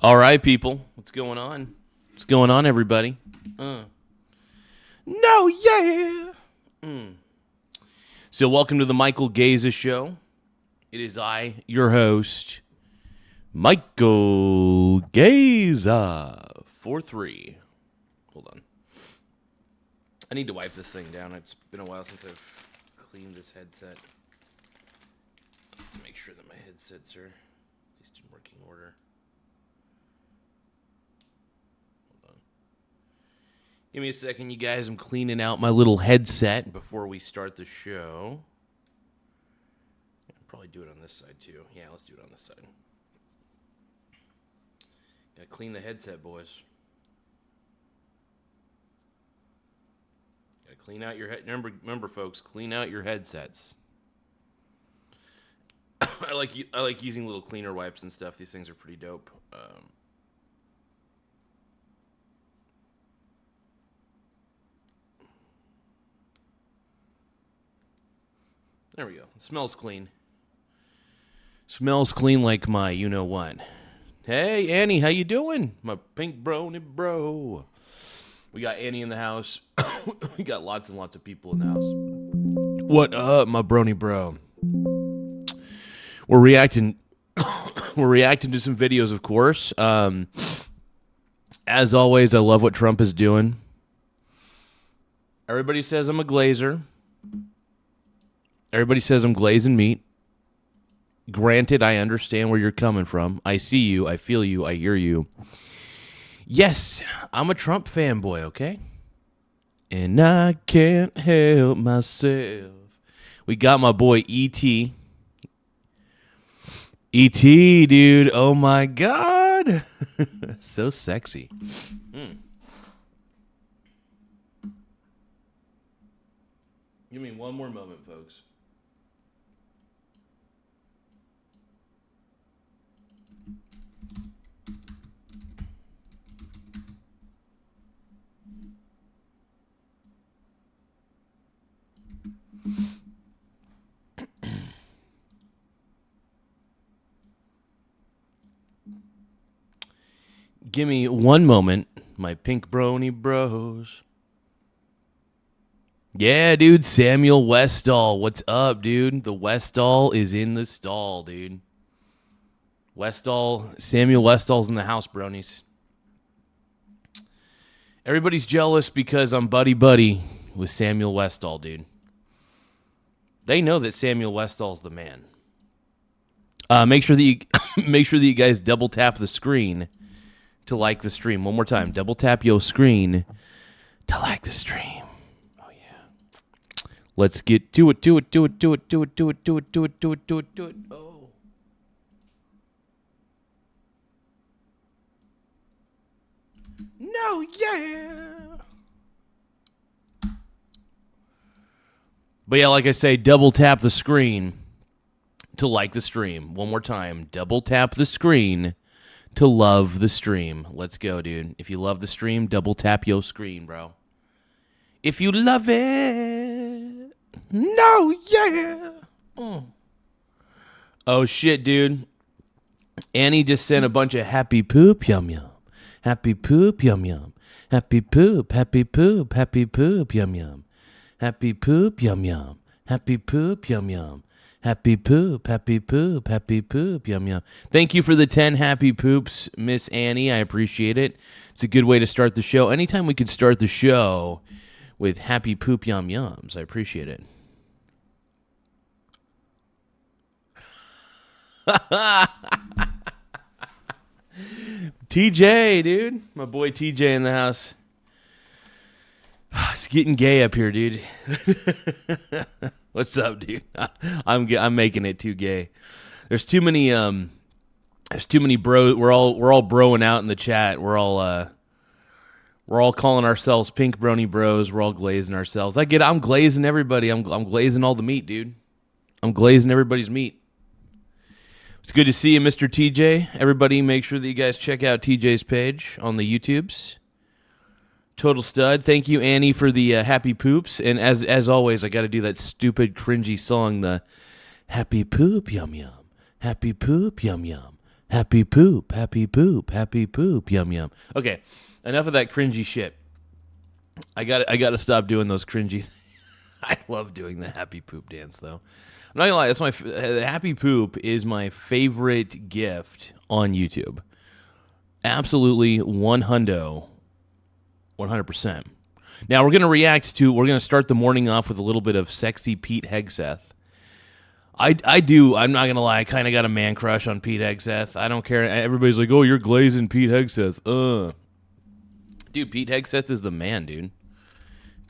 All right, people. What's going on? What's going on, everybody? No, yeah. So welcome to the Michael Garza Show. It is I, your host, Michael Garza. 4-3. Hold on. I need to wipe this thing down. It's been a while since I've cleaned this headset. To make sure that my headsets are at least in working order. Give me a second, you guys. I'm cleaning out my little headset before we start the show. I'll probably do it on this side, too. Yeah, let's do it on this side. Gotta clean the headset, boys. Gotta clean out your head. Remember, folks, clean out your headsets. I like using little cleaner wipes and stuff. These things are pretty dope. There we go. It smells clean. Smells clean like my you-know-what. Hey, Annie, how you doing? My pink brony bro. We got Annie in the house. We got lots and lots of people in the house. What up, my brony bro? We're reacting. We're reacting to some videos, of course. As always, I love what Trump is doing. Everybody says I'm a glazer. Everybody says I'm glazing meat. Granted, I understand where you're coming from. I see you. I feel you. I hear you. Yes, I'm a Trump fanboy, okay? And I can't help myself. We got my boy E.T. E.T., dude. Oh, my God. So sexy. Give me one more moment, folks. Give me one moment, my pink brony bros. Yeah, dude, Samuel Westall. What's up, dude? The Westall is in the stall, dude. Samuel Westall's in the house, bronies. Everybody's jealous because I'm buddy with Samuel Westall, dude. They know that Samuel Westall's the man. Make sure that you guys double tap the screen to like the stream. One more time, double tap your screen to like the stream. Oh yeah. Let's get to it. Oh. No, yeah. But yeah, like I say, double tap the screen to like the stream. One more time, double tap the screen to love the stream. Let's go, dude. If you love the stream, double tap your screen, bro. If you love it. No, yeah. Oh, shit, dude. Annie just sent a bunch of happy poop, yum, yum. Happy poop, yum, yum. Happy poop, happy poop, happy poop, yum, yum. Happy poop, yum, yum. Happy poop, yum, yum. Happy poop, happy poop, happy poop, yum, yum. Thank you for the 10 happy poops, Miss Annie. I appreciate it. It's a good way to start the show. Anytime we could start the show with happy poop, yum, yums, I appreciate it. TJ, dude. My boy TJ in the house. It's getting gay up here, dude. What's up, dude? I'm making it too gay. There's too many bros. We're all broing out in the chat. We're all calling ourselves pink brony bros. We're all glazing ourselves. I'm glazing everybody. I'm glazing all the meat, dude. I'm glazing everybody's meat. It's good to see you, Mr. TJ. Everybody, make sure that you guys check out TJ's page on the YouTubes. Total stud. Thank you, Annie, for the happy poops. And as always, I got to do that stupid, cringy song, the happy poop, yum, yum. Happy poop, yum, yum. Happy poop, happy poop, happy poop, yum yum. Okay, enough of that cringy shit. I got to stop doing those cringy. I love doing the happy poop dance though. I'm not gonna lie, that's the happy poop is my favorite gift on YouTube. Absolutely 100%. Now we're gonna start the morning off with a little bit of sexy Pete Hegseth. I'm not gonna lie, I kind of got a man crush on Pete Hegseth. I don't care. Everybody's like, oh, you're glazing Pete Hegseth. Dude, Pete Hegseth is the man, dude.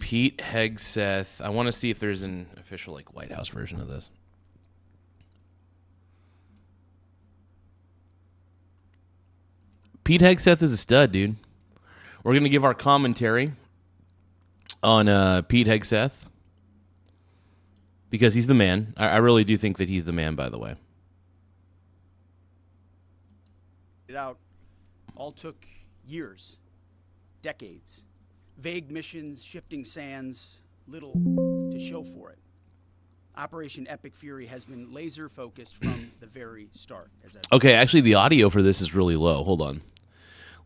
Pete Hegseth. I want to see if there's an official like White House version of this. Pete Hegseth is a stud, dude. We're going to give our commentary on Pete Hegseth because he's the man. I really do think that he's the man, by the way. It out all took years, decades. Vague missions, shifting sands, little to show for it. Operation Epic Fury has been laser focused from the very start. Okay, actually, the audio for this is really low. Hold on.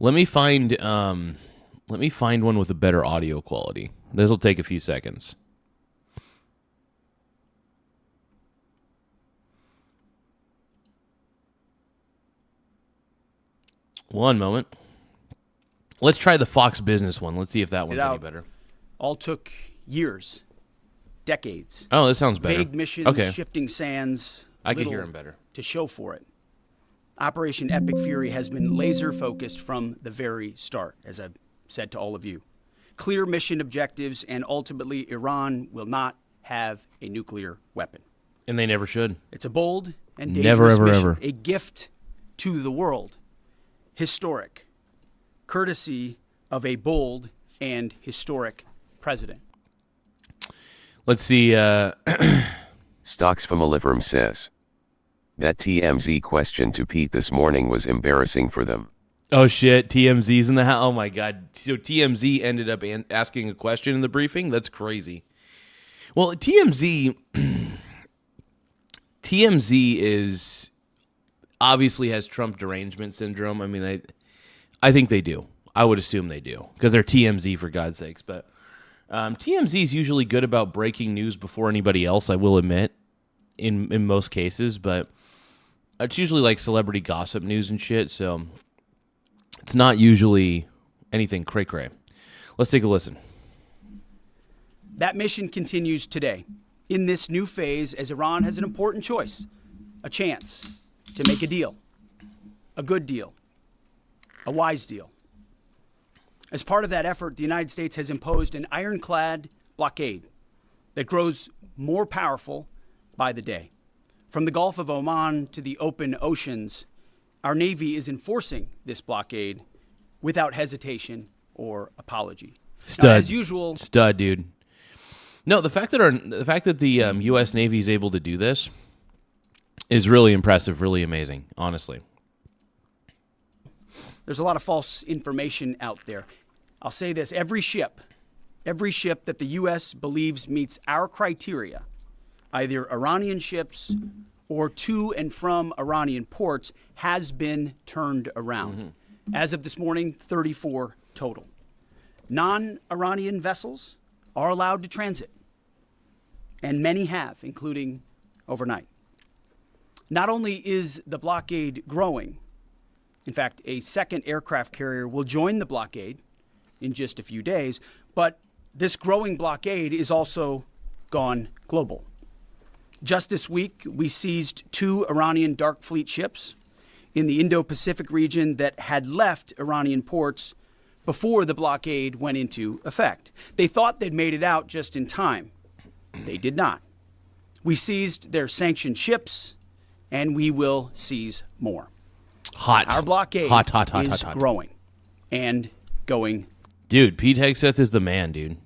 Let me find one with a better audio quality. This will take a few seconds. One moment. Let's try the Fox Business one. Let's see if that one's any better. All took years, decades. Oh, this sounds better. Vague missions, shifting sands. I can hear him better. To show for it. Operation Epic Fury has been laser focused from the very start, as I've said to all of you. Clear mission objectives, and ultimately, Iran will not have a nuclear weapon. And they never should. It's a bold and dangerous mission. Ever. A gift to the world. Historic. Courtesy of a bold and historic president. Let's see. Stocks Famaliferum says that TMZ question to Pete this morning was embarrassing for them. Oh, shit. TMZ's in the house. Oh, my God. So TMZ ended up asking a question in the briefing? That's crazy. Well, TMZ is obviously has Trump derangement syndrome. I mean, I think they do. I would assume they do because they're TMZ, for God's sakes. But TMZ is usually good about breaking news before anybody else, I will admit, in most cases. But it's usually like celebrity gossip news and shit, so it's not usually anything cray-cray. Let's take a listen. That mission continues today in this new phase as Iran has an important choice, a chance to make a deal, a good deal, a wise deal. As part of that effort, the United States has imposed an ironclad blockade that grows more powerful by the day. From the Gulf of Oman to the open oceans, our Navy is enforcing this blockade without hesitation or apology. Stud. Now, as usual, stud, dude. No, the fact that the U.S. Navy is able to do this is really impressive, really amazing, honestly. There's a lot of false information out there. I'll say this, every ship that the U.S. believes meets our criteria, either Iranian ships or to and from Iranian ports, has been turned around. Mm-hmm. As of this morning, 34 total. Non-Iranian vessels are allowed to transit, and many have, including overnight. Not only is the blockade growing, in fact, a second aircraft carrier will join the blockade in just a few days, but this growing blockade is also gone global. Just this week, we seized 2 Iranian dark fleet ships in the Indo-Pacific region that had left Iranian ports before the blockade went into effect. They thought they'd made it out just in time. They did not. We seized their sanctioned ships, and we will seize more. Hot. Our blockade is growing and going. Dude, Pete Hegseth is the man, dude.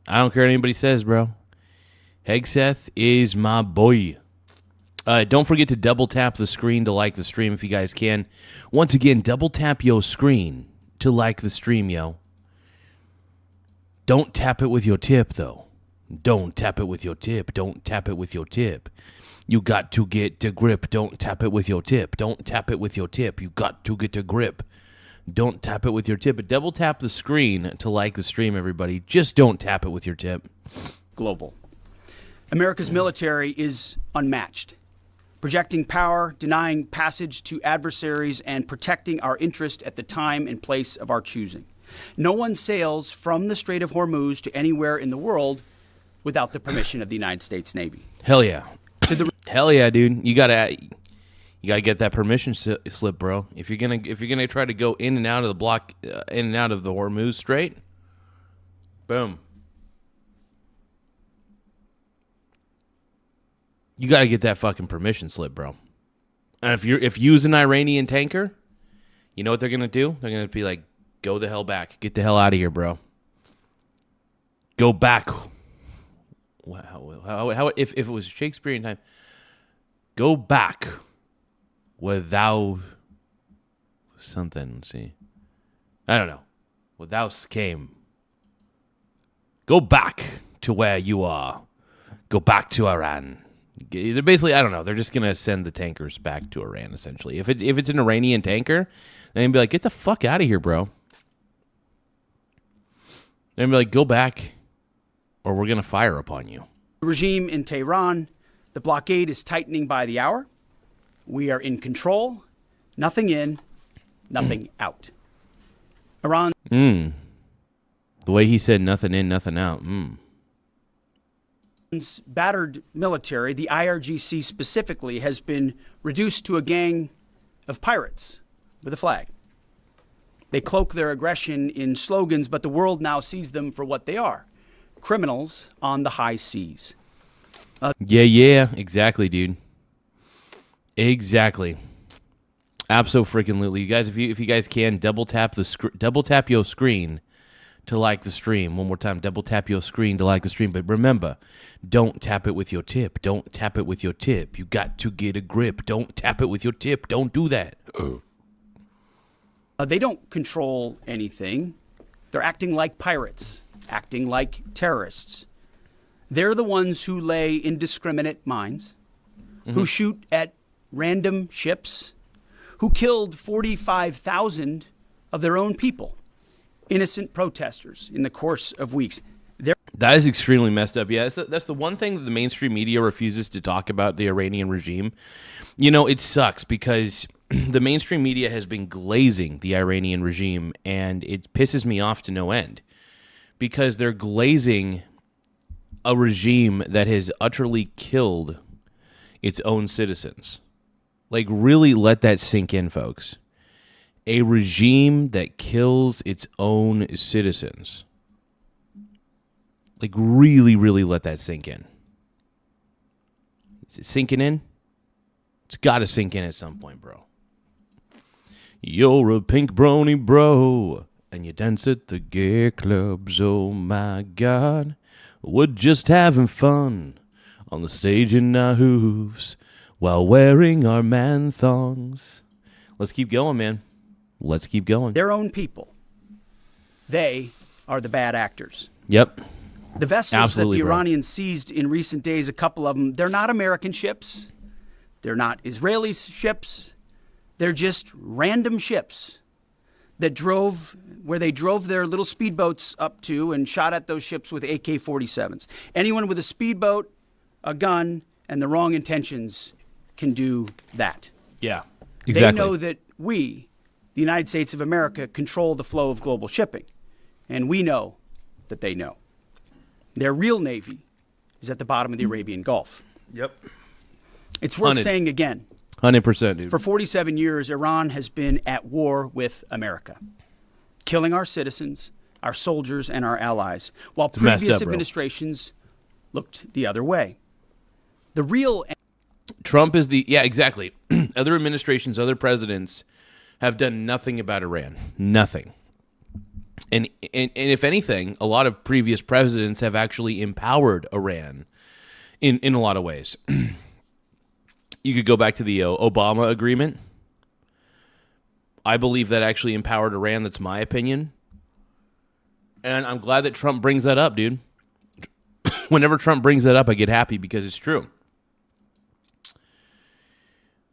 I don't care what anybody says, bro. Hegseth is my boy. Don't forget to double tap the screen to like the stream if you guys can. Once again, double tap your screen to like the stream, yo. Don't tap it with your tip, though. Don't tap it with your tip. Don't tap it with your tip. You got to get a grip. Don't tap it with your tip. Don't tap it with your tip. You got to get a grip. Don't tap it with your tip. But double tap the screen to like the stream, everybody. Just don't tap it with your tip. Global. America's military is unmatched, projecting power, denying passage to adversaries, and protecting our interest at the time and place of our choosing. No one sails from the Strait of Hormuz to anywhere in the world without the permission of the United States Navy. Hell yeah. Hell yeah, dude. You gotta get that permission slip, bro. If you're gonna try to go in and out of the in and out of the Hormuz Strait, boom. You got to get that fucking permission slip, bro. And if you use an Iranian tanker, you know what they're going to do? They're going to be like, go the hell back. Get the hell out of here, bro. Go back. Wow. How if it was Shakespearean time, go back without something. Let's see. I don't know. Without came. Go back to where you are. Go back to Iran. They're basically, I don't know. They're just gonna send the tankers back to Iran. Essentially, if it's an Iranian tanker, they're gonna be like, "Get the fuck out of here, bro." They're gonna be like, "Go back, or we're gonna fire upon you." The regime in Tehran, the blockade is tightening by the hour. We are in control. Nothing in, nothing out. Iran. The way he said, "Nothing in, nothing out." Battered military, the IRGC specifically, has been reduced to a gang of pirates with a flag. They cloak their aggression in slogans, but the world now sees them for what they are, criminals on the high seas. Yeah, exactly, dude. Exactly. Abso-freaking-lutely. You guys, if you guys can, double tap your screen to like the stream. One more time, double tap your screen to like the stream. But remember, don't tap it with your tip. Don't tap it with your tip. You got to get a grip. Don't tap it with your tip. Don't do that. They don't control anything. They're acting like pirates, acting like terrorists. They're the ones who lay indiscriminate mines, who shoot at random ships, who killed 45,000 of their own people. Innocent protesters in the course of weeks. That is extremely messed up. Yeah, that's the one thing that the mainstream media refuses to talk about the Iranian regime. You know, it sucks because the mainstream media has been glazing the Iranian regime, and it pisses me off to no end because they're glazing a regime that has utterly killed its own citizens. Like, really let that sink in, folks. A regime that kills its own citizens. Like, really, really let that sink in. Is it sinking in? It's got to sink in at some point, bro. You're a pink brony bro, and you dance at the gay clubs. Oh, my God. We're just having fun on the stage in our hooves while wearing our man thongs. Let's keep going, man. Let's keep going. Their own people. They are the bad actors. Yep. The vessels Absolutely, that the bro. Iranians seized in recent days, a couple of them, they're not American ships. They're not Israeli ships. They're just random ships that drove where they drove their little speedboats up to and shot at those ships with AK-47s. Anyone with a speedboat, a gun, and the wrong intentions can do that. Yeah, exactly. They know that we, the United States of America, control the flow of global shipping. And we know that they know. Their real navy is at the bottom of the Arabian Gulf. Yep. It's worth saying again. 100%, dude. For 47 years, Iran has been at war with America, killing our citizens, our soldiers, and our allies, while previous administrations looked the other way. The real... Trump is the... Yeah, exactly. Other administrations, other presidents have done nothing about Iran. Nothing. And if anything, a lot of previous presidents have actually empowered Iran in a lot of ways. You could go back to the Obama agreement. I believe that actually empowered Iran. That's my opinion. And I'm glad that Trump brings that up, dude. Whenever Trump brings that up, I get happy because it's true.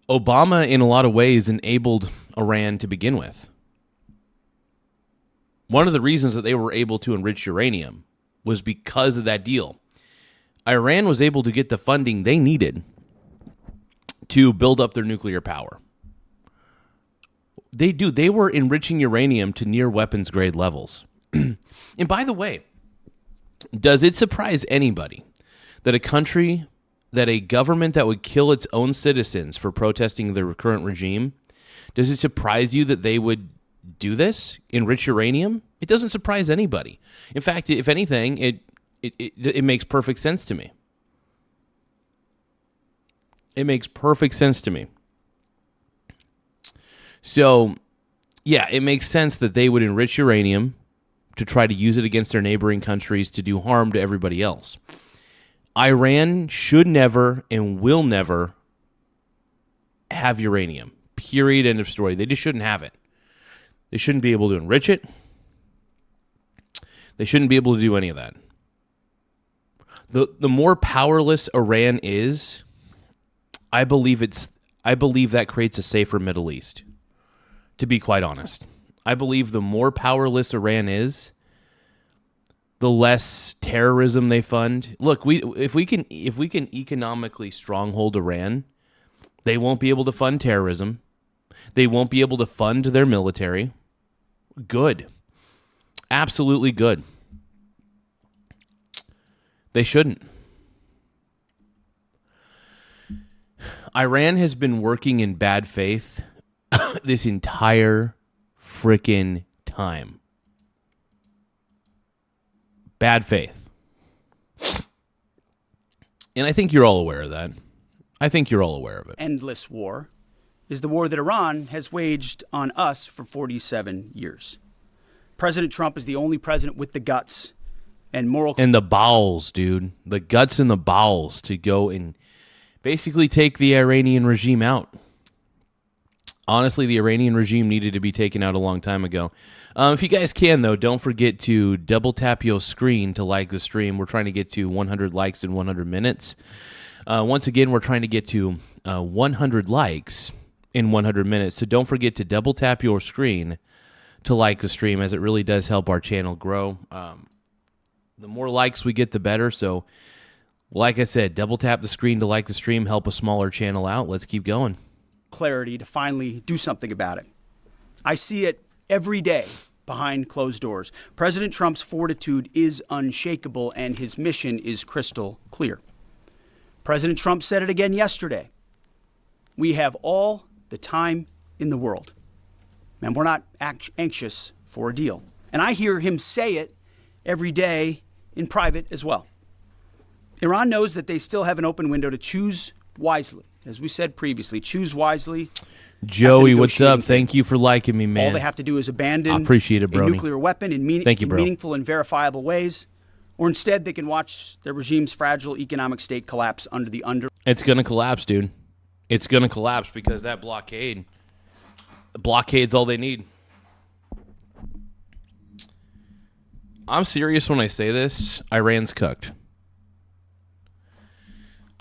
Obama, in a lot of ways, enabled Iran to begin with. One of the reasons that they were able to enrich uranium was because of that deal. Iran was able to get the funding they needed to build up their nuclear power. They were enriching uranium to near weapons grade levels. And by the way, does it surprise anybody that a government that would kill its own citizens for protesting the current regime, does it surprise you that they would do this, enrich uranium? It doesn't surprise anybody. In fact, if anything, it makes perfect sense to me. It makes perfect sense to me. So, yeah, it makes sense that they would enrich uranium to try to use it against their neighboring countries to do harm to everybody else. Iran should never and will never have uranium. Period. End of story. They just shouldn't have it. They shouldn't be able to enrich it. They shouldn't be able to do any of that. The more powerless Iran is, I believe that creates a safer Middle East. To be quite honest, I believe the more powerless Iran is, the less terrorism they fund. Look, if we can economically stronghold Iran, they won't be able to fund terrorism. They won't be able to fund their military. Good. Absolutely good. They shouldn't. Iran has been working in bad faith this entire frickin' time. Bad faith. And I think you're all aware of that. I think you're all aware of it. Endless war is the war that Iran has waged on us for 47 years. President Trump is the only president with the guts and moral... And the bowels, dude. The guts and the bowels to go and basically take the Iranian regime out. Honestly, the Iranian regime needed to be taken out a long time ago. If you guys can, though, don't forget to double tap your screen to like the stream. We're trying to get to 100 likes in 100 minutes. Once again, we're trying to get to 100 likes in 100 minutes. So don't forget to double tap your screen to like the stream, as it really does help our channel grow. The more likes we get, the better. So, like I said, double tap the screen to like the stream, help a smaller channel out. Let's keep going. Clarity to finally do something about it. I see it every day behind closed doors. President Trump's fortitude is unshakable and his mission is crystal clear. President Trump said it again yesterday. We have all the time in the world, and we're not anxious for a deal. And I hear him say it every day in private as well. Iran knows that they still have an open window to choose wisely. As we said previously, choose wisely. Joey, what's up? Thank you for liking me, man. All they have to do is abandon I appreciate it, a nuclear weapon in meaningful and verifiable ways, or instead they can watch their regime's fragile economic state collapse under the It's going to collapse, dude. It's going to collapse because that blockade's all they need. I'm serious when I say this. Iran's cooked.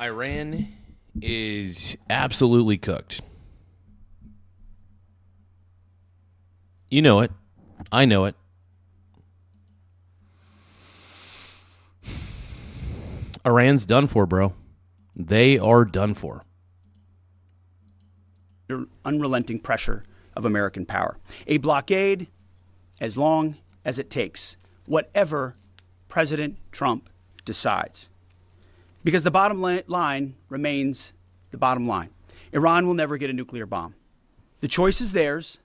Iran is absolutely cooked. You know it. I know it. Iran's done for, bro. They are done for. Unrelenting pressure of American power. A blockade as long as it takes, whatever President Trump decides. Because the bottom line remains the bottom line. Iran will never get a nuclear bomb. The choice is theirs,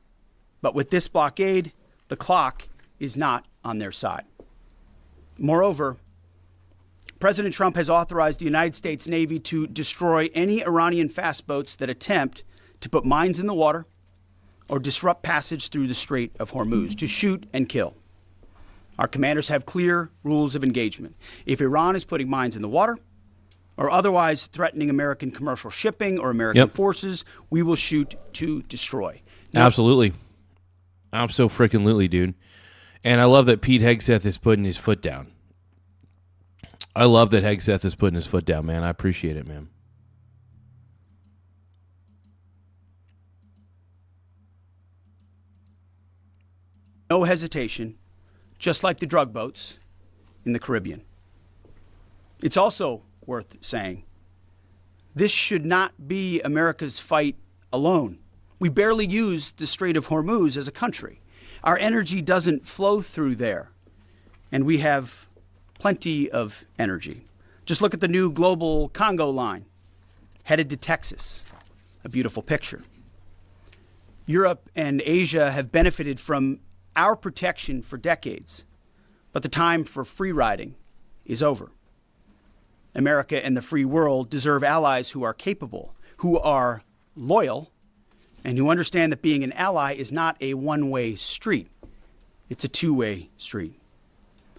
but with this blockade, the clock is not on their side. Moreover, President Trump has authorized the United States Navy to destroy any Iranian fast boats that attempt to put mines in the water or disrupt passage through the Strait of Hormuz, to shoot and kill. Our commanders have clear rules of engagement. If Iran is putting mines in the water or otherwise threatening American commercial shipping or American forces, we will shoot to destroy. Now, absolutely. Abso-freaking-lutely, dude. And I love that Pete Hegseth is putting his foot down. I love that Hegseth is putting his foot down, man. I appreciate it, man. No hesitation, just like the drug boats in the Caribbean. It's also worth saying, this should not be America's fight alone. We barely use the Strait of Hormuz as a country. Our energy doesn't flow through there, and we have plenty of energy. Just look at the new global Congo line, headed to Texas. A beautiful picture. Europe and Asia have benefited from our protection for decades, but the time for free riding is over. America and the free world deserve allies who are capable, who are loyal, and who understand that being an ally is not a one-way street. It's a two-way street.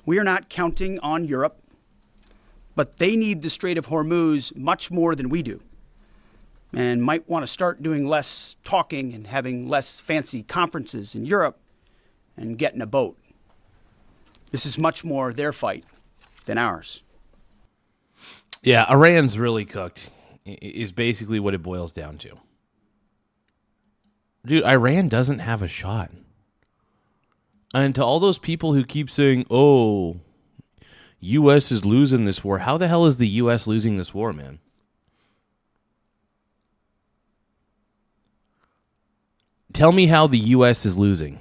We are not counting on Europe, but they need the Strait of Hormuz much more than we do, and might want to start doing less talking and having less fancy conferences in Europe and get in a boat. This is much more their fight than ours. Yeah, Iran's really cooked, is basically what it boils down to. Dude, Iran doesn't have a shot. And to all those people who keep saying, oh, U.S. is losing this war, how the hell is the U.S. losing this war, man? Tell me how the U.S. is losing.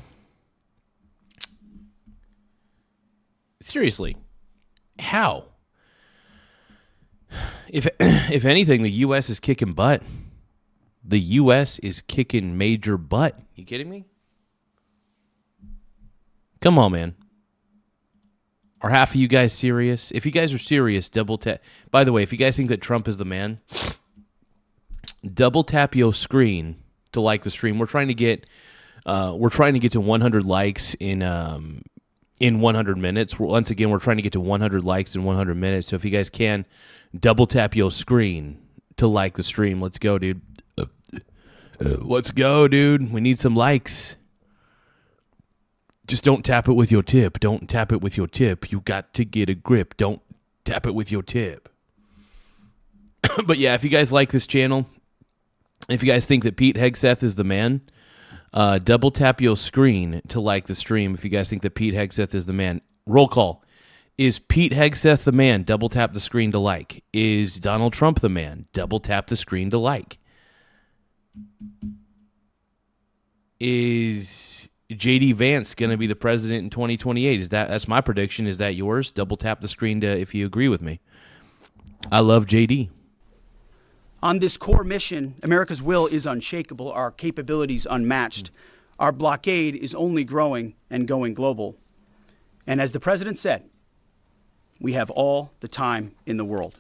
Seriously, how? If anything, the U.S. is kicking butt. The U.S. is kicking major butt. You kidding me? Come on, man. Are half of you guys serious? If you guys are serious, double tap. By the way, if you guys think that Trump is the man, double tap your screen to like the stream. We're trying to get to 100 likes in 100 minutes. Once again, we're trying to get to 100 likes in 100 minutes. So if you guys can, double tap your screen to like the stream. Let's go, dude. Let's go, dude. We need some likes. Just don't tap it with your tip. Don't tap it with your tip. You got to get a grip. Don't tap it with your tip. But yeah, if you guys like this channel, if you guys think that Pete Hegseth is the man, double tap your screen to like the stream. If you guys think that Pete Hegseth is the man, roll call. Is Pete Hegseth the man? Double tap the screen to like. Is Donald Trump the man? Double tap the screen to like. Is JD Vance going to be the president in 2028? That's my prediction. Is that yours? Double tap the screen to if you agree with me. I love JD. On this core mission, America's will is unshakable, our capabilities unmatched. Our blockade is only growing and going global. And as the president said, we have all the time in the world.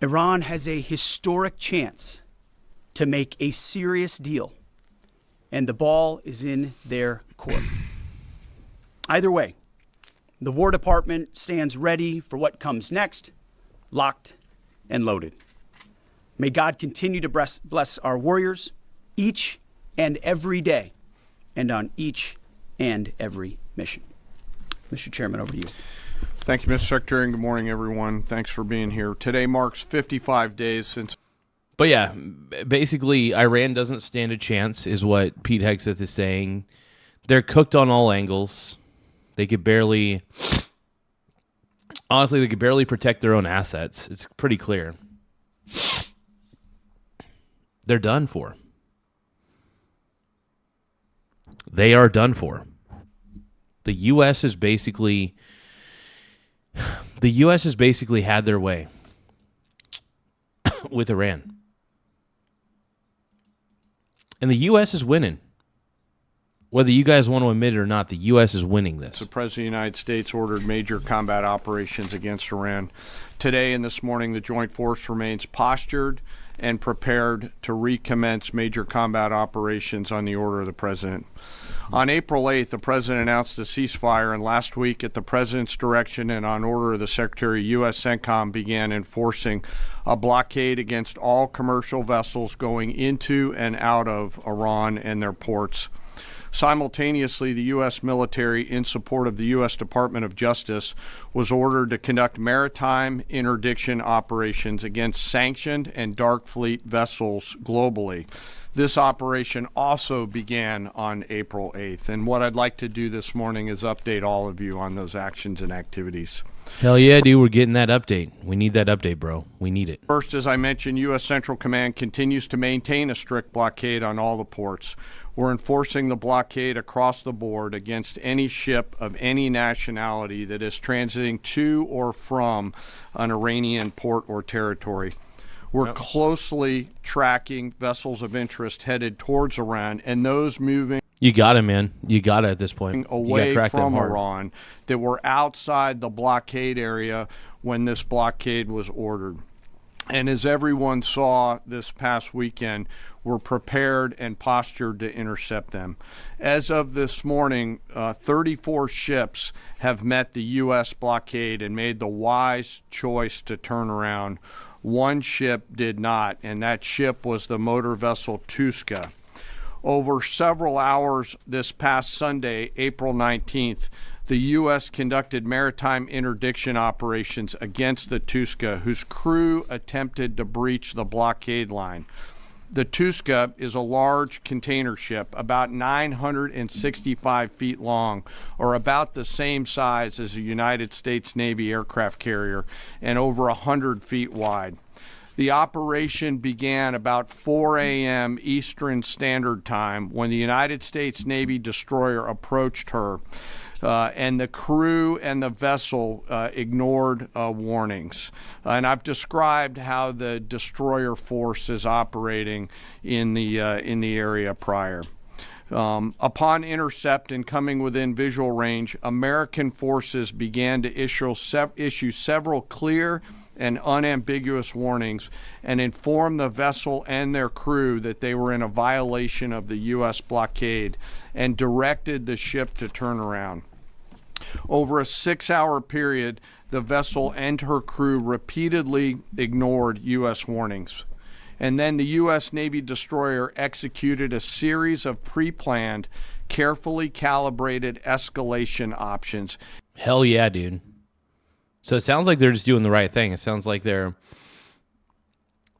Iran has a historic chance to make a serious deal, and the ball is in their court. Either way, the War Department stands ready for what comes next, locked and loaded. May God continue to bless our warriors each and every day and on each and every mission. Mr. Chairman, over to you. Thank you, Mr. Secretary, and good morning, everyone. Thanks for being here. Today marks 55 days since... But yeah, basically, Iran doesn't stand a chance, is what Pete Hegseth is saying. They're cooked on all angles. They could barely... Honestly, they could barely protect their own assets. It's pretty clear. They're done for. They are done for. The U.S. has basically had their way with Iran. And the U.S. is winning. Whether you guys want to admit it or not, the U.S. is winning this. The President of the United States ordered major combat operations against Iran. Today and this morning, the Joint Force remains postured and prepared to recommence major combat operations on the order of the President. On April 8th, the President announced a ceasefire, and last week, at the President's direction and on order of the Secretary, U.S. CENTCOM began enforcing a blockade against all commercial vessels going into and out of Iran and their ports. Simultaneously, the U.S. military, in support of the U.S. Department of Justice, was ordered to conduct maritime interdiction operations against sanctioned and dark fleet vessels globally. This operation also began on April 8th. And what I'd like to do this morning is update all of you on those actions and activities. Hell yeah, dude. We're getting that update. We need that update, bro. We need it. First, as I mentioned, U.S. Central Command continues to maintain a strict blockade on all the ports. We're enforcing the blockade across the board against any ship of any nationality that is transiting to or from an Iranian port or territory. We're closely tracking vessels of interest headed towards Iran and those moving You got it, man. You got it at this point. away from Iran that were outside the blockade area when this blockade was ordered. And as everyone saw this past weekend, we're prepared and postured to intercept them. As of this morning, 34 ships have met the U.S. blockade and made the wise choice to turn around. One ship did not, and that ship was the motor vessel Tuska. Over several hours this past Sunday, April 19th, the U.S. conducted maritime interdiction operations against the Tuska, whose crew attempted to breach the blockade line. The Tuska is a large container ship, about 965 feet long, or about the same size as a United States Navy aircraft carrier, and over 100 feet wide. The operation began about 4 a.m. Eastern Standard Time when the United States Navy destroyer approached her, and the crew and the vessel ignored warnings. And I've described how the destroyer force is operating in the area prior. Upon intercept and coming within visual range, American forces began to issue several clear and unambiguous warnings and inform the vessel and their crew that they were in a violation of the U.S. blockade and directed the ship to turn around. Over a 6-hour period, the vessel and her crew repeatedly ignored U.S. warnings. And then the U.S. Navy destroyer executed a series of pre-planned, carefully calibrated escalation options. Hell yeah, dude. So it sounds like they're just doing the right thing. It sounds like they're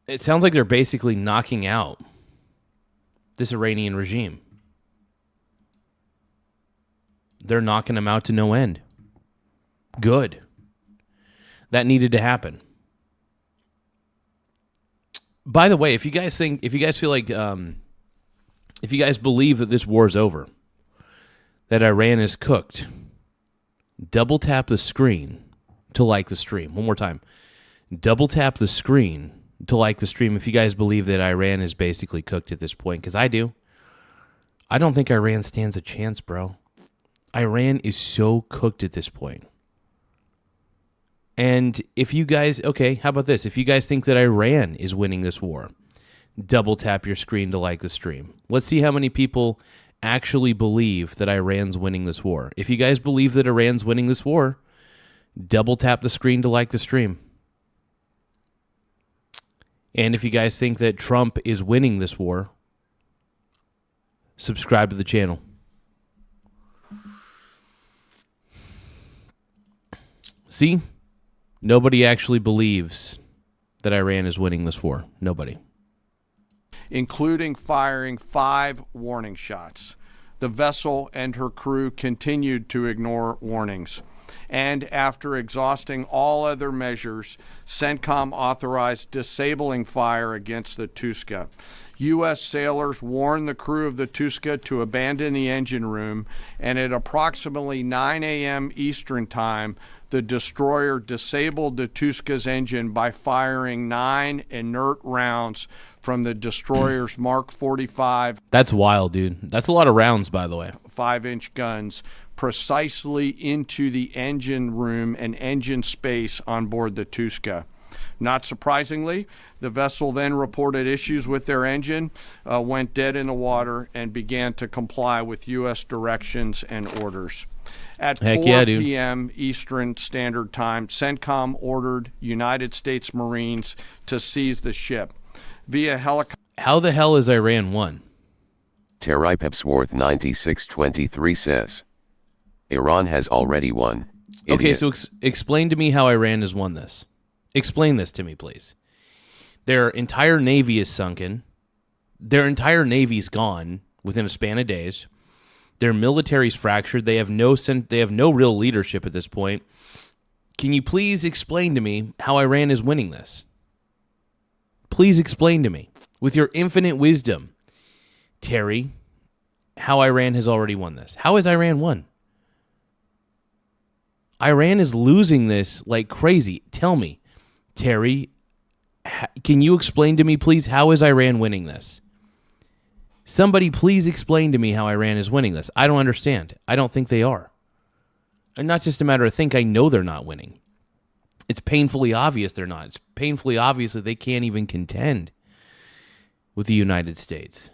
basically knocking out this Iranian regime. They're knocking them out to no end. Good. That needed to happen. By the way, if you guys feel like, if you guys believe that this war is over, that Iran is cooked, double tap the screen to like the stream. One more time. Double tap the screen to like the stream if you guys believe that Iran is basically cooked at this point, because I do. I don't think Iran stands a chance, bro. Iran is so cooked at this point. And if you guys, okay, how about this? If you guys think that Iran is winning this war, double tap your screen to like the stream. Let's see how many people actually believe that Iran's winning this war. If you guys believe that Iran's winning this war, double tap the screen to like the stream. And if you guys think that Trump is winning this war, subscribe to the channel. See? Nobody actually believes that Iran is winning this war. Nobody. Including firing 5 warning shots. The vessel and her crew continued to ignore warnings. And after exhausting all other measures, CENTCOM authorized disabling fire against the Tuska. U.S. sailors warned the crew of the Tuska to abandon the engine room, and at approximately 9 a.m. Eastern Time, the destroyer disabled the Tuska's engine by firing 9 inert rounds from the destroyer's Mark 45. That's wild, dude. That's a lot of rounds, by the way. 5-inch guns precisely into the engine room and engine space on board the Tuska. Not surprisingly, the vessel then reported issues with their engine, went dead in the water, and began to comply with U.S. directions and orders. At 4 p.m. Eastern Standard Time, CENTCOM ordered United States Marines to seize the ship. Via helicopter. How the hell is Iran won? Terry Pepsworth 9623 says, Iran has already won. Okay, Idiot. so explain to me how Iran has won this. Explain this to me, please. Their entire navy is sunken. Their entire navy's gone within a span of days. Their military's fractured. They have no real leadership at this point. Can you please explain to me how Iran is winning this? Please explain to me, with your infinite wisdom, Terry, how Iran has already won this. How has Iran won? Iran is losing this like crazy. Tell me, Terry, can you explain to me, please, how is Iran winning this? Somebody please explain to me how Iran is winning this. I don't understand. I don't think they are. And not just a matter of think, I know they're not winning. It's painfully obvious they're not. It's painfully obvious that they can't even contend with the United States.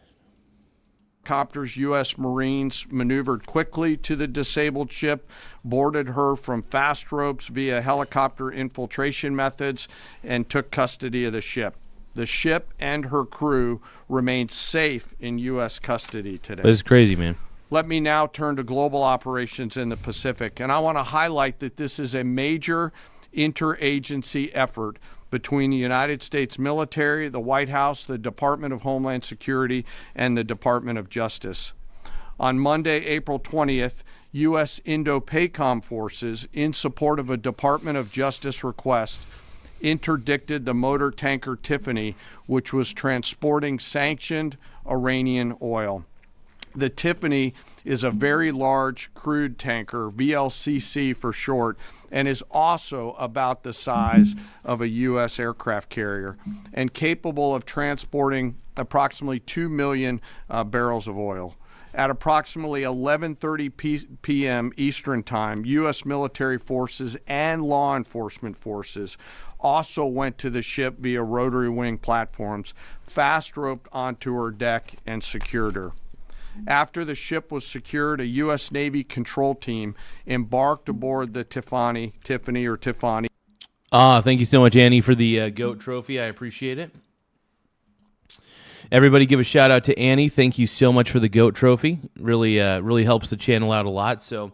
Helicopters, U.S. Marines maneuvered quickly to the disabled ship, boarded her from fast ropes via helicopter infiltration methods, and took custody of the ship. The ship and her crew remain safe in U.S. custody today. This is crazy, man. Let me now turn to global operations in the Pacific, and I want to highlight that this is a major interagency effort between the United States military, the White House, the Department of Homeland Security, and the Department of Justice. On Monday, April 20th, U.S. Indo-PACOM forces, in support of a Department of Justice request, interdicted the motor tanker Tiffany, which was transporting sanctioned Iranian oil. The Tiffany is a very large crude tanker, VLCC for short, and is also about the size of a U.S. aircraft carrier and capable of transporting approximately 2 million barrels of oil. At approximately 11:30 p.m. Eastern Time, U.S. military forces and law enforcement forces also went to the ship via rotary wing platforms, fast-roped onto her deck, and secured her. After the ship was secured, a U.S. Navy control team embarked aboard the Tiffany. Thank you so much, Annie, for the GOAT trophy. I appreciate it. Everybody give a shout out to Annie. Thank you so much for the GOAT trophy. Really helps the channel out a lot. So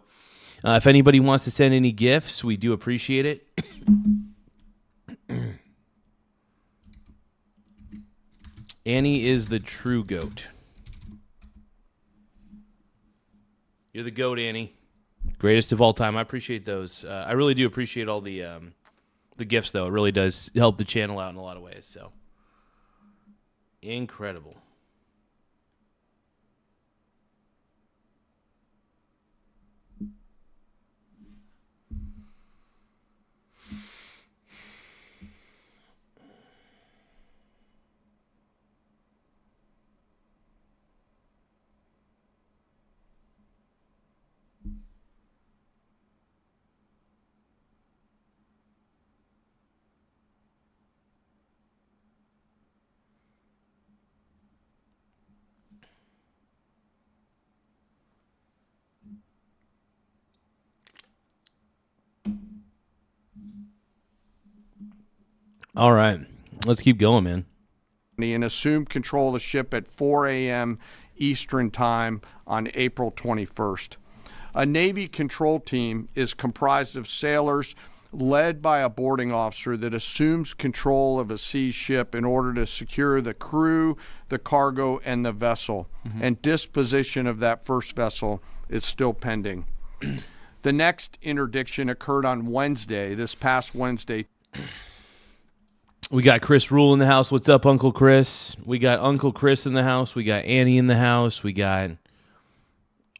if anybody wants to send any gifts, we do appreciate it. Annie is the true GOAT. You're the GOAT, Annie. Greatest of all time. I appreciate those. I really do appreciate all the gifts, though. It really does help the channel out in a lot of ways. So incredible. All right, let's keep going, man. And assumed control of the ship at 4 a.m. Eastern Time on April 21st. A Navy control team is comprised of sailors led by a boarding officer that assumes control of a seized ship in order to secure the crew, the cargo, and the vessel. And disposition of that first vessel is still pending. The next interdiction occurred on Wednesday, this past Wednesday. We got Chris Rule in the house. What's up, Uncle Chris? We got Uncle Chris in the house. We got Annie in the house. We got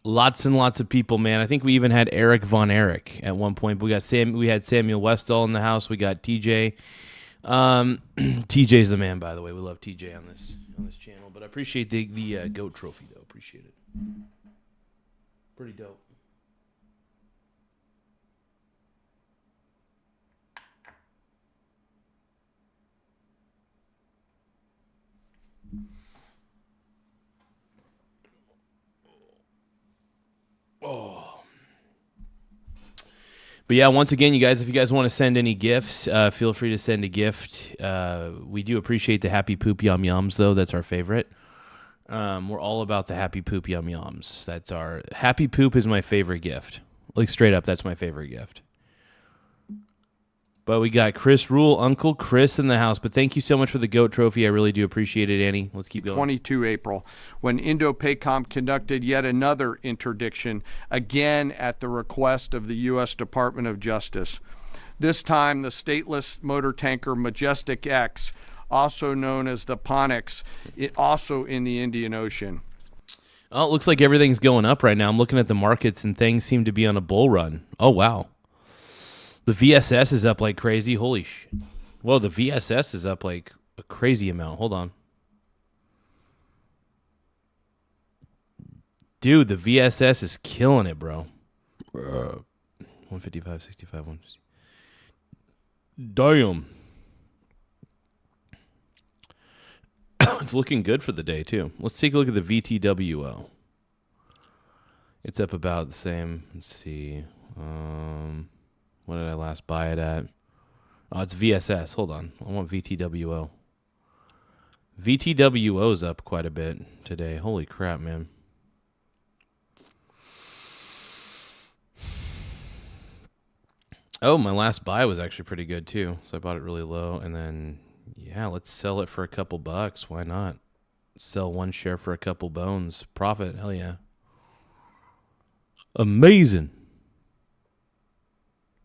lots and lots of people, man. I think we even had Eric Von Erich at one point. We had Samuel Westall in the house. We got TJ. TJ's the man, by the way. We love TJ on this channel. But I appreciate the GOAT trophy, though. Appreciate it. Pretty dope. Oh. But yeah, once again, you guys, if you guys want to send any gifts, feel free to send a gift. We do appreciate the happy poop yum yums, though. That's our favorite. We're all about the happy poop yum yums. That's our happy poop is my favorite gift. Like straight up, that's my favorite gift. But we got Chris Rule, Uncle Chris in the house. But thank you so much for the GOAT trophy. I really do appreciate it, Annie. Let's keep going. 22 April, when Indo-PACOM conducted yet another interdiction, again at the request of the U.S. Department of Justice. This time, the stateless motor tanker Majestic X, also known as the Ponix, also in the Indian Ocean. Oh, it looks like everything's going up right now. I'm looking at the markets, and things seem to be on a bull run. Oh, wow. The VSS is up like crazy. Holy shit. Well, the VSS is up like a crazy amount. Hold on. Dude, the VSS is killing it, bro. 155, 65, 160. Damn. It's looking good for the day, too. Let's take a look at the VTWO. It's up about the same. Let's see. What did I last buy it at? Oh, it's VSS. Hold on. I want VTWO. VTWO's up quite a bit today. Holy crap, man. Oh, my last buy was actually pretty good, too. So I bought it really low. And then, yeah, let's sell it for a couple bucks. Why not? Sell one share for a couple bones. Profit. Hell yeah. Amazing.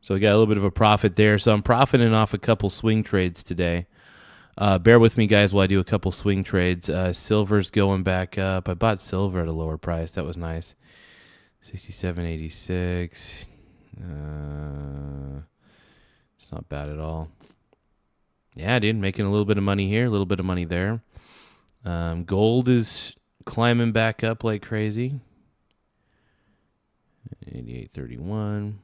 So we got a little bit of a profit there. So I'm profiting off a couple swing trades today. Bear with me, guys, while I do a couple swing trades. Silver's going back up. I bought silver at a lower price. That was nice. 67.86. It's not bad at all. Yeah, dude, making a little bit of money here, a little bit of money there. Gold is climbing back up like crazy. 88.31.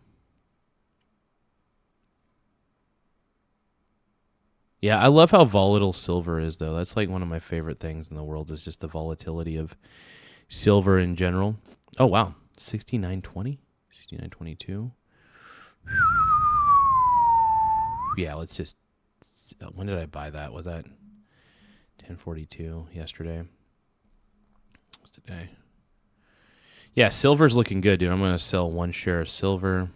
Yeah, I love how volatile silver is, though. That's like one of my favorite things in the world is just the volatility of silver in general. Oh, wow. 69.20? 69.22? Yeah, let's just... When did I buy that? Was that 10:42 yesterday? What's today? Yeah, silver's looking good, dude. I'm going to sell one share of silver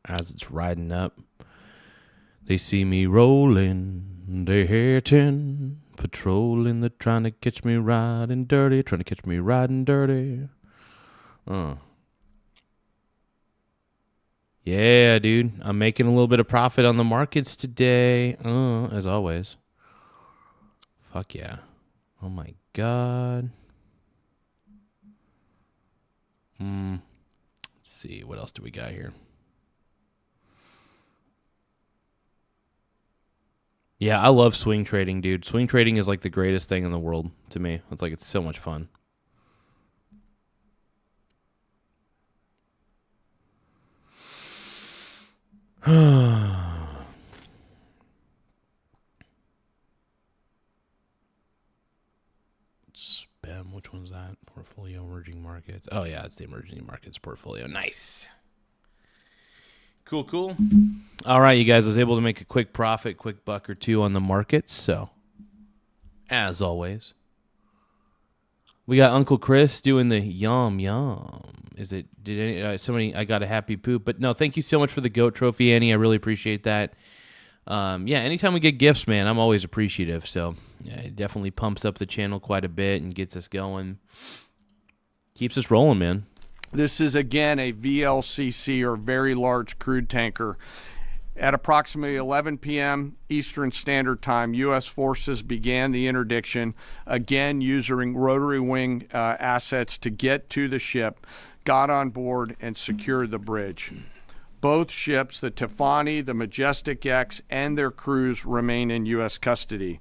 as it's riding up. They see me rolling, they hating, patrolling, they're trying to catch me riding dirty, trying to catch me riding dirty. Yeah, dude, I'm making a little bit of profit on the markets today, as always. Fuck yeah. Oh my God. Let's see, what else do we got here? Yeah, I love swing trading, dude. Swing trading is like the greatest thing in the world to me. It's like it's so much fun. Spam, which one's that? Portfolio emerging markets. Oh yeah, it's the emerging markets portfolio. Nice. Cool, cool. All right, you guys, I was able to make a quick profit, quick buck or two on the markets. So, as always, we got Uncle Chris doing the yum yum. Is it? Did any, somebody? I got a happy poop, but no. Thank you so much for the GOAT trophy, Annie. I really appreciate that. Yeah, anytime we get gifts, man, I'm always appreciative. So, yeah, it definitely pumps up the channel quite a bit and gets us going. Keeps us rolling, man. This is, again, a VLCC, or very large crude tanker. At approximately 11 p.m. Eastern Standard Time, U.S. forces began the interdiction, again using rotary wing assets to get to the ship, got on board, and secured the bridge. Both ships, the Tiffany, the Majestic X, and their crews remain in U.S. custody.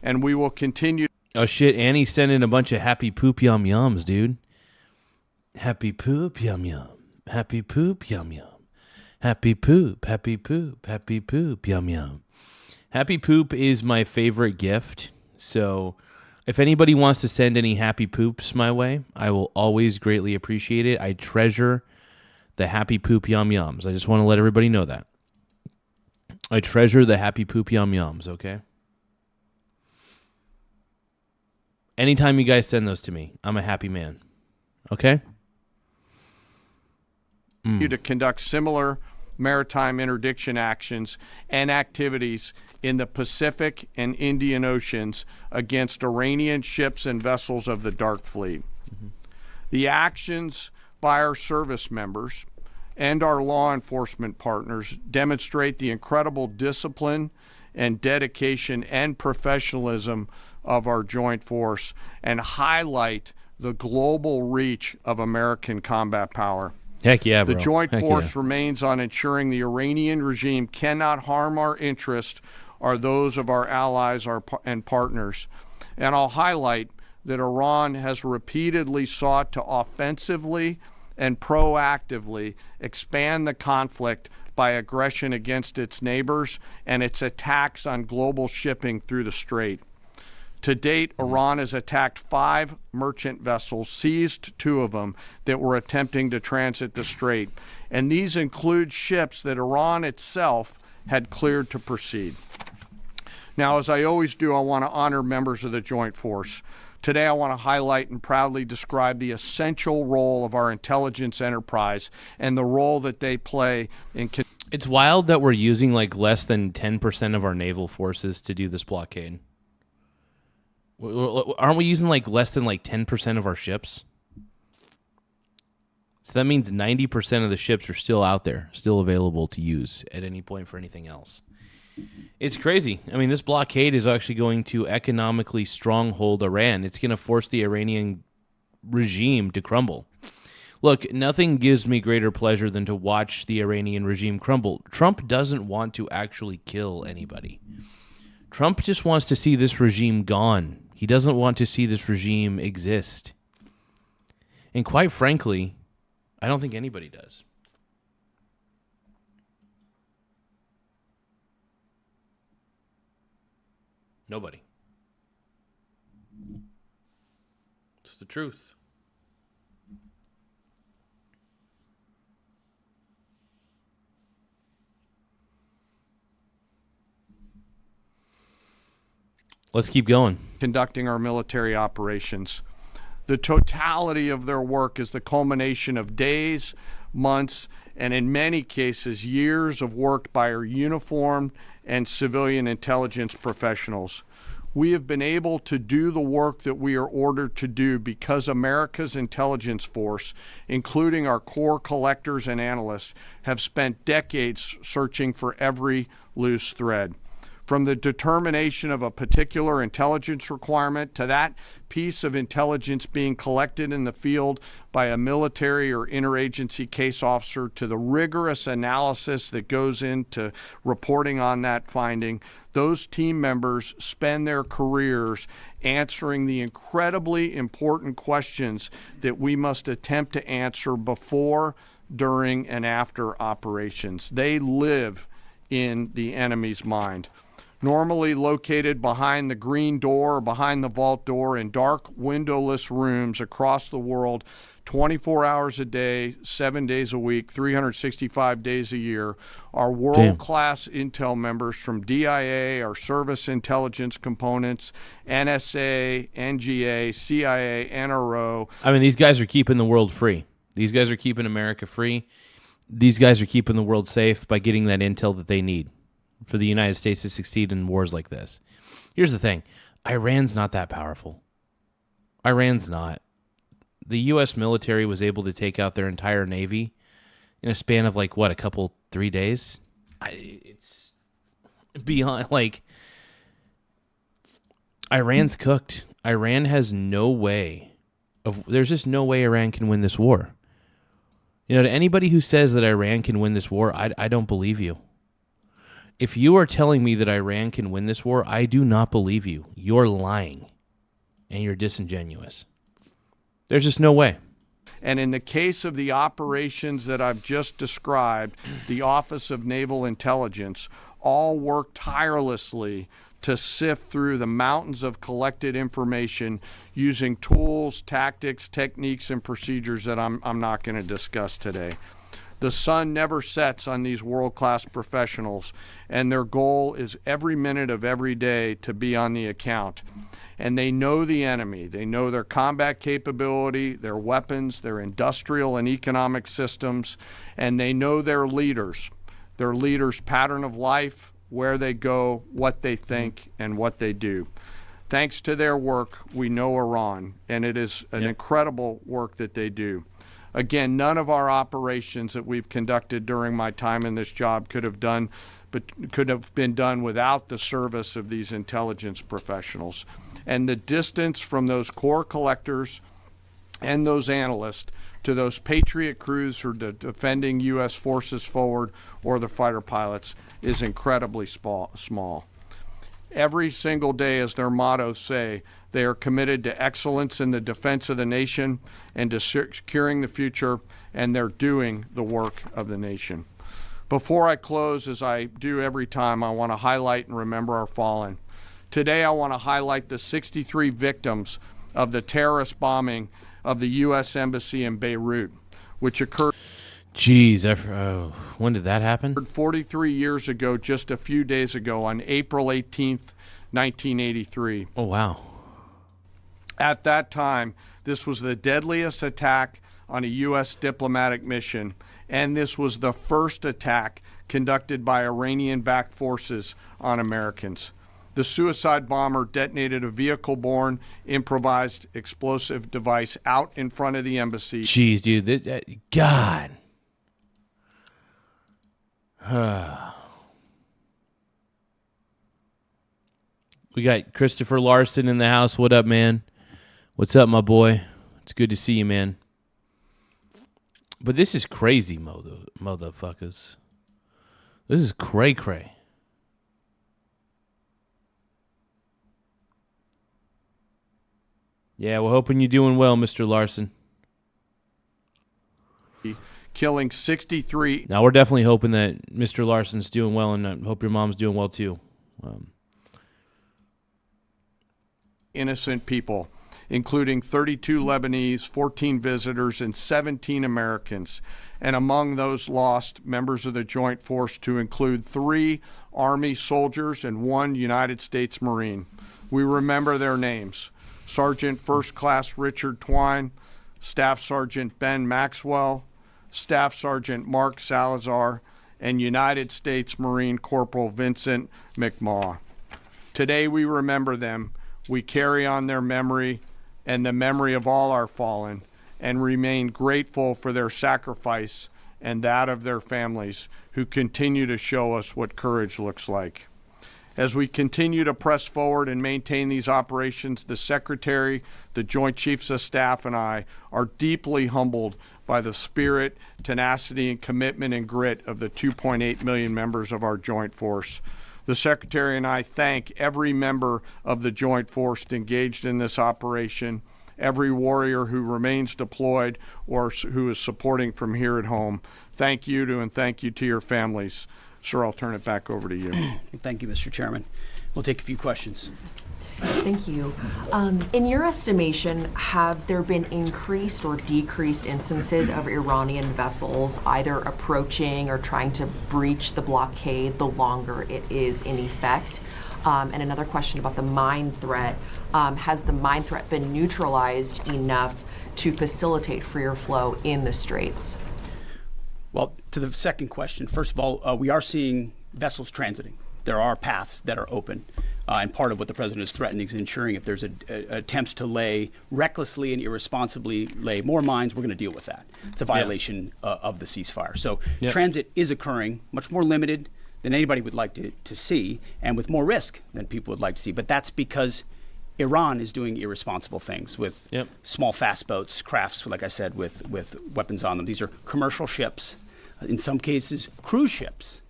And we will continue. Oh, shit, Annie's sending a bunch of happy poop yum yums, dude. Happy poop, yum, yum. Happy poop, yum, yum. Happy poop, happy poop, happy poop, yum, yum. Happy poop is my favorite gift. So if anybody wants to send any happy poops my way, I will always greatly appreciate it. I treasure the happy poop yum yums. I just want to let everybody know that. I treasure the happy poop yum yums, okay? Anytime you guys send those to me, I'm a happy man. Okay? To conduct similar maritime interdiction actions and activities in the Pacific and Indian Oceans against Iranian ships and vessels of the Dark Fleet. The actions by our service members and our law enforcement partners demonstrate the incredible discipline and dedication and professionalism of our joint force and highlight the global reach of American combat power. Heck yeah, bro. The joint Heck force yeah. remains on ensuring the Iranian regime cannot harm our interests or those of our allies and partners. And I'll highlight that Iran has repeatedly sought to offensively and proactively expand the conflict by aggression against its neighbors and its attacks on global shipping through the strait. To date, Iran has attacked 5 merchant vessels, seized 2 of them that were attempting to transit the strait. And these include ships that Iran itself had cleared to proceed. Now, as I always do, I want to honor members of the Joint Force. Today, I want to highlight and proudly describe the essential role of our intelligence enterprise and the role that they play in. It's wild that we're using like less than 10% of our naval forces to do this blockade. Aren't we using like less than like 10% of our ships? So that means 90% of the ships are still out there, still available to use at any point for anything else. It's crazy. I mean, this blockade is actually going to economically stronghold Iran. It's going to force the Iranian regime to crumble. Look, nothing gives me greater pleasure than to watch the Iranian regime crumble. Trump doesn't want to actually kill anybody. Trump just wants to see this regime gone. He doesn't want to see this regime exist. And quite frankly, I don't think anybody does. Nobody. It's the truth. Let's keep going. Conducting our military operations. The totality of their work is the culmination of days, months, and in many cases, years of work by our uniformed and civilian intelligence professionals. We have been able to do the work that we are ordered to do because America's intelligence force, including our core collectors and analysts, have spent decades searching for every loose thread. From the determination of a particular intelligence requirement to that piece of intelligence being collected in the field by a military or interagency case officer to the rigorous analysis that goes into reporting on that finding, those team members spend their careers answering the incredibly important questions that we must attempt to answer before, during, and after operations. They live in the enemy's mind. Normally located behind the green door or behind the vault door in dark, windowless rooms across the world, 24 hours a day, 7 days a week, 365 days a year, are world-class intel members from DIA, our service intelligence components, NSA, NGA, CIA, NRO. I mean, these guys are keeping the world free. These guys are keeping America free. These guys are keeping the world safe by getting that intel that they need for the United States to succeed in wars like this. Here's the thing. Iran's not that powerful. Iran's not. The U.S. military was able to take out their entire navy in a span of, like, what, 3 days? It's beyond, like, Iran's cooked. Iran has no way there's just no way Iran can win this war. You know, to anybody who says that Iran can win this war, I don't believe you. If you are telling me that Iran can win this war, I do not believe you. You're lying, and you're disingenuous. There's just no way. And in the case of the operations that I've just described, the Office of Naval Intelligence all work tirelessly to sift through the mountains of collected information using tools, tactics, techniques, and procedures that I'm not going to discuss today. The sun never sets on these world-class professionals, and their goal is every minute of every day to be on the account. And they know the enemy. They know their combat capability, their weapons, their industrial and economic systems, and they know their leaders. their leaders' pattern of life, where they go, what they think, and what they do. Thanks to their work, we know Iran, and it is an incredible work that they do. Again, none of our operations that we've conducted during my time in this job could have been done without the service of these intelligence professionals. And the distance from those core collectors and those analysts to those Patriot crews who are defending U.S. forces forward or the fighter pilots is incredibly small. Every single day, as their mottos say, they are committed to excellence in the defense of the nation and to securing the future, and they're doing the work of the nation. Before I close, as I do every time, I want to highlight and remember our fallen. Today, I want to highlight the 63 victims of the terrorist bombing of the U.S. Embassy in Beirut, which occurred. Jeez, when did that happen? 43 years ago, just a few days ago, on April 18th, 1983. Oh, wow. At that time, this was the deadliest attack on a U.S. diplomatic mission, and this was the first attack conducted by Iranian-backed forces on Americans. The suicide bomber detonated a vehicle-borne improvised explosive device out in front of the embassy. Jeez, dude. God. We got Christopher Larson in the house. What up, man? What's up, my boy? It's good to see you, man. But this is crazy, motherfuckers. This is cray-cray. Yeah, we're hoping you're doing well, Mr. Larson. Killing 63. Now, we're definitely hoping that Mr. Larson's doing well, and I hope your mom's doing well, too. Innocent people, including 32 Lebanese, 14 visitors, and 17 Americans. And among those lost, members of the Joint Force to include 3 Army soldiers and 1 United States Marine. We remember their names: Sergeant First Class Richard Twine, Staff Sergeant Ben Maxwell, Staff Sergeant Mark Salazar, and United States Marine Corporal Vincent McMaw. Today we remember them. We carry on their memory and the memory of all our fallen, and remain grateful for their sacrifice and that of their families, who continue to show us what courage looks like. As we continue to press forward and maintain these operations, the Secretary, the Joint Chiefs of Staff, and I are deeply humbled by the spirit, tenacity, and commitment and grit of the 2.8 million members of our Joint Force. The Secretary and I thank every member of the Joint Force engaged in this operation, every warrior who remains deployed or who is supporting from here at home. Thank you to, and thank you to your families. Sir, I'll turn it back over to you. Thank you, Mr. Chairman. We'll take a few questions. Thank you. In your estimation, have there been increased or decreased instances of Iranian vessels either approaching or trying to breach the blockade the longer it is in effect? And another question about the mine threat. Has the mine threat been neutralized enough to facilitate freer flow in the straits? Well, to the second question, first of all, we are seeing vessels transiting. There are paths that are open. And part of what the president is threatening is ensuring if there's attempts to recklessly and irresponsibly lay more mines, we're going to deal with that. It's a violation of the ceasefire. So transit is occurring, much more limited than anybody would like to see, and with more risk than people would like to see. But that's because Iran is doing irresponsible things with small fast boats, crafts, like I said, with weapons on them. These are commercial ships, in some cases cruise ships.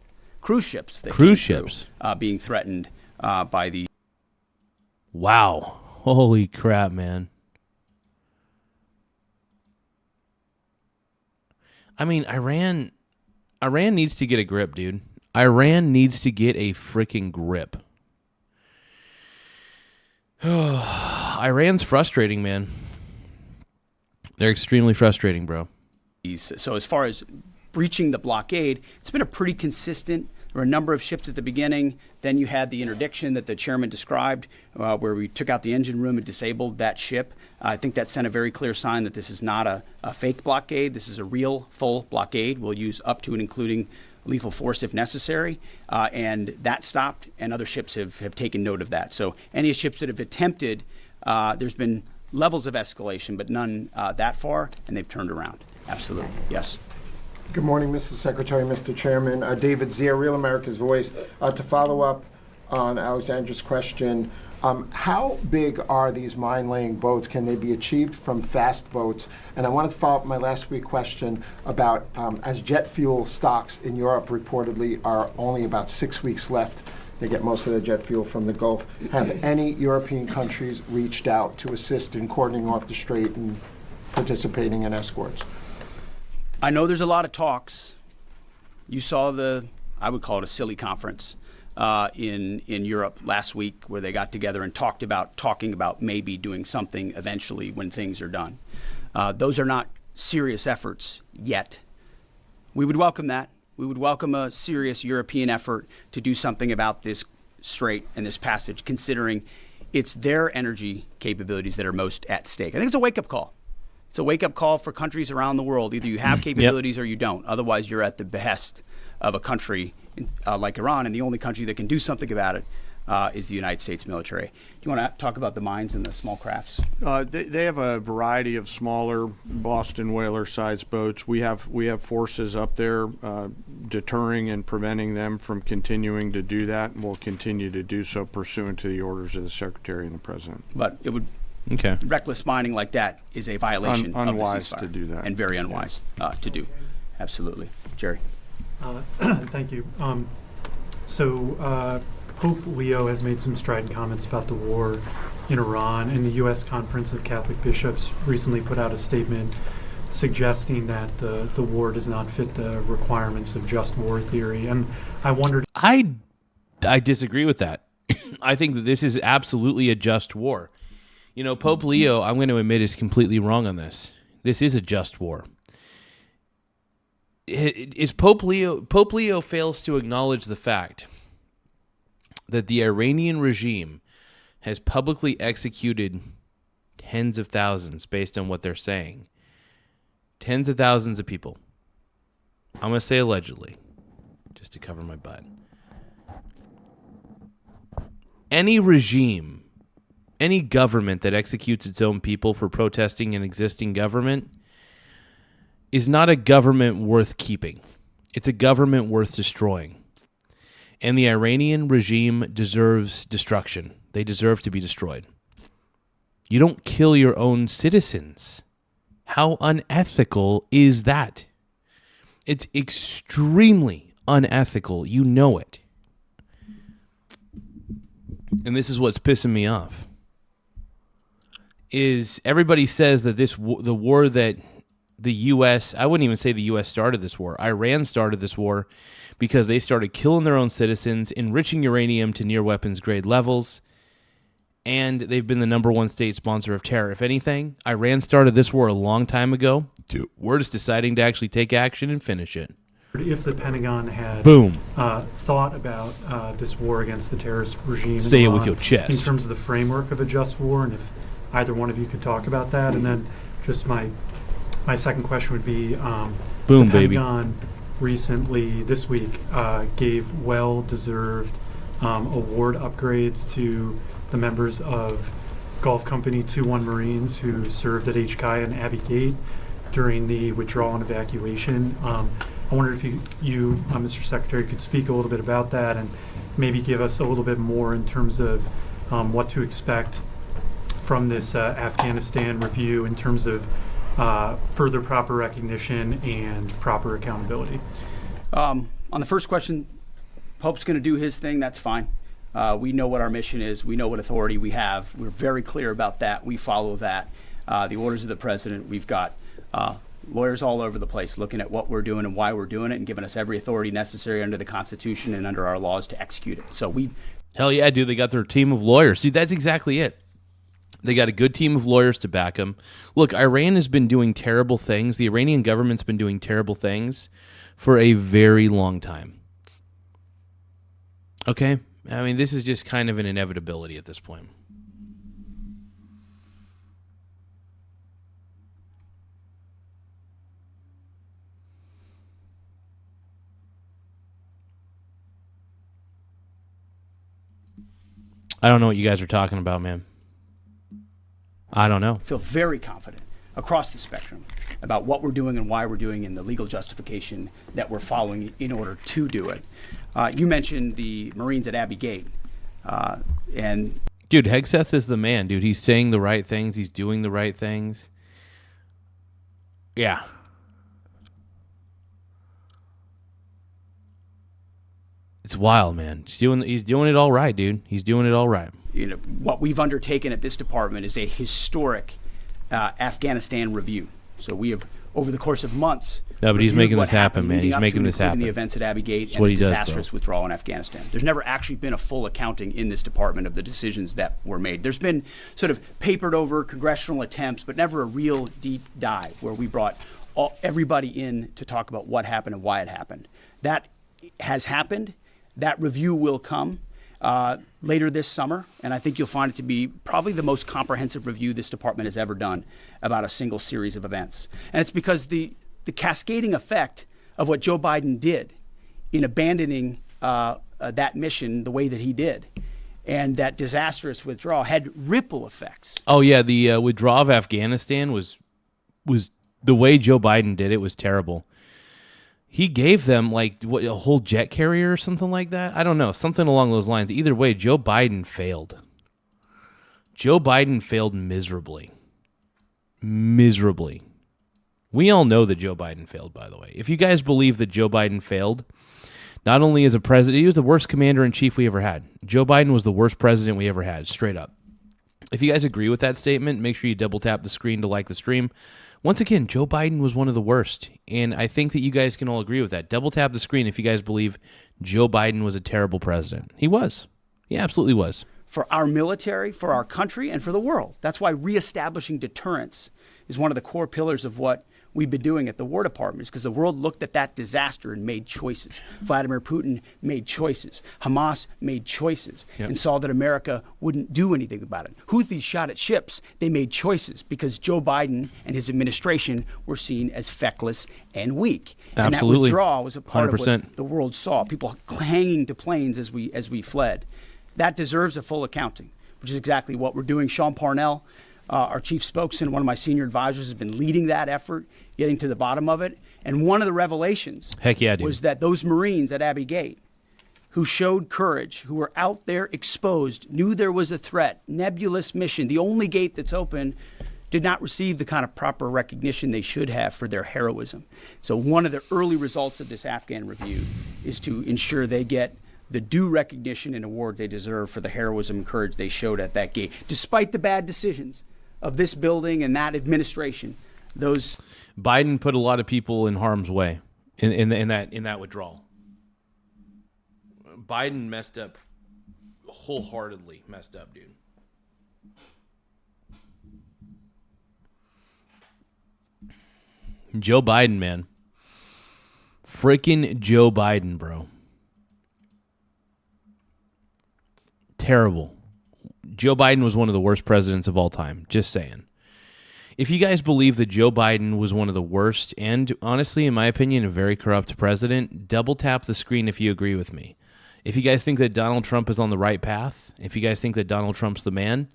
Being threatened by the. Wow. Holy crap, man. I mean, Iran needs to get a grip, dude. Iran needs to get a freaking grip. Iran's frustrating, man. They're extremely frustrating, bro. So as far as breaching the blockade, it's been a pretty consistent. There were a number of ships at the beginning. Then you had the interdiction that the chairman described, where we took out the engine room and disabled that ship. I think that sent a very clear sign that this is not a fake blockade. This is a real, full blockade. We'll use up to and including lethal force if necessary, and that stopped, and other ships have taken note of that. So any ships that have attempted, there's been levels of escalation, but none that far, and they've turned around. Absolutely, yes. Good morning, Mr. Secretary, Mr. Chairman. David Zier, Real America's Voice. To follow up on Alexandra's question, how big are these mine-laying boats? Can they be achieved from fast boats? And I wanted to follow up my last week question about as jet fuel stocks in Europe reportedly are only about 6 weeks left. They get most of their jet fuel from the Gulf. Have any European countries reached out to assist in cordoning off the strait and participating in escorts? I know there's a lot of talks. You saw I would call it a silly conference in Europe last week where they got together and talking about maybe doing something eventually when things are done. Those are not serious efforts yet. We would welcome that. We would welcome a serious European effort to do something about this strait and this passage, considering it's their energy capabilities that are most at stake. I think it's a wake-up call. It's a wake-up call for countries around the world. Either you have capabilities or you don't. Otherwise, you're at the behest of a country like Iran, and the only country that can do something about it is the United States military. Do you want to talk about the mines and the small crafts? They have a variety of smaller Boston whaler-sized boats. We have forces up there deterring and preventing them from continuing to do that, and we'll continue to do so pursuant to the orders of the Secretary and the President. But it would. Okay. Reckless mining like that is a violation of the unwise ceasefire. To do that. And very unwise to do. Absolutely. Jerry. Thank you. Pope Leo has made some strident comments about the war in Iran, and the U.S. Conference of Catholic Bishops recently put out a statement suggesting that the war does not fit the requirements of just war theory. And I wondered... I disagree with that. I think that this is absolutely a just war. You know, Pope Leo, I'm going to admit, is completely wrong on this. This is a just war. Pope Leo fails to acknowledge the fact that the Iranian regime has publicly executed tens of thousands, based on what they're saying. Tens of thousands of people. I'm going to say allegedly, just to cover my butt. Any regime, any government that executes its own people for protesting an existing government is not a government worth keeping. It's a government worth destroying. And the Iranian regime deserves destruction. They deserve to be destroyed. You don't kill your own citizens. How unethical is that? It's extremely unethical. You know it. And this is what's pissing me off. Is everybody says that the war that the U.S., I wouldn't even say the U.S. started this war. Iran started this war because they started killing their own citizens, enriching uranium to near weapons grade levels, and they've been the number one state sponsor of terror. If anything, Iran started this war a long time ago. We're just deciding to actually take action and finish it. If the Pentagon had thought about this war against the terrorist regime, say it with your chest, in terms of the framework of a just war, and if either one of you could talk about that. And then just my second question would be, the Pentagon recently, this week, gave well-deserved award upgrades to the members of Gulf Company 2-1 Marines who served at HKI and Abbey Gate during the withdrawal and evacuation. I wonder if you, Mr. Secretary, could speak a little bit about that and maybe give us a little bit more in terms of what to expect from this Afghanistan review in terms of further proper recognition and proper accountability. On the first question, Pope's going to do his thing. That's fine. We know what our mission is. We know what authority we have. We're very clear about that. We follow that. The orders of the president. We've got lawyers all over the place looking at what we're doing and why we're doing it and giving us every authority necessary under the Constitution and under our laws to execute it. So hell yeah, dude, they got their team of lawyers. See, that's exactly it. They got a good team of lawyers to back them. Look, Iran has been doing terrible things. The Iranian government's been doing terrible things for a very long time. Okay? I mean, this is just kind of an inevitability at this point. I don't know what you guys are talking about, man. I don't know. Feel very confident across the spectrum about what we're doing and why we're doing and the legal justification that we're following in order to do it. You mentioned the Marines at Abbey Gate. And dude, Hegseth is the man, dude. He's saying the right things. He's doing the right things. Yeah. It's wild, man. He's doing it all right, dude. He's doing it all right. You know, what we've undertaken at this department is a historic Afghanistan review. So we have, over the course of months, no, but he's making this happen, happened man. leading He's up making to this happen. The events at Abbey Gate That's and what the he does, disastrous bro. withdrawal in Afghanistan. There's never actually been a full accounting in this department of the decisions that were made. There's been sort of papered over congressional attempts, but never a real deep dive where we brought everybody in to talk about what happened and why it happened. That has happened. That review will come later this summer, and I think you'll find it to be probably the most comprehensive review this department has ever done about a single series of events. And it's because the cascading effect of what Joe Biden did in abandoning that mission the way that he did and that disastrous withdrawal had ripple effects. Oh, yeah, the withdrawal of Afghanistan was the way Joe Biden did it was terrible. He gave them like a whole jet carrier or something like that. I don't know, something along those lines. Either way, Joe Biden failed. Joe Biden failed miserably. Miserably. We all know that Joe Biden failed, by the way. If you guys believe that Joe Biden failed, not only as a president, he was the worst commander-in-chief we ever had. Joe Biden was the worst president we ever had, straight up. If you guys agree with that statement, make sure you double tap the screen to like the stream. Once again, Joe Biden was one of the worst, and I think that you guys can all agree with that. Double tap the screen if you guys believe Joe Biden was a terrible president. He was. He absolutely was. For our military, for our country, and for the world. That's why reestablishing deterrence is one of the core pillars of what we've been doing at the War Department, because the world looked at that disaster and made choices. Vladimir Putin made choices. Hamas made choices and saw that America wouldn't do anything about it. Houthis shot at ships. They made choices because Joe Biden and his administration were seen as feckless and weak. Absolutely. And that withdrawal was a part 100%. of what the world saw. People hanging to planes as we fled. That deserves a full accounting, which is exactly what we're doing. Sean Parnell, our chief spokesman, one of my senior advisors, has been leading that effort, getting to the bottom of it. And one of the revelations was that those Marines at Abbey Gate who showed courage, who were out there exposed, knew there was a threat, nebulous mission, the only gate that's open, did not receive the kind of proper recognition they should have for their heroism. So one of the early results of this Afghan review is to ensure they get the due recognition and award they deserve for the heroism and courage they showed at that gate. Despite the bad decisions of this building and that administration, those Biden put a lot of people in harm's way in that withdrawal. Biden messed up, wholeheartedly messed up, dude. Joe Biden, man. Freaking Joe Biden, bro. Terrible. Joe Biden was one of the worst presidents of all time. Just saying. If you guys believe that Joe Biden was one of the worst and, honestly, in my opinion, a very corrupt president, double tap the screen if you agree with me. If you guys think that Donald Trump is on the right path, if you guys think that Donald Trump's the man,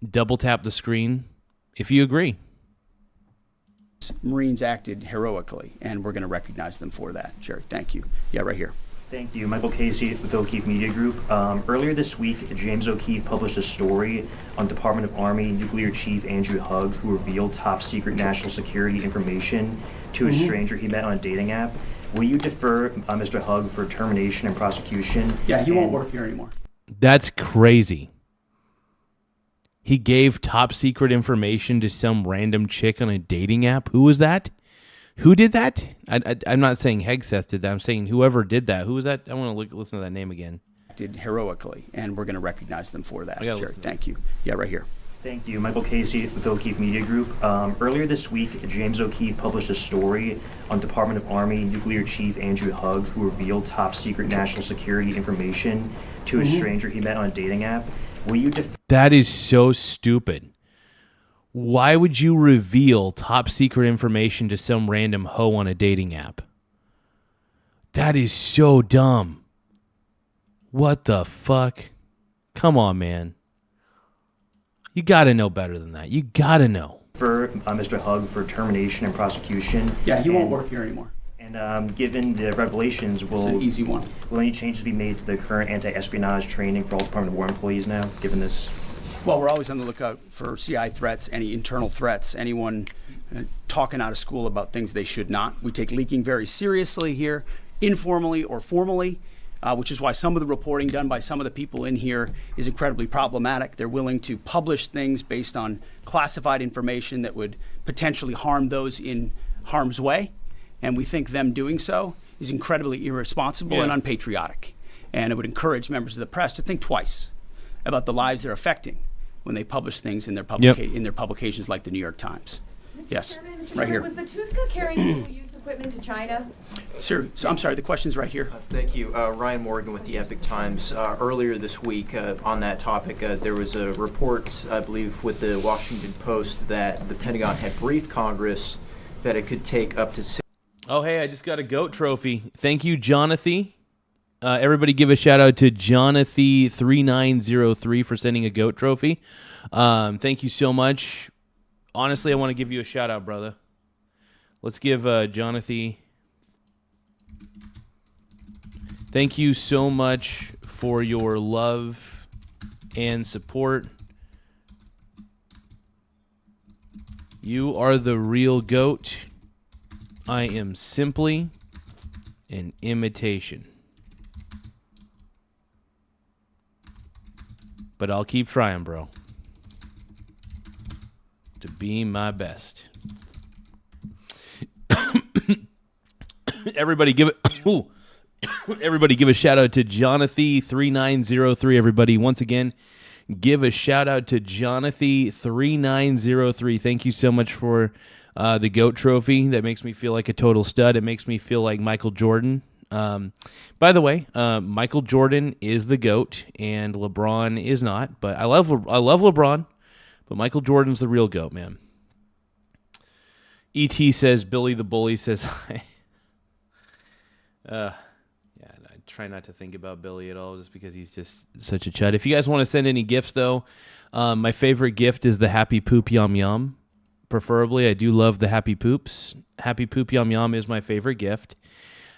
double tap the screen if you agree. Marines acted heroically, and we're going to recognize them for that. Jerry, thank you. Yeah, right here. Thank you. Michael Casey with O'Keefe Media Group. Earlier this week, James O'Keefe published a story on Department of Army Nuclear Chief Andrew Hugg, who revealed top secret national security information to a stranger he met on a dating app. Will you defer Mr. Hugg for termination and prosecution? Yeah, he won't work here anymore. That's crazy. He gave top secret information to some random chick on a dating app. Who was that? Who did that? I'm not saying Hegseth did that. I'm saying whoever did that. Who was that? I want to listen to that name again. Did heroically, and we're going to recognize them for that. Jerry, listen. thank you. Yeah, right here. Thank you. Michael Casey with O'Keefe Media Group. Earlier this week, James O'Keefe published a story on Department of Army Nuclear Chief Andrew Hugg, who revealed top secret national security information to a stranger he met on a dating app. Will you That is so stupid. Why would you reveal top secret information to some random hoe on a dating app? That is so dumb. What the fuck? Come on, man. You got to know better than that. You got to know. For Mr. Hug for termination and prosecution. Yeah, he won't work here anymore. And given the revelations, It's an easy one. will any changes be made to the current anti-espionage training for all Department of War employees now, given this? Well, we're always on the lookout for CI threats, any internal threats, anyone talking out of school about things they should not. We take leaking very seriously here, informally or formally, which is why some of the reporting done by some of the people in here is incredibly problematic. They're willing to publish things based on classified information that would potentially harm those in harm's way. And we think them doing so is incredibly irresponsible and unpatriotic. And it would encourage members of the press to think twice about the lives they're affecting when they publish things in their publications like the New York Times. Yes, Chairman, right here. Was the Tuska carrying single-use equipment to China? Sir, so I'm sorry, the question's right here. Thank you. Ryan Morgan with the Epic Times. Earlier this week, on that topic, there was a report, I believe, with the Washington Post that the Pentagon had briefed Congress that it could take up to 6. Oh, hey, I just got a GOAT trophy. Thank you, Jonathan. Everybody give a shout out to Jonathan3903 for sending a GOAT trophy. Thank you so much. Honestly, I want to give you a shout out, brother. Let's give Jonathan. Thank you so much for your love and support. You are the real GOAT. I am simply an imitation. But I'll keep trying, bro. To be my best. Everybody give it. Everybody give a shout out to Jonathan3903. Everybody, once again, give a shout out to Jonathan3903. Thank you so much for the GOAT trophy. That makes me feel like a total stud. It makes me feel like Michael Jordan. By the way, Michael Jordan is the GOAT and LeBron is not. But I love LeBron, but Michael Jordan's the real GOAT, man. E.T. says Billy the Bully says hi. Yeah, I try not to think about Billy at all just because he's just such a chud. If you guys want to send any gifts, though, my favorite gift is the Happy Poop Yum Yum. Preferably, I do love the Happy Poops. Happy Poop Yum Yum is my favorite gift.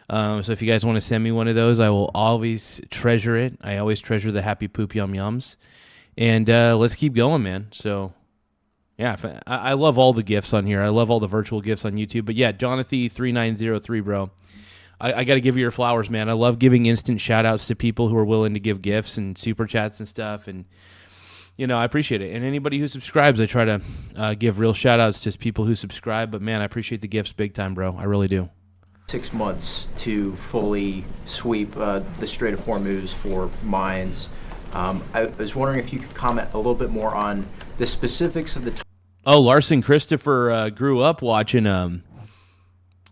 So if you guys want to send me one of those, I will always treasure it. I always treasure the Happy Poop Yum Yums. And let's keep going, man. So, yeah, I love all the gifts on here. I love all the virtual gifts on YouTube. But, yeah, Jonathan3903, bro. I got to give you your flowers, man. I love giving instant shout-outs to people who are willing to give gifts and super chats and stuff. And, you know, I appreciate it. And anybody who subscribes, I try to give real shout-outs to people who subscribe. But, man, I appreciate the gifts big time, bro. I really do. 6 months to fully sweep the Strait of Hormuz for mines. I was wondering if you could comment a little bit more on the specifics of the. Oh, Larson Christopher grew up watching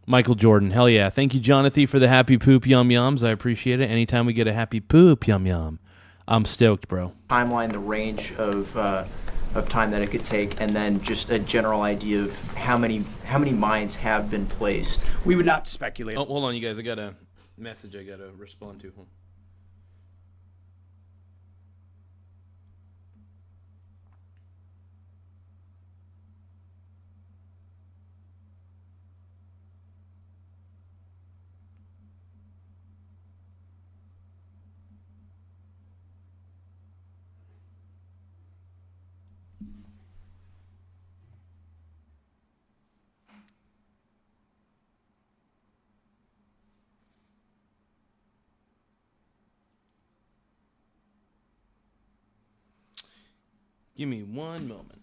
Michael Jordan. Hell yeah. Thank you, Jonathan, for the Happy Poop Yum Yums. I appreciate it. Anytime we get a Happy Poop Yum Yum, I'm stoked, bro. Timeline, the range of time that it could take, and then just a general idea of how many mines have been placed. We would not speculate. Oh, hold on, you guys. I got a message I got to respond to. Give me one moment.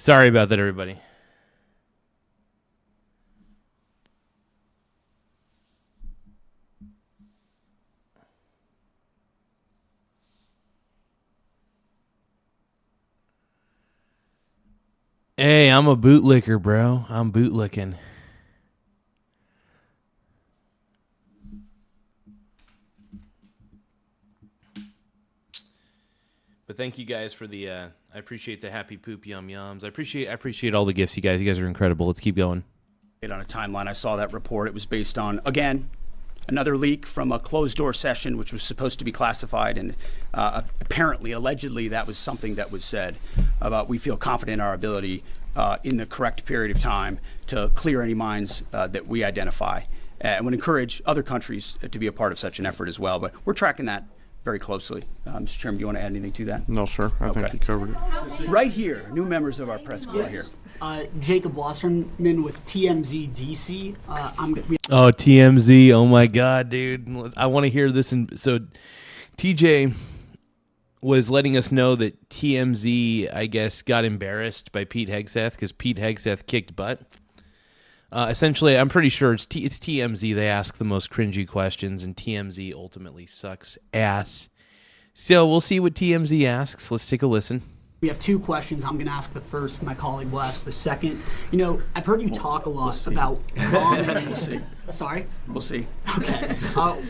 Sorry about that, everybody. Hey, I'm a bootlicker, bro. I'm bootlicking. But thank you guys for the. I appreciate the happy poop yum yums. I appreciate all the gifts, you guys. You guys are incredible. Let's keep going. On a timeline, I saw that report. It was based on, again, another leak from a closed door session, which was supposed to be classified, and apparently, allegedly, that was something that was said about we feel confident in our ability in the correct period of time to clear any mines that we identify, and would encourage other countries to be a part of such an effort as well. But we're tracking that very closely. Mr. Chairman, do you want to add anything to that? No, sir. I think you covered it. Right here, new members of our press corps here. Jacob Wasserman with TMZ DC. Oh, TMZ. Oh, my God, dude. I want to hear this. So TJ was letting us know that TMZ, I guess, got embarrassed by Pete Hegseth because Pete Hegseth kicked butt. Essentially, I'm pretty sure it's TMZ. They ask the most cringy questions, and TMZ ultimately sucks ass. So we'll see what TMZ asks. Let's take a listen. We have two questions. I'm going to ask the first. My colleague will ask the second. You know, I've heard you talk a lot about bombing. We'll see. Sorry? We'll see. Okay.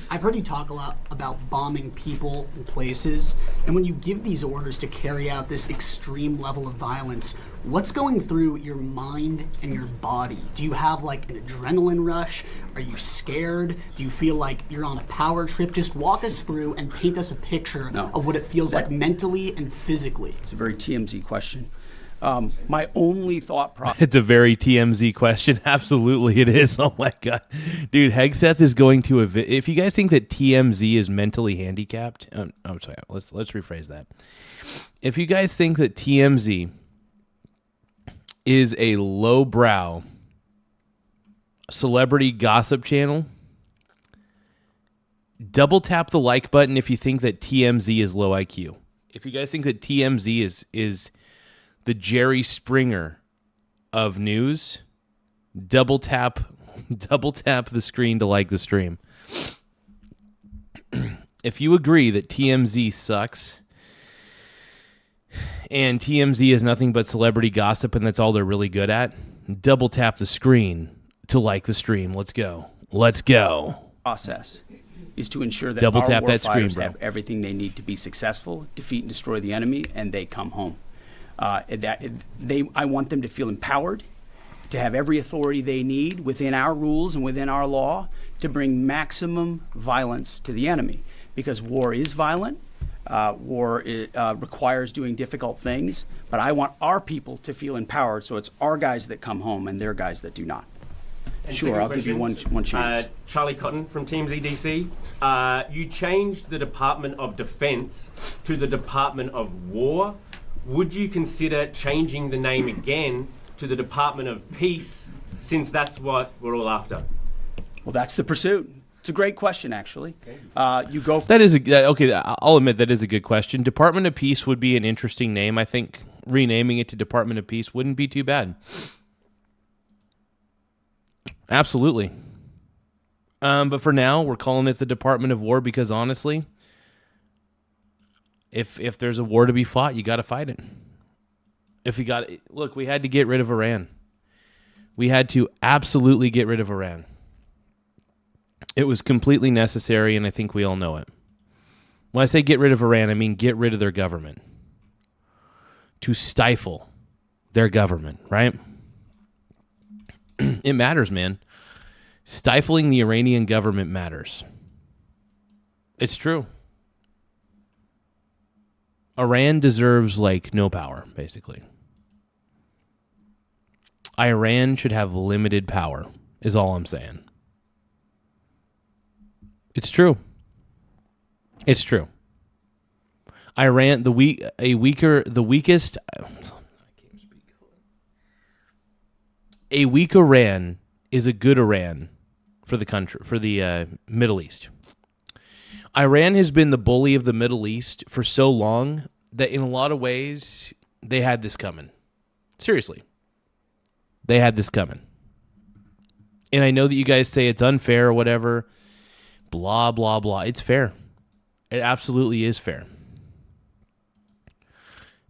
I've heard you talk a lot about bombing people and places. And when you give these orders to carry out this extreme level of violence, what's going through your mind and your body? Do you have like an adrenaline rush? Are you scared? Do you feel like you're on a power trip? Just walk us through and paint us a picture of what it feels like mentally and physically. It's a very TMZ question. My only thought process. It's a very TMZ question. Absolutely, it is. Oh my God, dude, Hegseth is going to. If you guys think that TMZ is mentally handicapped, sorry. Let's rephrase that. If you guys think that TMZ is a lowbrow celebrity gossip channel, double tap the like button if you think that TMZ is low IQ. If you guys think that TMZ is the Jerry Springer of news, double tap the screen to like the stream. If you agree that TMZ sucks and TMZ is nothing but celebrity gossip and that's all they're really good at, double tap the screen to like the stream. Let's go. Process is to ensure that double our tap that screen, warfighters bro. have everything they need to be successful, defeat and destroy the enemy, and they come home. I want them to feel empowered, to have every authority they need within our rules and within our law to bring maximum violence to the enemy. Because war is violent, war requires doing difficult things, but I want our people to feel empowered, so it's our guys that come home and their guys that do not. And sure, I'll give you one chance. Charlie Cotton from Teams EDC. You changed the Department of Defense to the Department of War. Would you consider changing the name again to the Department of Peace, since that's what we're all after? Well, that's the pursuit. It's a great question, actually. You go. That is okay. I'll admit that is a good question. Department of Peace would be an interesting name. I think renaming it to Department of Peace wouldn't be too bad. Absolutely. But for now, we're calling it the Department of War because honestly, if there's a war to be fought, you got to fight it. Look, we had to get rid of Iran. We had to absolutely get rid of Iran. It was completely necessary, and I think we all know it. When I say get rid of Iran, I mean get rid of their government. To stifle their government, right? It matters, man. Stifling the Iranian government matters. It's true. Iran deserves, no power, basically. Iran should have limited power, is all I'm saying. It's true. It's true. Iran, the weakest. A weak Iran is a good Iran for the country, for the Middle East. Iran has been the bully of the Middle East for so long that in a lot of ways they had this coming. Seriously. They had this coming. And I know that you guys say it's unfair or whatever. Blah, blah, blah. It's fair. It absolutely is fair.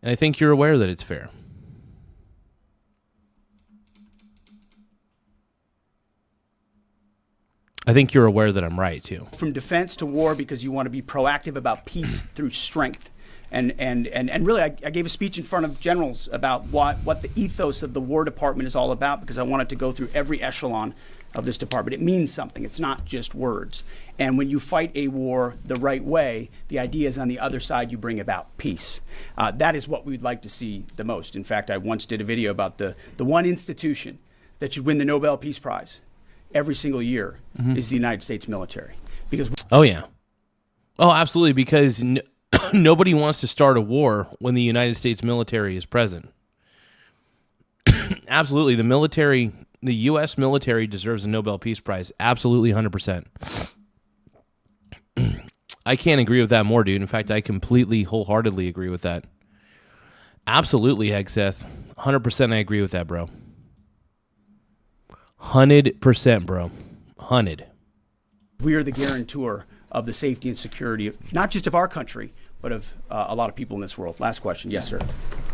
And I think you're aware that it's fair. I think you're aware that I'm right, too. From defense to war because you want to be proactive about peace through strength. And really, I gave a speech in front of generals about what the ethos of the War Department is all about, because I wanted to go through every echelon of this department. It means something. It's not just words. And when you fight a war the right way, the idea is on the other side you bring about peace. That is what we'd like to see the most. In fact, I once did a video about the one institution that should win the Nobel Peace Prize every single year is the United States military. Because oh, yeah. Oh, absolutely, because nobody wants to start a war when the United States military is present. Absolutely. The U.S. military deserves a Nobel Peace Prize. Absolutely, 100%. I can't agree with that more, dude. In fact, I completely, wholeheartedly agree with that. Absolutely, Hegseth. 100% I agree with that, bro. 100%, bro. 100. we are the guarantor of the safety and security, of, not just of our country, but of a lot of people in this world. Last question. Yes, sir.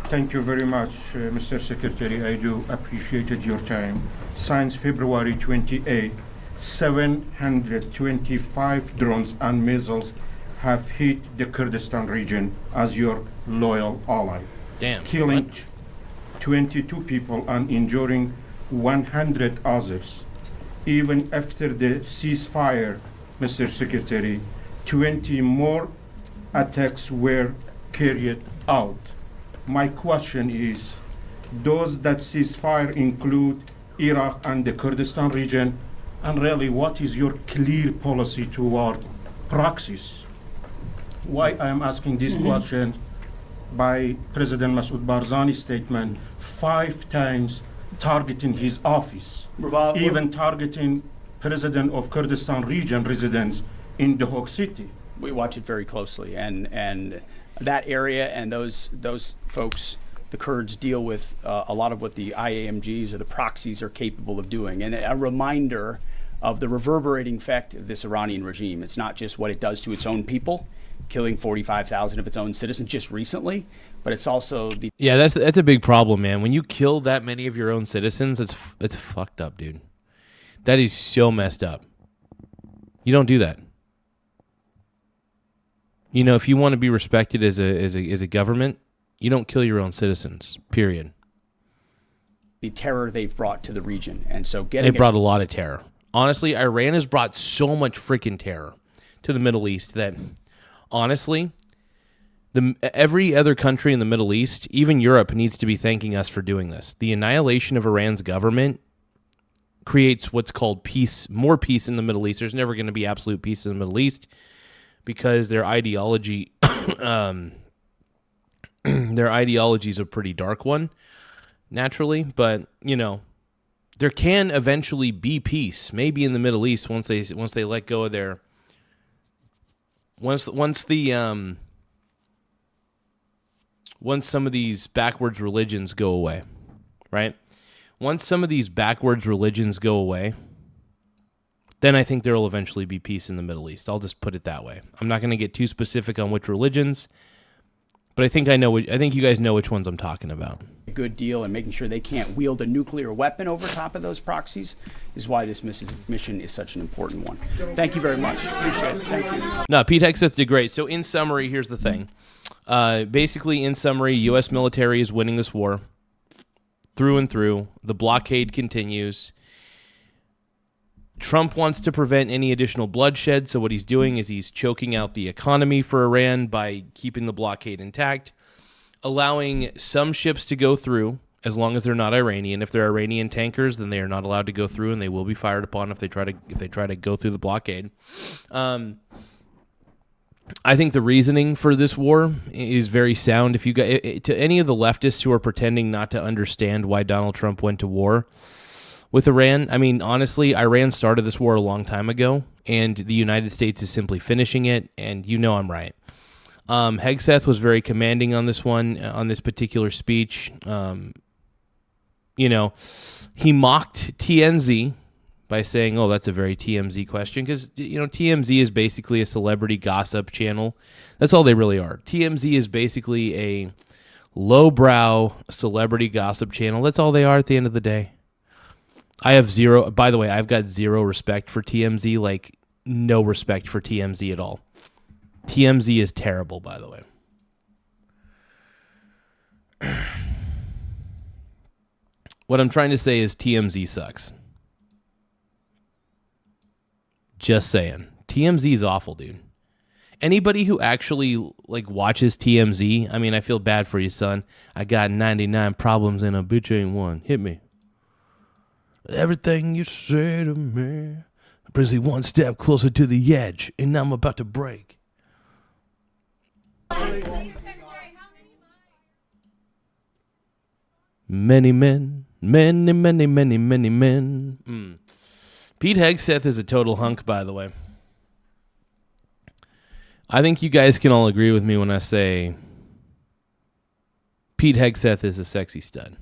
Thank you very much, Mr. Secretary. I do appreciate your time. Since February 28, 725 drones and missiles have hit the Kurdistan region as your loyal ally. Damn. Killing 22 people and injuring 100 others. Even after the ceasefire, Mr. Secretary, 20 more attacks were carried out. My question is, does that ceasefire include Iraq and the Kurdistan region? And really, what is your clear policy toward proxies? Why I am asking this question, by President Masoud Barzani's statement, 5 times targeting his office, even targeting President of Kurdistan region residents in the Hock City. We watch it very closely, and that area and those folks, the Kurds, deal with a lot of what the IAMGs or the proxies are capable of doing, and a reminder of the reverberating effect of this Iranian regime. It's not just what it does to its own people, killing 45,000 of its own citizens just recently, but it's also the... Yeah, that's a big problem, man. When you kill that many of your own citizens, it's fucked up, dude. That is so messed up. You don't do that. You know, if you want to be respected as a government, you don't kill your own citizens, period. The terror they've brought to the region. And so they brought a lot of terror. Honestly, Iran has brought so much freaking terror to the Middle East that, honestly, every other country in the Middle East, even Europe, needs to be thanking us for doing this. The annihilation of Iran's government creates what's called peace, more peace in the Middle East. There's never going to be absolute peace in the Middle East because their ideology, their ideology is a pretty dark one, naturally. But you know, there can eventually be peace, maybe in the Middle East once they let go of their once some of these backwards religions go away, right? Once some of these backwards religions go away, then I think there will eventually be peace in the Middle East. I'll just put it that way. I'm not going to get too specific on which religions, but I think you guys know which ones I'm talking about. A good deal, and making sure they can't wield a nuclear weapon over top of those proxies is why this mission is such an important one. Thank you very much. Appreciate it. Thank you. No, Pete Hegseth did great. So in summary, here's the thing. Basically, in summary, U.S. military is winning this war through and through. The blockade continues. Trump wants to prevent any additional bloodshed, so what he's doing is he's choking out the economy for Iran by keeping the blockade intact, allowing some ships to go through as long as they're not Iranian. If they're Iranian tankers, then they are not allowed to go through, and they will be fired upon if they try to go through the blockade. I think the reasoning for this war is very sound. If you got to any of the leftists who are pretending not to understand why Donald Trump went to war with Iran, I mean, honestly, Iran started this war a long time ago, and the United States is simply finishing it, and you know I'm right. Hegseth was very commanding on this one, on this particular speech. You know, he mocked TMZ by saying, "Oh, that's a very TMZ question," because you know TMZ is basically a celebrity gossip channel. That's all they really are. TMZ is basically a lowbrow celebrity gossip channel. That's all they are at the end of the day. By the way, I've got zero respect for TMZ, like no respect for TMZ at all. TMZ is terrible, by the way. What I'm trying to say is TMZ sucks. Just saying. TMZ is awful, dude. Anybody who actually like watches TMZ, I mean, I feel bad for you, son. I got 99 problems and a bitch ain't one. Hit me. Everything you say to me brings me one step closer to the edge, and I'm about to break. Many men, many men. Pete Hegseth is a total hunk, by the way. I think you guys can all agree with me when I say Pete Hegseth is a sexy stud.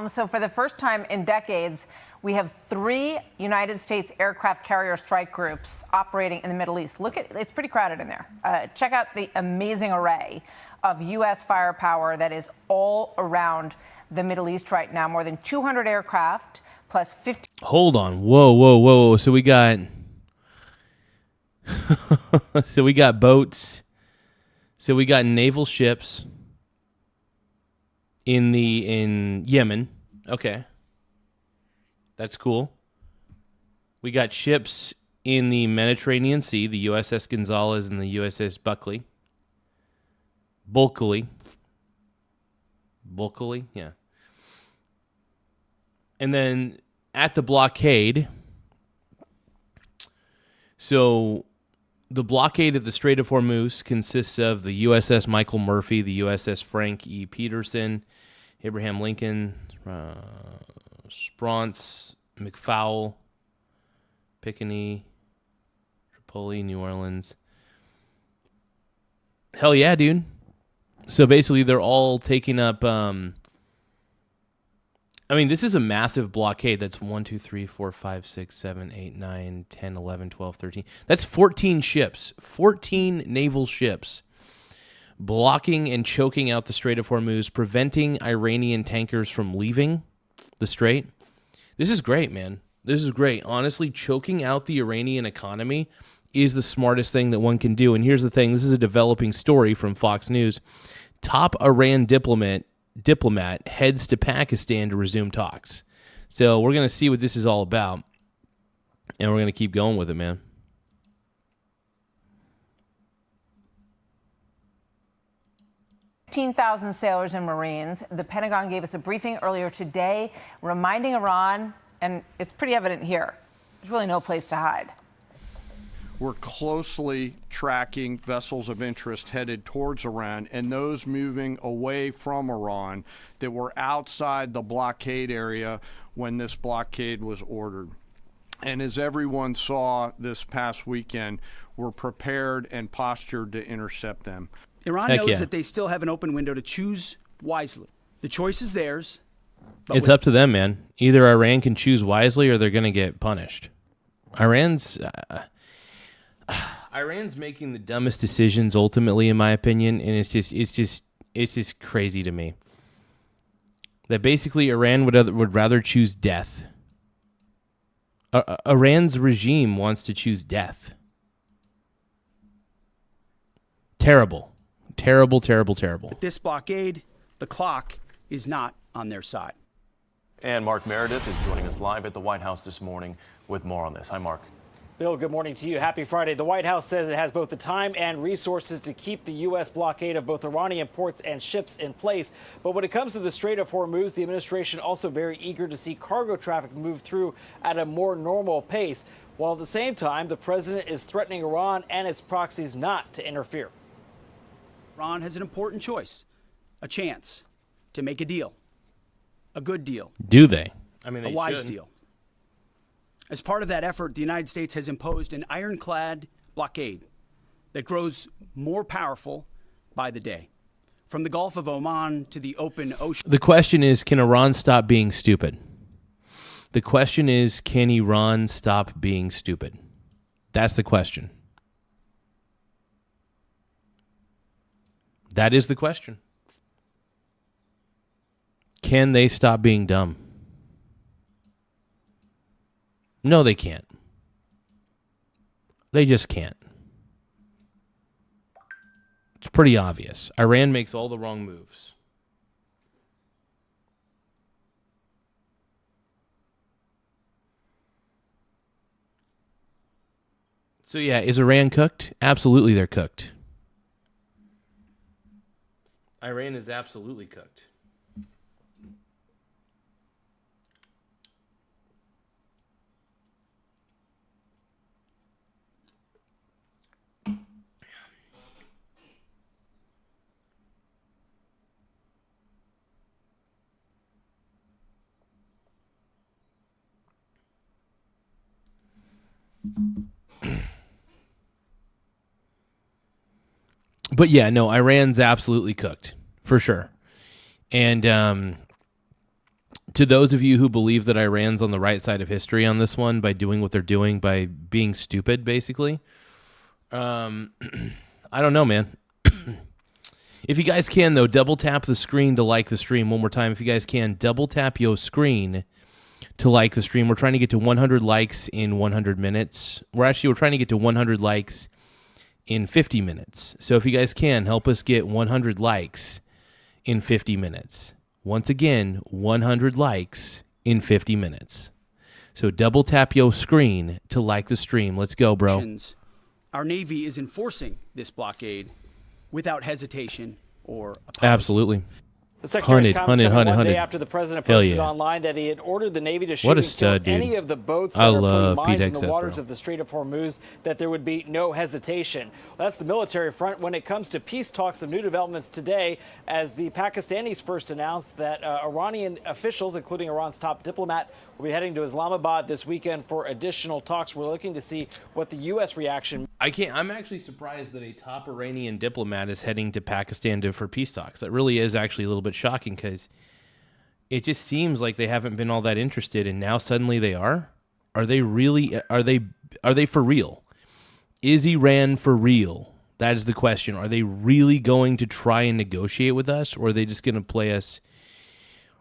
So for the first time in decades, we have 3 United States aircraft carrier strike groups operating in the Middle East. Look at it's pretty crowded in there. Check out the amazing array of U.S. firepower that is all around the Middle East right now. More than 200 aircraft plus 50. Hold on. Whoa. So we got so we got boats. So we got naval ships in Yemen. Okay. That's cool. We got ships in the Mediterranean Sea, the USS Gonzalez and the USS Bulkley, yeah. And then at the blockade, so the blockade of the Strait of Hormuz consists of the USS Michael Murphy, the USS Frank E. Peterson, Abraham Lincoln, Spronce, McFowle, Pickney, Tripoli, New Orleans. Hell yeah, dude. So basically they're all taking up I mean, this is a massive blockade. That's 1, 2, 3, 4, 5, 6, 7, 8, 9, 10, 11, 12, 13. That's 14 ships. 14 naval ships blocking and choking out the Strait of Hormuz, preventing Iranian tankers from leaving the strait. This is great, man. This is great. Honestly, choking out the Iranian economy is the smartest thing that one can do. And here's the thing. This is a developing story from Fox News. Top Iran diplomat heads to Pakistan to resume talks. So we're going to see what this is all about. And we're going to keep going with it, man. $15,000 sailors and Marines. The Pentagon gave us a briefing earlier today reminding Iran, and it's pretty evident here, there's really no place to hide. We're closely tracking vessels of interest headed towards Iran and those moving away from Iran that were outside the blockade area when this blockade was ordered. And as everyone saw this past weekend, we're prepared and postured to intercept them. Iran knows that they still have an open window to choose wisely. The choice is theirs. It's up to them, man. Either Iran can choose wisely or they're going to get punished. Iran's making the dumbest decisions ultimately, in my opinion, and it's just crazy to me that basically Iran would rather choose death. Iran's regime wants to choose death. Terrible. With this blockade, the clock is not on their side. And Mark Meredith is joining us live at the White House this morning with more on this. Hi, Mark. Bill, good morning to you. Happy Friday. The White House says it has both the time and resources to keep the U.S. blockade of both Iranian ports and ships in place. But when it comes to the Strait of Hormuz, the administration also very eager to see cargo traffic move through at a more normal pace, while at the same time, the president is threatening Iran and its proxies not to interfere. Iran has an important choice, a chance to make a deal a good deal. Do they? I mean, a they wise should. deal. As part of that effort, the United States has imposed an ironclad blockade that grows more powerful by the day. From the Gulf of Oman to the open ocean. The question is, can Iran stop being stupid? The question is, can Iran stop being stupid? That's the question. That is the question. Can they stop being dumb? No, they can't. They just can't. It's pretty obvious. Iran makes all the wrong moves. So yeah, is Iran cooked? Absolutely, they're cooked. Iran is absolutely cooked. But yeah, no, Iran's absolutely cooked, for sure. And to those of you who believe that Iran's on the right side of history on this one by doing what they're doing, by being stupid, basically, I don't know, man. If you guys can, though, double tap the screen to like the stream one more time. If you guys can, double tap your screen to like the stream. We're trying to get to 100 likes in 100 minutes. We're trying to get to 100 likes in 50 minutes. So if you guys can, help us get 100 likes in 50 minutes. Once again, 100 likes in 50 minutes. So double tap your screen to like the stream. Let's go, bro. Our Navy is enforcing this blockade without hesitation or apology. Absolutely. The Secretary's comments coming one day 100. after the president Hell posted yeah. online that he had ordered the Navy to shoot What a and kill stud, dude. any of the boats that I are putting love mines Pete in the Hegseth, waters bro. of the Strait of Hormuz, that there would be no hesitation. Well, that's the military front. When it comes to peace talks, some new developments today as the Pakistanis first announced that Iranian officials, including Iran's top diplomat, will be heading to Islamabad this weekend for additional talks. We're looking to see what the U.S. reaction. I'm actually surprised that a top Iranian diplomat is heading to Pakistan for peace talks. That really is actually a little bit shocking because it just seems like they haven't been all that interested, and now suddenly they are. Are they really? Are they for real? Is Iran for real? That is the question. Are they really going to try and negotiate with us, or are they just going to play us?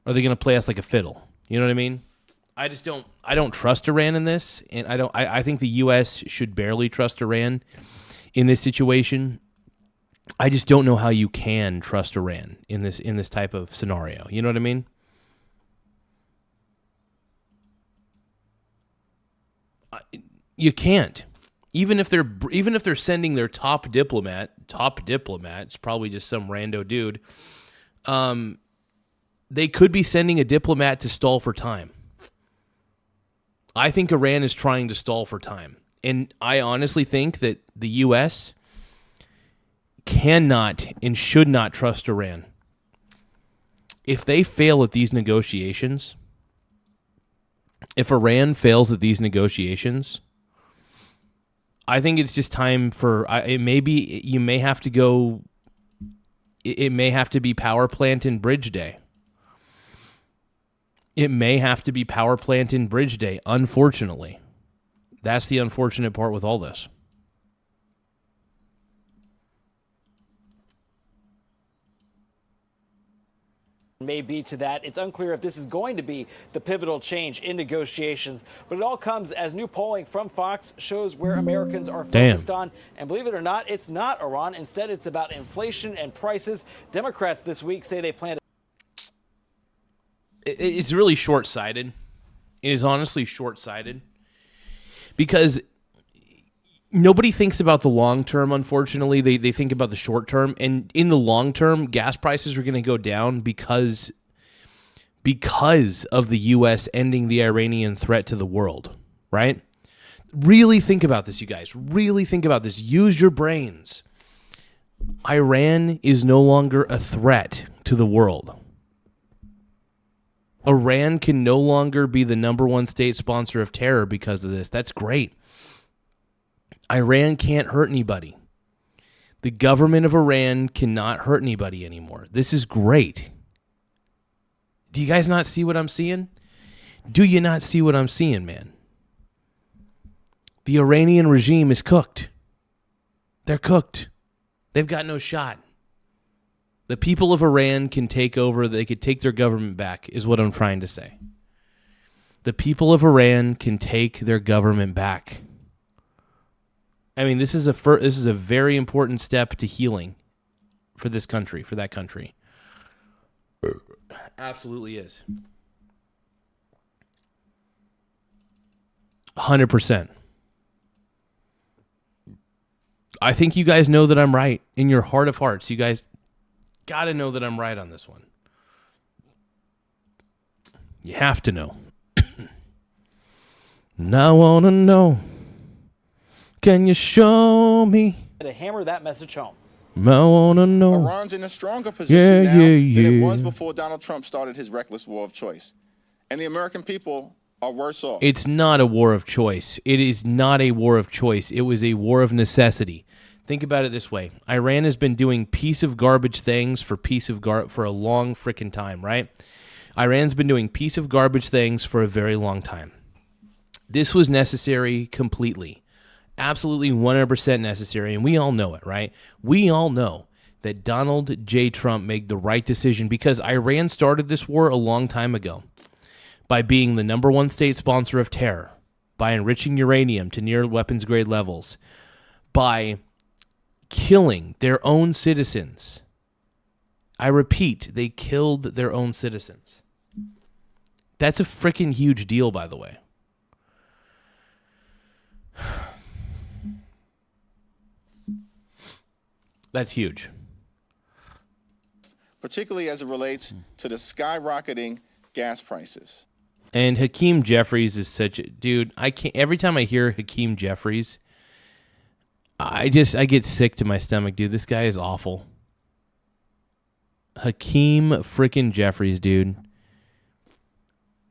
Are they going to play us like a fiddle? You know what I mean? I don't trust Iran in this, and I think the U.S. should barely trust Iran in this situation. I just don't know how you can trust Iran in this type of scenario. You know what I mean? You can't. Even if they're sending their top diplomat, it's probably just some rando dude. They could be sending a diplomat to stall for time. I think Iran is trying to stall for time. And I honestly think that the U.S. cannot and should not trust Iran. If they fail at these negotiations, if Iran fails at these negotiations, I think it's just time for it may have to be power plant and bridge day. It may have to be power plant and bridge day, unfortunately. That's the unfortunate part with all this. May be to that. It's unclear if this is going to be the pivotal change in negotiations, but it all comes as new polling from Fox shows where Americans are focused on. And believe it or not, it's not Iran. Instead, it's about inflation and prices. Democrats this week say they plan to. It's really short-sighted. It is honestly short-sighted because nobody thinks about the long term, unfortunately. They think about the short term. And in the long term, gas prices are going to go down because of the U.S. ending the Iranian threat to the world, right? Really think about this, you guys. Really think about this. Use your brains. Iran is no longer a threat to the world. Iran can no longer be the number one state sponsor of terror because of this. That's great. Iran can't hurt anybody. The government of Iran cannot hurt anybody anymore. This is great. Do you guys not see what I'm seeing? Do you not see what I'm seeing, man? The Iranian regime is cooked. They're cooked. They've got no shot. The people of Iran can take over. They could take their government back, is what I'm trying to say. The people of Iran can take their government back. I mean, this is a very important step to healing for this country, for that country. Absolutely is. 100%. I think you guys know that I'm right in your heart of hearts. You guys got to know that I'm right on this one. You have to know. Now I want to know. Can you show me? To hammer that message home. I want to know. Iran's in a stronger position now than it was before Donald Trump started his reckless war of choice. And the American people are worse off. It's not a war of choice. It is not a war of choice. It was a war of necessity. Think about it this way. Iran has been doing piece of garbage things for a long freaking time, right? Iran's been doing piece of garbage things for a very long time. This was necessary completely. Absolutely 100% necessary, and we all know it, right? We all know that Donald J. Trump made the right decision because Iran started this war a long time ago by being the number one state sponsor of terror, by enriching uranium to near weapons grade levels, by killing their own citizens. I repeat, they killed their own citizens. That's a freaking huge deal, by the way. That's huge. Particularly as it relates to the skyrocketing gas prices. And Hakeem Jeffries is such a dude. I can't. Every time I hear Hakeem Jeffries, I get sick to my stomach, dude. This guy is awful. Hakeem frickin' Jeffries, dude.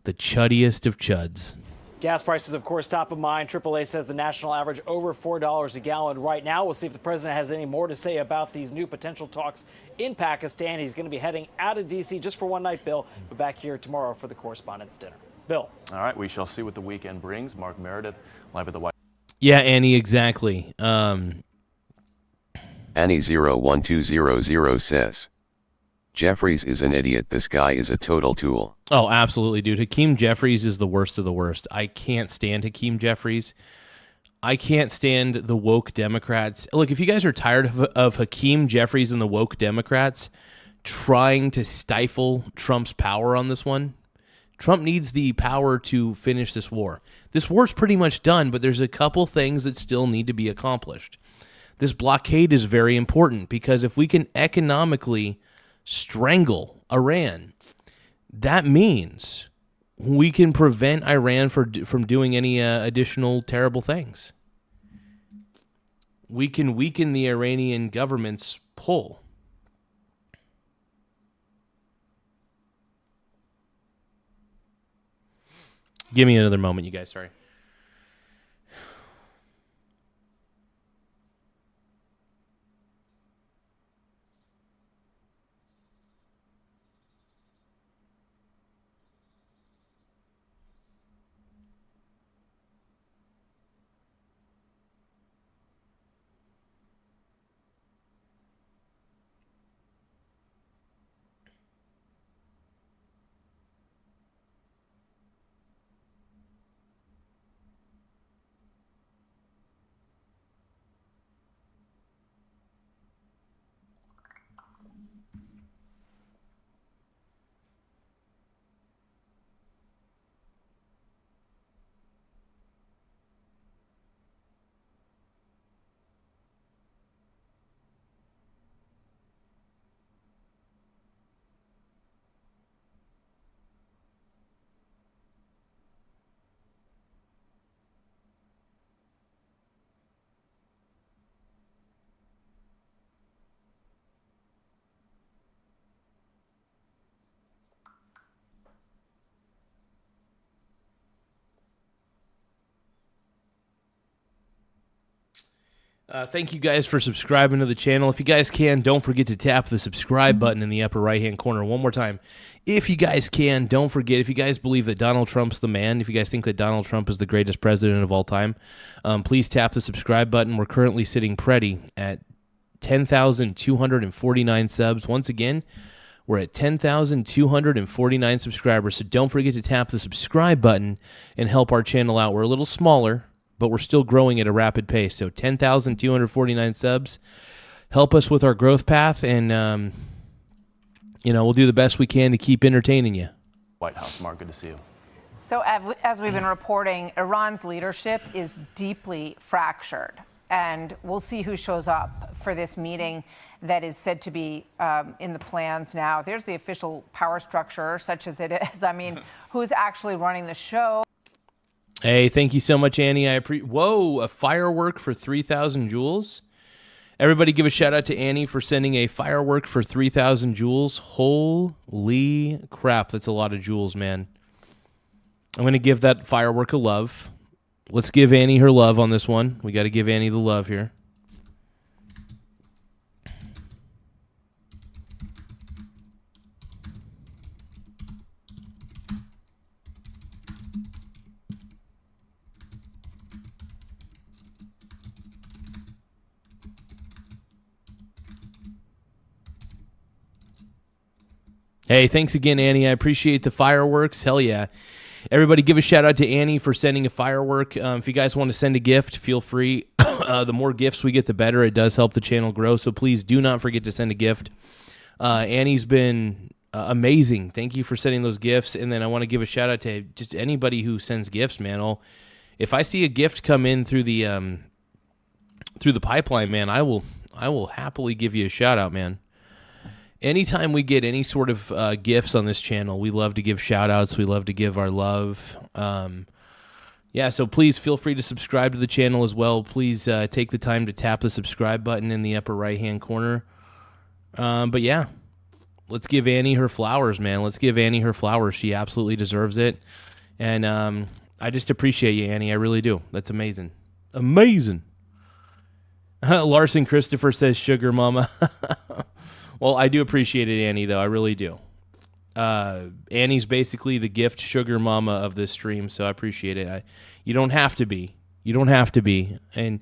The chuddiest of chuds. Gas prices, of course, top of mind. AAA says the national average over $4 a gallon right now. We'll see if the president has any more to say about these new potential talks in Pakistan. He's going to be heading out of D.C. just for one night, Bill, but back here tomorrow for the Correspondents' Dinner. Bill. All right, we shall see what the weekend brings. Mark Meredith, live at the White. Yeah, Annie, exactly. Annie01200 says, Jeffries is an idiot. This guy is a total tool. Oh, absolutely, dude. Hakeem Jeffries is the worst of the worst. I can't stand Hakeem Jeffries. I can't stand the woke Democrats. Look, if you guys are tired of Hakeem Jeffries and the woke Democrats trying to stifle Trump's power on this one, Trump needs the power to finish this war. This war's pretty much done, but there's a couple things that still need to be accomplished. This blockade is very important because if we can economically strangle Iran, that means we can prevent Iran from doing any additional terrible things. We can weaken the Iranian government's pull. Give me another moment, you guys. Sorry. Thank you guys for subscribing to the channel. If you guys can, don't forget to tap the subscribe button in the upper right-hand corner. One more time. If you guys can, don't forget, if you guys believe that Donald Trump's the man, if you guys think that Donald Trump is the greatest president of all time, please tap the subscribe button. We're currently sitting pretty at 10,249 subs. Once again, we're at 10,249 subscribers, so don't forget to tap the subscribe button and help our channel out. We're a little smaller, but we're still growing at a rapid pace. So 10,249 subs. Help us with our growth path, and we'll do the best we can to keep entertaining you. White House, Mark, good to see you. So as we've been reporting, Iran's leadership is deeply fractured. And we'll see who shows up for this meeting that is said to be in the plans now. There's the official power structure, such as it is. I mean, who's actually running the show? Hey, thank you so much, Annie. Whoa, a firework for 3,000 joules? Everybody give a shout out to Annie for sending a firework for 3,000 joules. Holy crap, that's a lot of joules, man. I'm going to give that firework a love. Let's give Annie her love on this one. We got to give Annie the love here. Hey, thanks again, Annie. I appreciate the fireworks. Hell yeah. Everybody give a shout out to Annie for sending a firework. If you guys want to send a gift, feel free. The more gifts we get, the better. It does help the channel grow, so please do not forget to send a gift. Annie's been amazing. Thank you for sending those gifts. And then I want to give a shout out to just anybody who sends gifts, man. If I see a gift come in through the pipeline, man, I will happily give you a shout out, man. Anytime we get any sort of gifts on this channel, we love to give shout-outs. We love to give our love. So please feel free to subscribe to the channel as well. Please take the time to tap the subscribe button in the upper right-hand corner. Let's give Annie her flowers, man. Let's give Annie her flowers. She absolutely deserves it. And I just appreciate you, Annie. I really do. That's amazing. Amazing. Larson Christopher says, sugar mama. Well, I do appreciate it, Annie, though. I really do. Annie's basically the gift sugar mama of this stream, so I appreciate it. You don't have to be. You don't have to be. And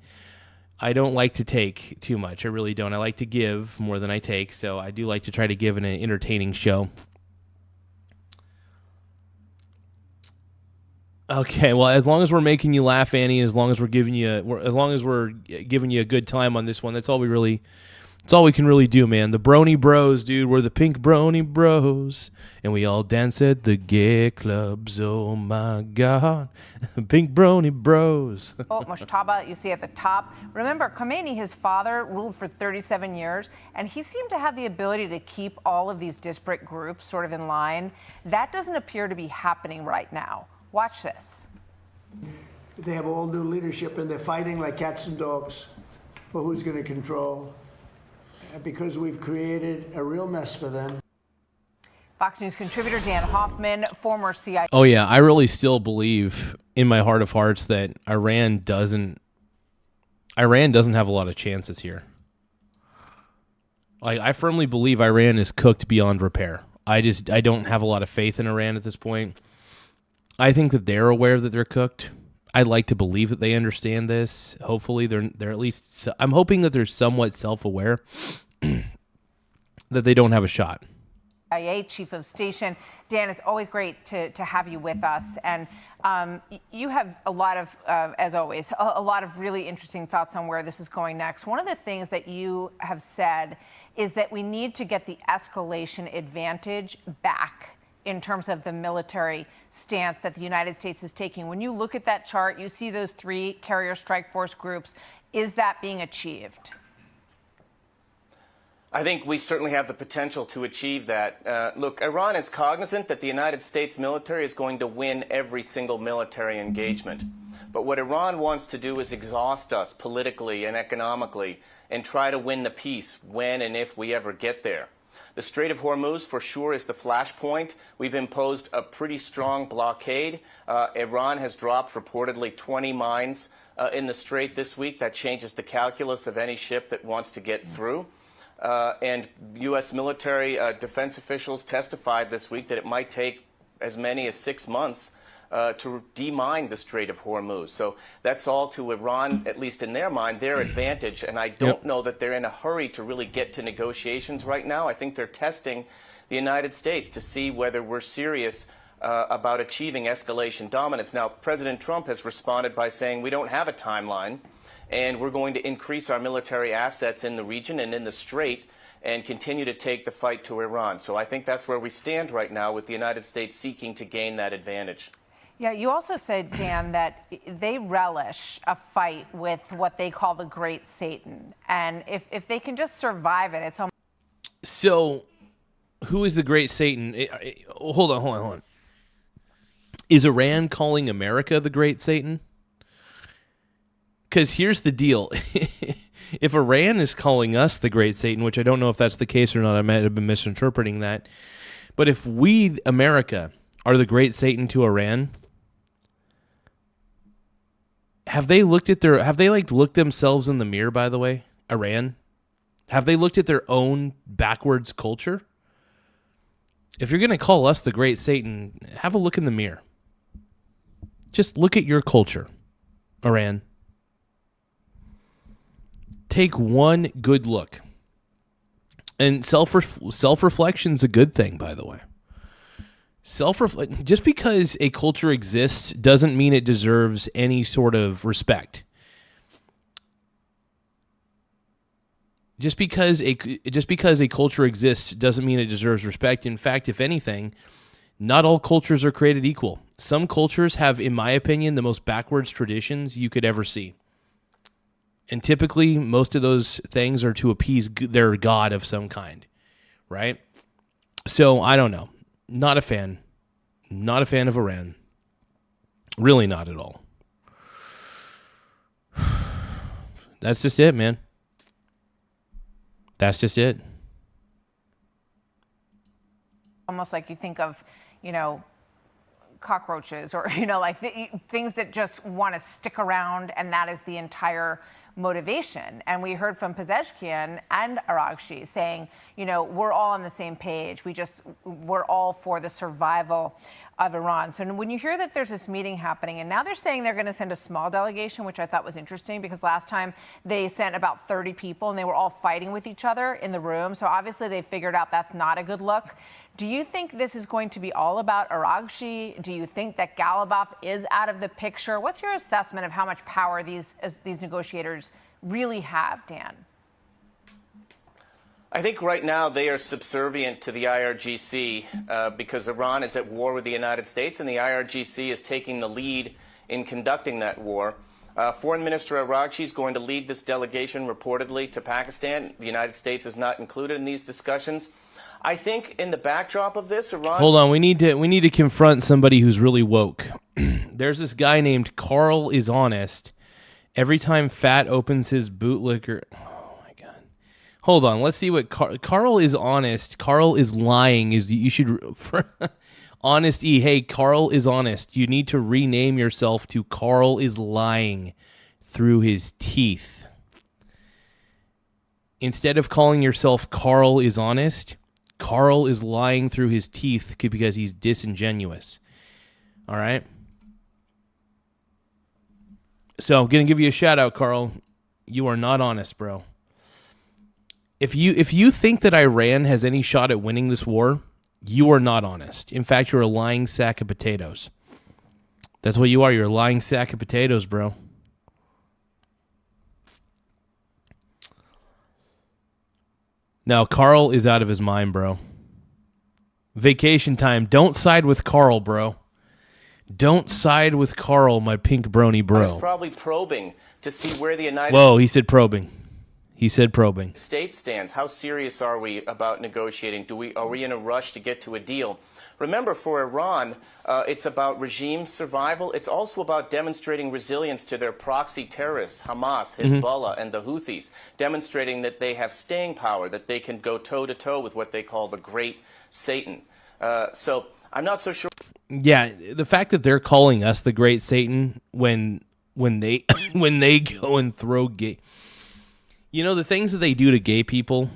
I don't like to take too much. I really don't. I like to give more than I take, so I do like to try to give in an entertaining show. Okay, well, as long as we're making you laugh, Annie, as long as we're giving you a good time on this one, that's all we can really do, man. The Brony Bros, dude. We're the Pink Brony Bros. And we all dance at the gay clubs. Oh, my God. Pink Brony Bros. Moshtaba, you see at the top. Remember, Khomeini, his father, ruled for 37 years, and he seemed to have the ability to keep all of these disparate groups sort of in line. That doesn't appear to be happening right now. Watch this. They have all new leadership, and they're fighting like cats and dogs for who's going to control. Because we've created a real mess for them. Fox News contributor Dan Hoffman, former CIA. Oh, yeah. I really still believe in my heart of hearts that Iran doesn't have a lot of chances here. I firmly believe Iran is cooked beyond repair. I don't have a lot of faith in Iran at this point. I think that they're aware that they're cooked. I'd like to believe that they understand this. Hopefully, they're at least. I'm hoping that they're somewhat self-aware that they don't have a shot. CIA chief of station. Dan, it's always great to have you with us, and you have a lot of, as always, a lot of really interesting thoughts on where this is going next. One of the things that you have said is that we need to get the escalation advantage back in terms of the military stance that the United States is taking. When you look at that chart, you see those three carrier strike force groups. Is that being achieved? I think we certainly have the potential to achieve that. Look, Iran is cognizant that the United States military is going to win every single military engagement. But what Iran wants to do is exhaust us politically and economically and try to win the peace when and if we ever get there. The Strait of Hormuz, for sure, is the flashpoint. We've imposed a pretty strong blockade. Iran has dropped reportedly 20 mines in the Strait this week. That changes the calculus of any ship that wants to get through. And U.S. military defense officials testified this week that it might take as many as 6 months to demine the Strait of Hormuz. So that's all to Iran, at least in their mind, their advantage. And I don't know that they're in a hurry to really get to negotiations right now. I think they're testing the United States to see whether we're serious about achieving escalation dominance. Now, President Trump has responded by saying we don't have a timeline, and we're going to increase our military assets in the region and in the Strait and continue to take the fight to Iran. So I think that's where we stand right now, with the United States seeking to gain that advantage. Yeah, you also said, Dan, that they relish a fight with what they call the Great Satan. And if they can just survive it, it's almost... So, who is the Great Satan? Hold on. Is Iran calling America the Great Satan? Because here's the deal. If Iran is calling us the Great Satan, which I don't know if that's the case or not, I might have been misinterpreting that. But if we, America, are the Great Satan to Iran, have they looked themselves in the mirror, by the way, Iran? Have they looked at their own backwards culture? If you're going to call us the Great Satan, have a look in the mirror. Just look at your culture, Iran. Take one good look. And self-reflection's a good thing, by the way. Just because a culture exists doesn't mean it deserves any sort of respect. Just because a culture exists doesn't mean it deserves respect. In fact, if anything, not all cultures are created equal. Some cultures have, in my opinion, the most backwards traditions you could ever see. And typically, most of those things are to appease their god of some kind, right? So, I don't know. Not a fan. Not a fan of Iran. Really not at all. That's just it, man. That's just it. almost like you think of, cockroaches or, things that just want to stick around, and that is the entire motivation. And we heard from Pezeshkian and Araghchi saying, we're all on the same page. We're all for the survival of Iran. So when you hear that there's this meeting happening, and now they're saying they're going to send a small delegation, which I thought was interesting because last time they sent about 30 people and they were all fighting with each other in the room. So obviously they figured out that's not a good look. Do you think this is going to be all about Araghchi? Do you think that Galibaf is out of the picture? What's your assessment of how much power these negotiators really have, Dan? I think right now they are subservient to the IRGC because Iran is at war with the United States, and the IRGC is taking the lead in conducting that war. Foreign Minister Araghchi is going to lead this delegation reportedly to Pakistan. The United States is not included in these discussions. I think in the backdrop of this, Iran... Hold on, we need to confront somebody who's really woke. There's this guy named Carl is Honest. Every time Fat opens his bootlicker... Oh, my God. Hold on, let's see what... Carl is Honest. Carl is lying. You should... Honest E. Hey, Carl is Honest. You need to rename yourself to Carl is Lying through his teeth. Instead of calling yourself Carl is Honest... Carl is lying through his teeth because he's disingenuous. All right? So I'm going to give you a shout out, Carl. You are not honest, bro. If you think that Iran has any shot at winning this war, you are not honest. In fact, you're a lying sack of potatoes. That's what you are. You're a lying sack of potatoes, bro. Now, Carl is out of his mind, bro. Vacation time. Don't side with Carl, bro. Don't side with Carl, my pink brony bro. I was probably probing to see where the United Whoa, he said probing. He said probing. States stands. How serious are we about negotiating? Are we in a rush to get to a deal? Remember, for Iran, it's about regime survival. It's also about demonstrating resilience to their proxy terrorists, Hamas, Hezbollah, and the Houthis, demonstrating that they have staying power, that they can go toe-to-toe with what they call the Great Satan. So I'm not so sure. Yeah, the fact that they're calling us the Great Satan when when they when they go and throw gay. You know, the things that they do to gay people,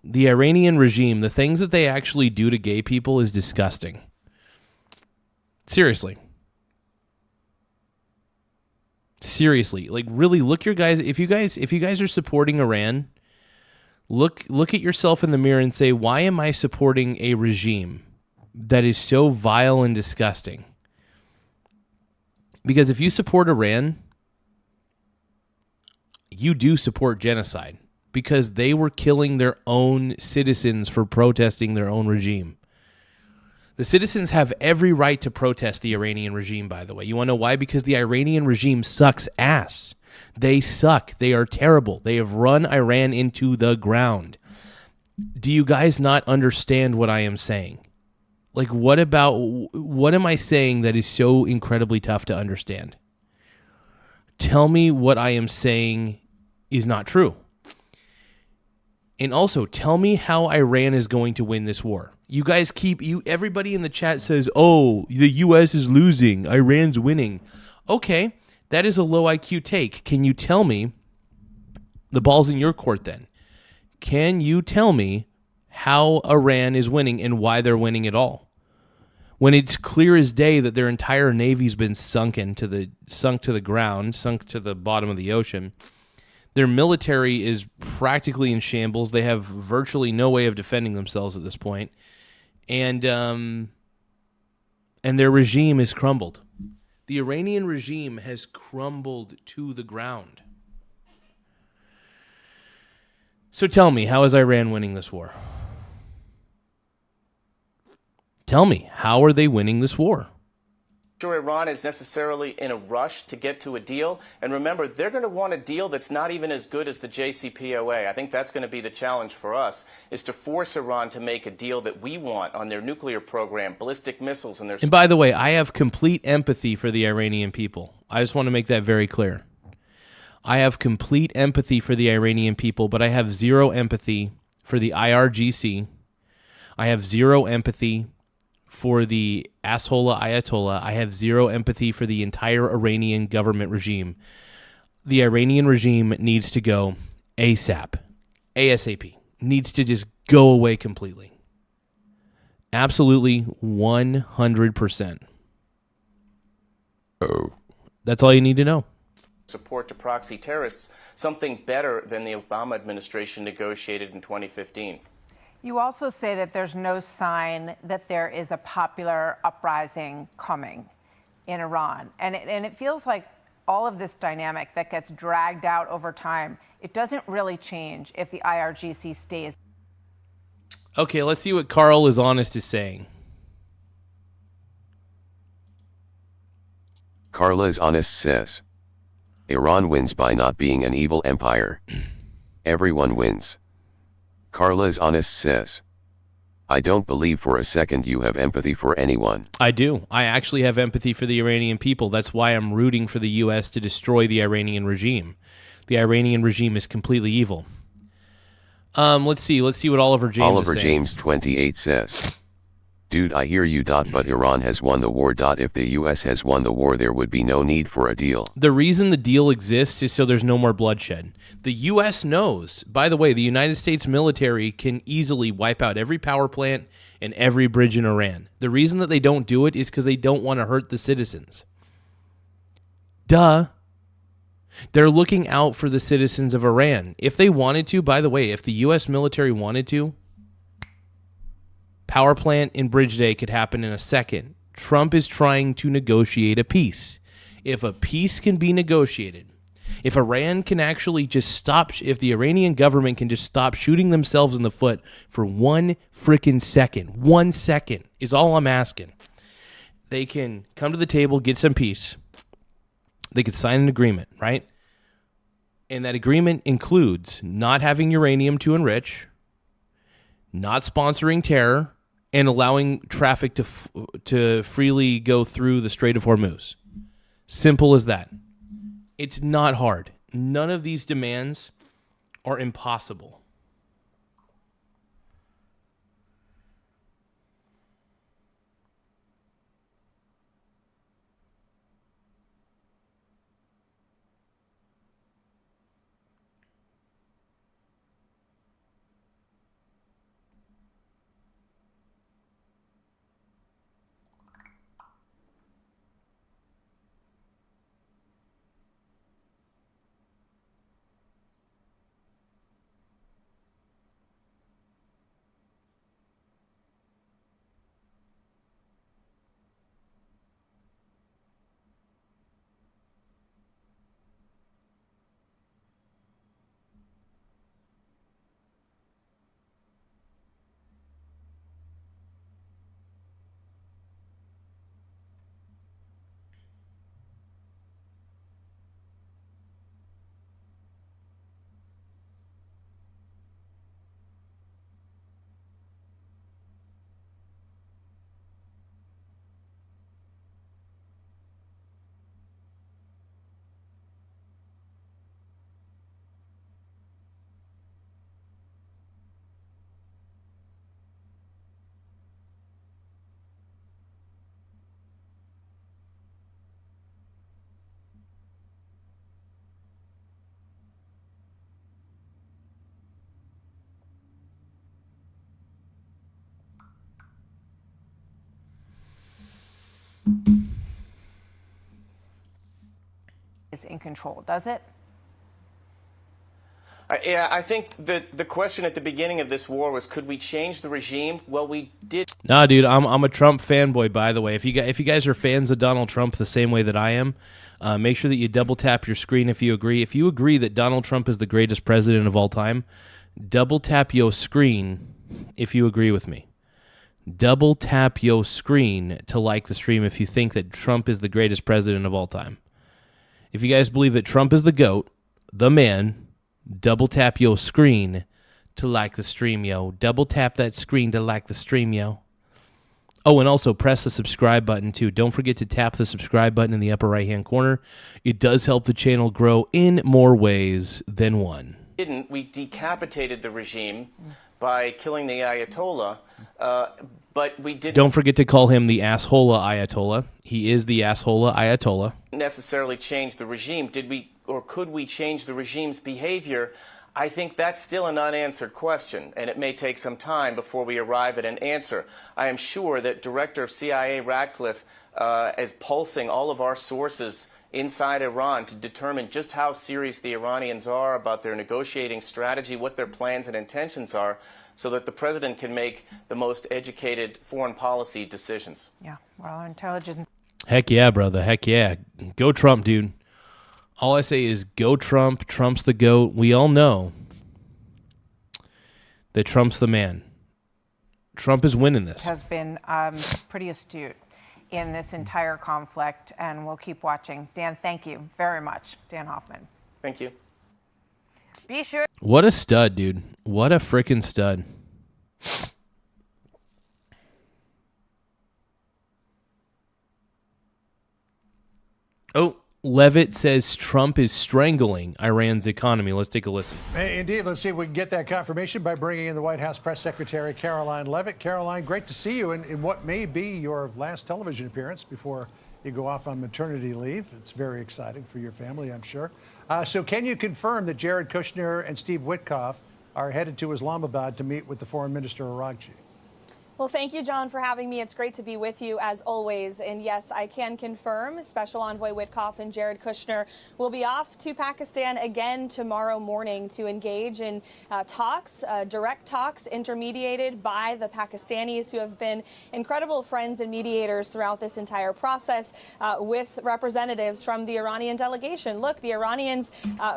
the Iranian regime, the things that they actually do to gay people is disgusting. Seriously. Seriously. Like, really, look your guys, if you guys are supporting Iran, look at yourself in the mirror and say, why am I supporting a regime that is so vile and disgusting? Because if you support Iran, you do support genocide, because they were killing their own citizens for protesting their own regime. The citizens have every right to protest the Iranian regime, by the way. You want to know why? Because the Iranian regime sucks ass. They suck. They are terrible. They have run Iran into the ground. Do you guys not understand what I am saying? Like, what am I saying that is so incredibly tough to understand? Tell me what I am saying is not true. And also, tell me how Iran is going to win this war. You guys everybody in the chat says, oh, the U.S. is losing, Iran's winning. Okay, that is a low IQ take. Can you tell me, the ball's in your court then, can you tell me how Iran is winning and why they're winning at all? When it's clear as day that their entire navy's been sunk to the ground, sunk to the bottom of the ocean. Their military is practically in shambles. They have virtually no way of defending themselves at this point. And their regime has crumbled. The Iranian regime has crumbled to the ground. So tell me, how is Iran winning this war? Tell me, how are they winning this war? Sure, Iran is necessarily in a rush to get to a deal. And remember, they're going to want a deal that's not even as good as the JCPOA. I think that's going to be the challenge for us, is to force Iran to make a deal that we want on their nuclear program, ballistic missiles, and their... And by the way, I have complete empathy for the Iranian people. I just want to make that very clear. I have complete empathy for the Iranian people, but I have zero empathy for the IRGC. I have zero empathy for the asshole Ayatollah. I have zero empathy for the entire Iranian government regime. The Iranian regime needs to go ASAP. ASAP. Needs to just go away completely. Absolutely 100%. That's all you need to know. Support to proxy terrorists, something better than the Obama administration negotiated in 2015. You also say that there's no sign that there is a popular uprising coming in Iran. And it feels like all of this dynamic that gets dragged out over time, it doesn't really change if the IRGC stays. Okay, let's see what Carl is honest is saying. Carla is honest says, Iran wins by not being an evil empire. Everyone wins. Carla is honest says, I don't believe for a second you have empathy for anyone. I do. I actually have empathy for the Iranian people. That's why I'm rooting for the U.S. to destroy the Iranian regime. The Iranian regime is completely evil. Let's see what Oliver James is saying. Oliver James 28 says, dude, I hear you. But Iran has won the war. If the U.S. has won the war, there would be no need for a deal. The reason the deal exists is so there's no more bloodshed. The U.S. knows, by the way, the United States military can easily wipe out every power plant and every bridge in Iran. The reason that they don't do it is because they don't want to hurt the citizens. Duh. They're looking out for the citizens of Iran. If they wanted to, by the way, if the U.S. military wanted to, power plant and bridge day could happen in a second. Trump is trying to negotiate a peace. If a peace can be negotiated, if Iran can actually just stop, if the Iranian government can just stop shooting themselves in the foot for 1 freaking second, 1 second is all I'm asking. They can come to the table, get some peace. They could sign an agreement, right? And that agreement includes not having uranium to enrich, not sponsoring terror, and allowing traffic to freely go through the Strait of Hormuz. Simple as that. It's not hard. None of these demands are impossible. Is in control, does it? Yeah, I think that the question at the beginning of this war was, could we change the regime? Well, we did. Nah, dude, I'm a Trump fanboy, by the way. If you guys are fans of Donald Trump the same way that I am, make sure that you double tap your screen if you agree. If you agree that Donald Trump is the greatest president of all time, double tap your screen if you agree with me. Double tap your screen to like the stream if you think that Trump is the greatest president of all time. If you guys believe that Trump is the GOAT, the man, double tap your screen to like the stream, yo. Double tap that screen to like the stream, yo. Oh, and also press the subscribe button, too. Don't forget to tap the subscribe button in the upper right-hand corner. It does help the channel grow in more ways than one. We decapitated the regime by killing the Ayatollah, but we didn't. Don't forget to call him the asshola Ayatollah. He is the asshola Ayatollah. Necessarily change the regime. Did we, or could we change the regime's behavior? I think that's still an unanswered question, and it may take some time before we arrive at an answer. I am sure that Director of CIA Ratcliffe is pulsing all of our sources inside Iran to determine just how serious the Iranians are about their negotiating strategy, what their plans and intentions are, so that the president can make the most educated foreign policy decisions. Yeah, well, our intelligence. Heck yeah, brother. Heck yeah. Go Trump, dude. All I say is go Trump. Trump's the GOAT. We all know that Trump's the man. Trump is winning this. Has been pretty astute in this entire conflict, and we'll keep watching. Dan, thank you very much. Dan Hoffman. Thank you. Be sure. What a stud, dude. What a freaking stud. Oh, Levitt says Trump is strangling Iran's economy. Let's take a listen. Indeed. Let's see if we can get that confirmation by bringing in the White House Press Secretary Caroline Levitt. Caroline, great to see you in what may be your last television appearance before you go off on maternity leave. It's very exciting for your family, I'm sure. So can you confirm that Jared Kushner and Steve Witkoff are headed to Islamabad to meet with the Foreign Minister Araghchi? Well, thank you, John, for having me. It's great to be with you, as always. And yes, I can confirm Special Envoy Witkoff and Jared Kushner will be off to Pakistan again tomorrow morning to engage in talks, direct talks, intermediated by the Pakistanis, who have been incredible friends and mediators throughout this entire process, with representatives from the Iranian delegation. Look, the Iranians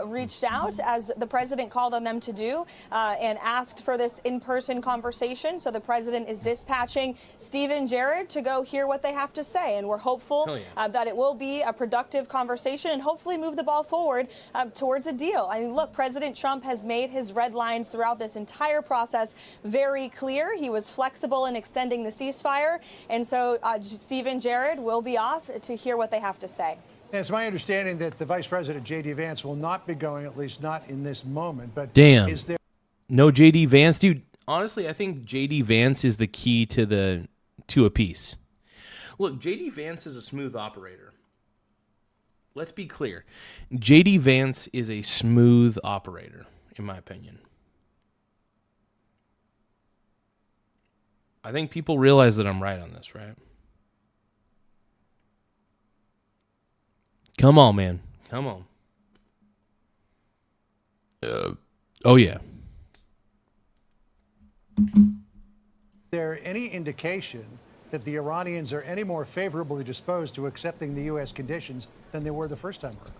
reached out, as the president called on them to do, and asked for this in-person conversation. So the president is dispatching Steve and Jared to go hear what they have to say. And we're hopeful that it will be a productive conversation and hopefully move the ball forward towards a deal. I mean, look, President Trump has made his red lines throughout this entire process very clear. He was flexible in extending the ceasefire. And so Steve and Jared will be off to hear what they have to say. It's my understanding that the Vice President, J.D. Vance, will not be going, at least not in this moment. But damn. Is there... No J.D. Vance, dude. Honestly, I think J.D. Vance is the key to a peace. Look, J.D. Vance is a smooth operator. Let's be clear. J.D. Vance is a smooth operator, in my opinion. I think people realize that I'm right on this, right? Come on, man. Come on. Oh, yeah. Is there any indication that the Iranians are any more favorably disposed to accepting the U.S. conditions than they were the first time around?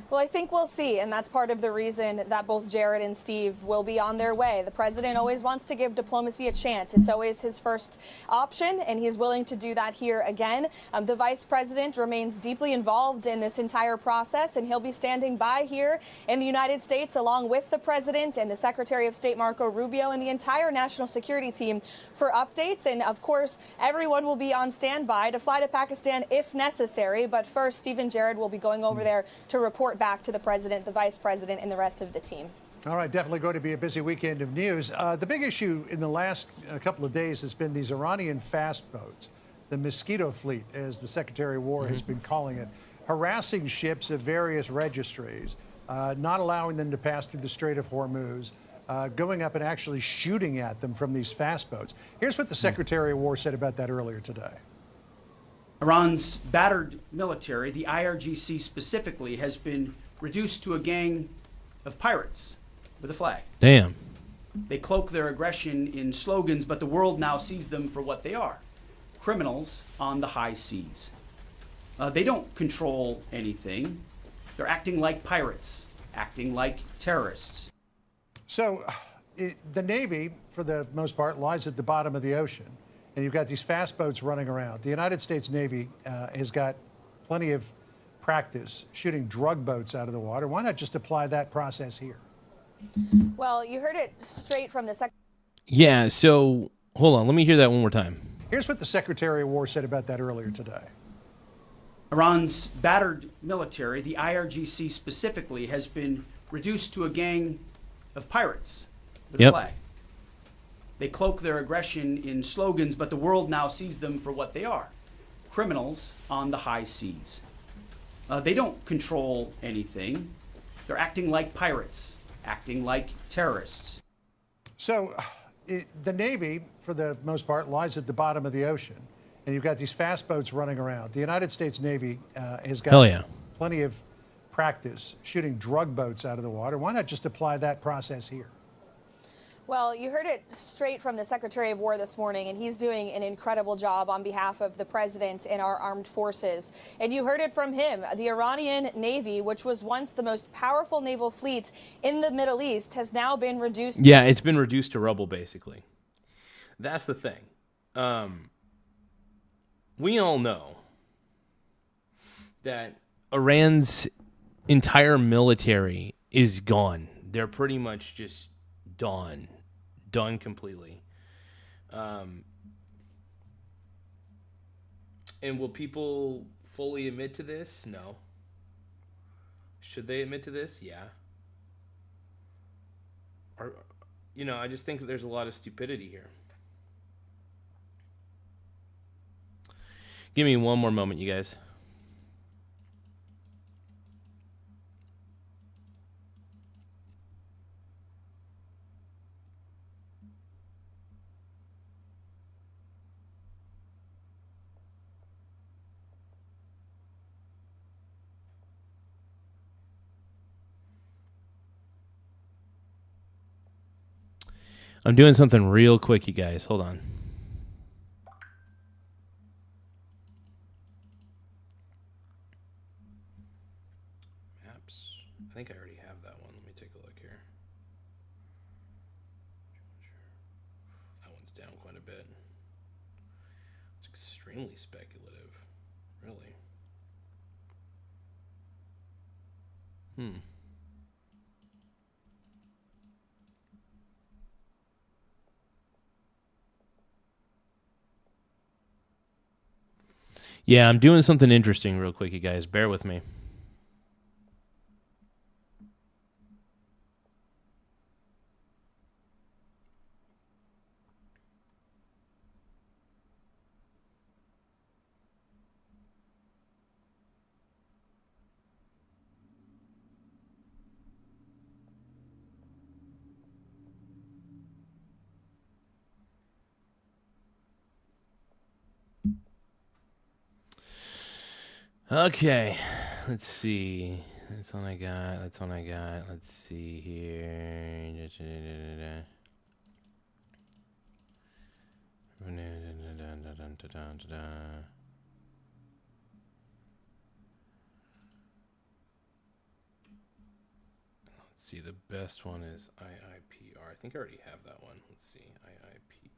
Well, I think we'll see, and that's part of the reason that both Jared and Steve will be on their way. The president always wants to give diplomacy a chance. It's always his first option, and he's willing to do that here again. The vice president remains deeply involved in this entire process, and he'll be standing by here in the United States along with the president and the Secretary of State Marco Rubio and the entire national security team for updates. And of course, everyone will be on standby to fly to Pakistan if necessary. But first, Steve and Jared will be going over there to report back to the president, the vice president, and the rest of the team. All right, definitely going to be a busy weekend of news. The big issue in the last couple of days has been these Iranian fast boats, the Mosquito Fleet, as the Secretary of War has been calling it, harassing ships of various registries, not allowing them to pass through the Strait of Hormuz, going up and actually shooting at them from these fast boats. Here's what the Secretary of War said about that earlier today. Iran's battered military, the IRGC specifically, has been reduced to a gang of pirates with a flag. Damn. They cloak their aggression in slogans, but the world now sees them for what they are: criminals on the high seas. They don't control anything. They're acting like pirates, acting like terrorists. So the Navy, for the most part, lies at the bottom of the ocean, and you've got these fast boats running around. The United States Navy has got plenty of practice shooting drug boats out of the water. Why not just apply that process here? Well, you heard it straight from the Secretary. Yeah, so hold on. Let me hear that one more time. Here's what the Secretary of War said about that earlier today. Iran's battered military, the IRGC specifically, has been reduced to a gang of pirates with a flag. They cloak their aggression in slogans, but the world now sees them for what they are: criminals on the high seas. They don't control anything. They're acting like pirates, acting like terrorists. So the Navy, for the most part, lies at the bottom of the ocean, and you've got these fast boats running around. The United States Navy has got plenty of practice shooting drug boats out of the water. Why not just apply that process here? Well, you heard it straight from the Secretary of War this morning, and he's doing an incredible job on behalf of the president and our armed forces. And you heard it from him. The Iranian Navy, which was once the most powerful naval fleet in the Middle East, has now been reduced. Yeah, it's been reduced to rubble, basically. That's the thing. We all know that Iran's entire military is gone. They're pretty much just done completely. And will people fully admit to this? No. Should they admit to this? Yeah. Or, I just think that there's a lot of stupidity here. Give me one more moment, you guys. I'm doing something real quick, you guys. Hold on. Maps. I think I already have that one. Let me take a look here. That one's down quite a bit. It's extremely speculative. Really. Yeah, I'm doing something interesting real quick, you guys. Bear with me. Okay, let's see. That's one I got. Let's see here. Let's see. The best one is IIPR. I think I already have that one. Let's see. IIPR.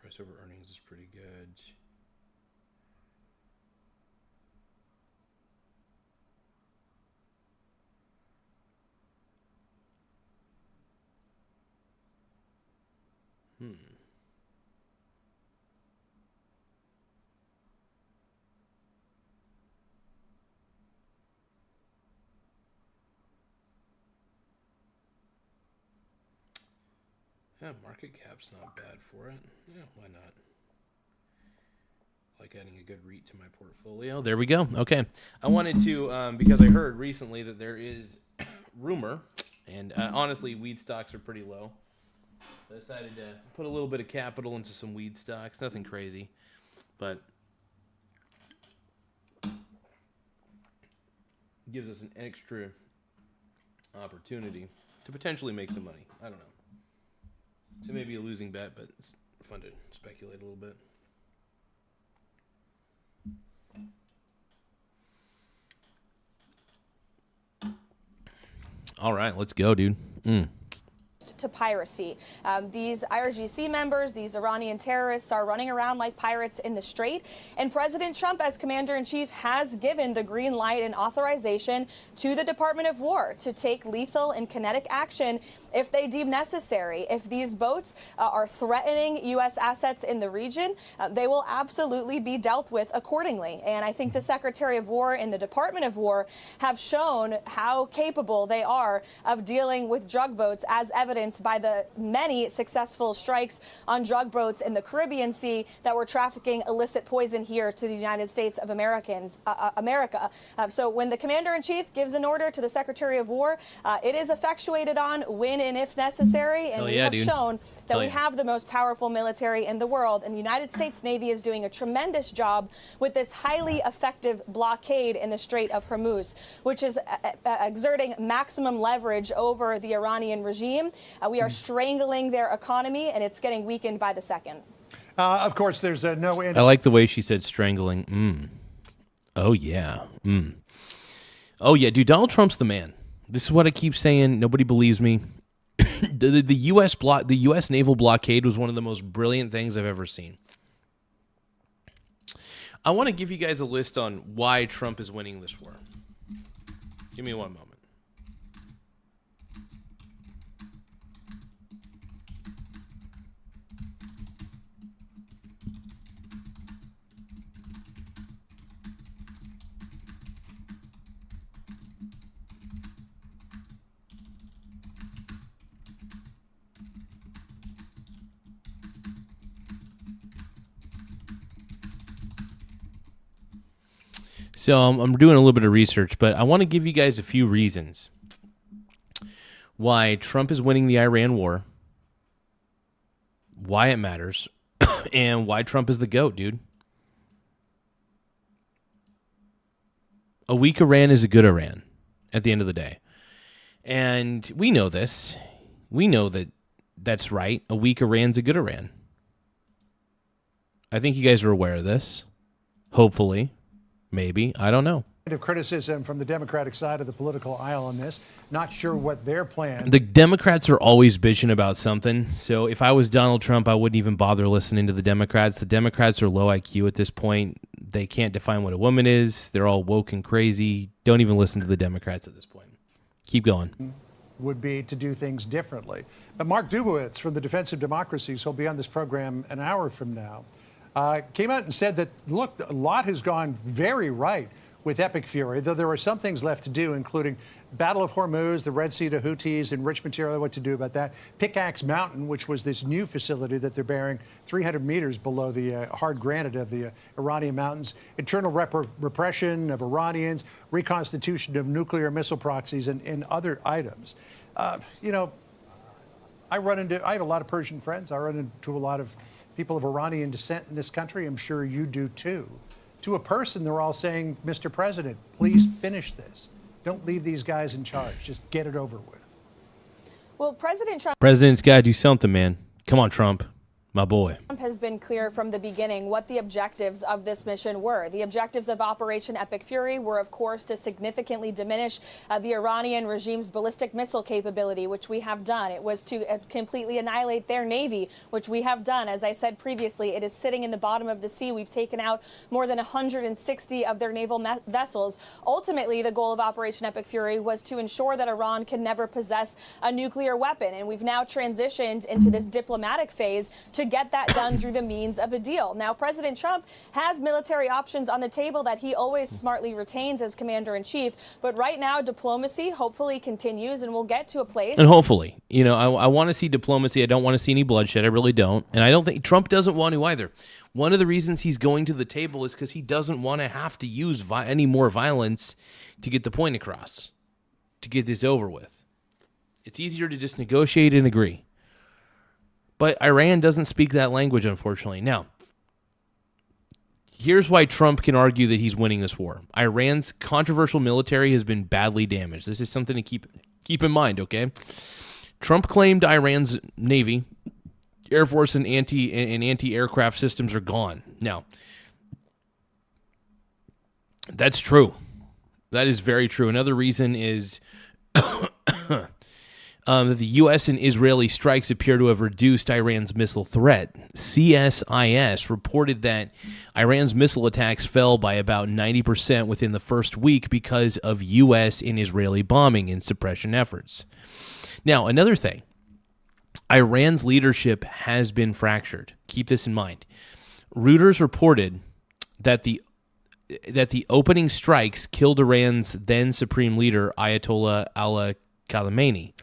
Price over earnings is pretty good. Yeah, market cap's not bad for it. Yeah, why not? Like adding a good REIT to my portfolio. There we go. Okay. I wanted to, because I heard recently that there is rumor, and honestly, weed stocks are pretty low. I decided to put a little bit of capital into some weed stocks. Nothing crazy, but gives us an extra opportunity to potentially make some money. I don't know. It may be a losing bet, but it's fun to speculate a little bit. All right, let's go, dude. To piracy. These IRGC members, these Iranian terrorists, are running around like pirates in the Strait. And President Trump, as commander-in-chief, has given the green light and authorization to the Department of War to take lethal and kinetic action if they deem necessary. If these boats are threatening U.S. assets in the region, they will absolutely be dealt with accordingly. And I think the Secretary of War and the Department of War have shown how capable they are of dealing with drug boats, as evidenced by the many successful strikes on drug boats in the Caribbean Sea that were trafficking illicit poison here to the United States of America. So when the Commander-in-Chief gives an order to the Secretary of War, it is effectuated on when and if necessary, and we have shown that we have the most powerful military in the world, and the United States Navy is doing a tremendous job with this highly effective blockade in the Strait of Hormuz, which is exerting maximum leverage over the Iranian regime. We are strangling their economy, and it's getting weakened by the second. Of course, there's no end. I like the way she said strangling. Oh, yeah. Oh, yeah, dude, Donald Trump's the man. This is what I keep saying. Nobody believes me. The U.S. naval blockade was one of the most brilliant things I've ever seen. I want to give you guys a list on why Trump is winning this war. Give me one moment. So I'm doing a little bit of research, but I want to give you guys a few reasons why Trump is winning the Iran war, why it matters, and why Trump is the GOAT, dude. A weak Iran is a good Iran at the end of the day. And we know this. We know that that's right. A weak Iran's a good Iran. I think you guys are aware of this. Hopefully. Maybe. I don't know. Of criticism from the Democratic side of the political aisle on this. Not sure what their plan. The Democrats are always bitching about something. So if I was Donald Trump, I wouldn't even bother listening to the Democrats. The Democrats are low IQ at this point. They can't define what a woman is. They're all woke and crazy. Don't even listen to the Democrats at this point. Keep going. Would be to do things differently. But Mark Dubowitz from the Defense of Democracies, who'll be on this program an hour from now, came out and said that, look, a lot has gone very right with Epic Fury, though there are some things left to do, including Battle of Hormuz, the Red Sea to Houthis, enrichment material, what to do about that. Pickaxe Mountain, which was this new facility that they're burying 300 meters below the hard granite of the Iranian mountains. Internal repression of Iranians, reconstitution of nuclear missile proxies, and other items. You know, I have a lot of Persian friends. I run into a lot of people of Iranian descent in this country. I'm sure you do too. To a person, they're all saying, Mr. President, please finish this. Don't leave these guys in charge. Just get it over with. Well, President's got to do something, man. Come on, Trump. My boy. Trump has been clear from the beginning what the objectives of this mission were. The objectives of Operation Epic Fury were, of course, to significantly diminish the Iranian regime's ballistic missile capability, which we have done. It was to completely annihilate their navy, which we have done. As I said previously, it is sitting in the bottom of the sea. We've taken out more than 160 of their naval vessels. Ultimately, the goal of Operation Epic Fury was to ensure that Iran can never possess a nuclear weapon. And we've now transitioned into this diplomatic phase to get that done through the means of a deal. Now, President Trump has military options on the table that he always smartly retains as commander-in-chief. But right now, diplomacy hopefully continues, and we'll get to a place. And hopefully, you know, I want to see diplomacy. I don't want to see any bloodshed. I really don't. And I don't think Trump doesn't want to either. One of the reasons he's going to the table is because he doesn't want to have to use any more violence to get the point across, to get this over with. It's easier to just negotiate and agree. But Iran doesn't speak that language, unfortunately. Now, here's why Trump can argue that he's winning this war. Iran's controversial military has been badly damaged. This is something to keep in mind, okay? Trump claimed Iran's Navy, Air Force, and anti-aircraft systems are gone. Now, that's true. That is very true. Another reason is that the U.S. and Israeli strikes appear to have reduced Iran's missile threat. CSIS reported that Iran's missile attacks fell by about 90% within the first week because of U.S. and Israeli bombing and suppression efforts. Now, another thing, Iran's leadership has been fractured. Keep this in mind. Reuters reported that the opening strikes killed Iran's then supreme leader, Ayatollah Ali Khamenei,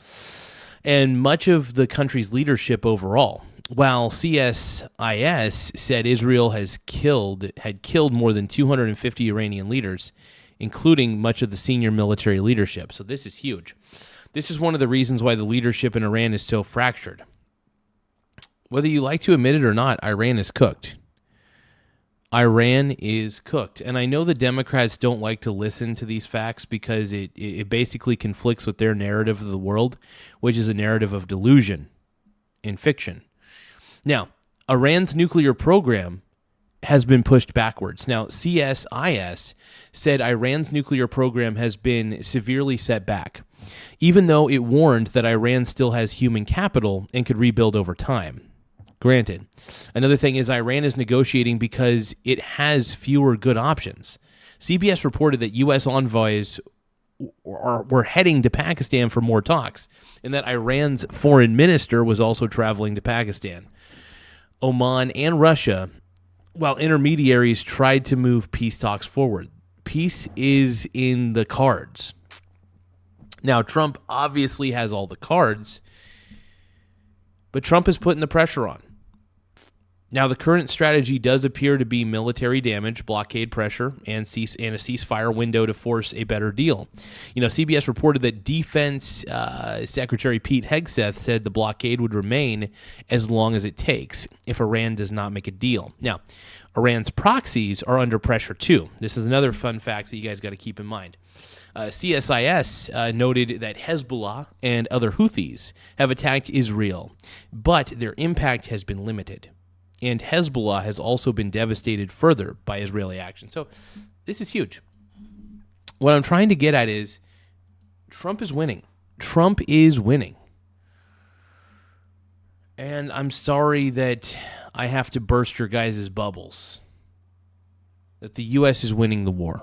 and much of the country's leadership overall. While CSIS said Israel had killed more than 250 Iranian leaders, including much of the senior military leadership. So this is huge. This is one of the reasons why the leadership in Iran is so fractured. Whether you like to admit it or not, Iran is cooked. Iran is cooked. And I know the Democrats don't like to listen to these facts because it basically conflicts with their narrative of the world, which is a narrative of delusion and fiction. Now, Iran's nuclear program has been pushed backwards. Now, CSIS said Iran's nuclear program has been severely set back, even though it warned that Iran still has human capital and could rebuild over time. Granted. Another thing is Iran is negotiating because it has fewer good options. CBS reported that U.S. envoys were heading to Pakistan for more talks, and that Iran's foreign minister was also traveling to Pakistan. Oman and Russia, while intermediaries tried to move peace talks forward. Peace is in the cards. Now, Trump obviously has all the cards, but Trump is putting the pressure on. Now, the current strategy does appear to be military damage, blockade pressure, and a ceasefire window to force a better deal. CBS reported that Defense Secretary Pete Hegseth said the blockade would remain as long as it takes if Iran does not make a deal. Now, Iran's proxies are under pressure too. This is another fun fact that you guys got to keep in mind. CSIS noted that Hezbollah and other Houthis have attacked Israel, but their impact has been limited. And Hezbollah has also been devastated further by Israeli action. So this is huge. What I'm trying to get at is Trump is winning. Trump is winning. And I'm sorry that I have to burst your guys' bubbles. That the U.S. is winning the war.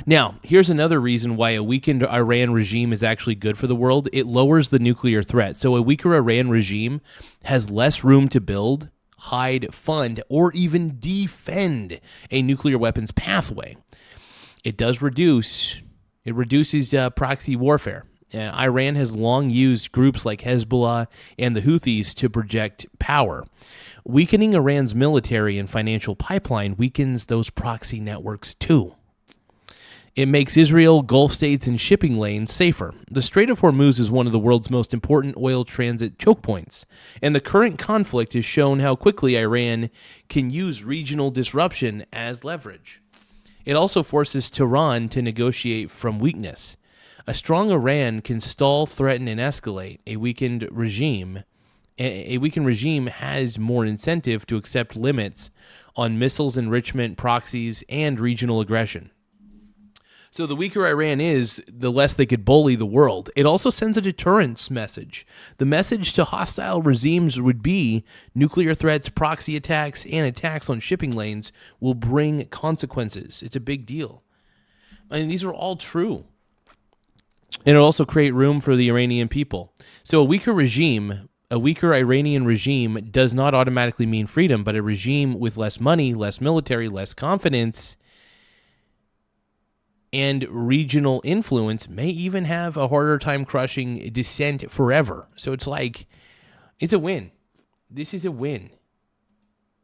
Now, here's another reason why a weakened Iran regime is actually good for the world. It lowers the nuclear threat. So a weaker Iran regime has less room to build, hide, fund, or even defend a nuclear weapons pathway. It reduces proxy warfare. Iran has long used groups like Hezbollah and the Houthis to project power. Weakening Iran's military and financial pipeline weakens those proxy networks too. It makes Israel, Gulf states, and shipping lanes safer. The Strait of Hormuz is one of the world's most important oil transit choke points, and the current conflict has shown how quickly Iran can use regional disruption as leverage. It also forces Tehran to negotiate from weakness. A strong Iran can stall, threaten, and escalate. A weakened regime has more incentive to accept limits on missiles enrichment, proxies, and regional aggression. So the weaker Iran is, the less they could bully the world. It also sends a deterrence message. The message to hostile regimes would be nuclear threats, proxy attacks, and attacks on shipping lanes will bring consequences. It's a big deal. I mean, these are all true. And it'll also create room for the Iranian people. So a weaker Iranian regime does not automatically mean freedom, but a regime with less money, less military, less confidence, and regional influence may even have a harder time crushing dissent forever. So it's a win. This is a win.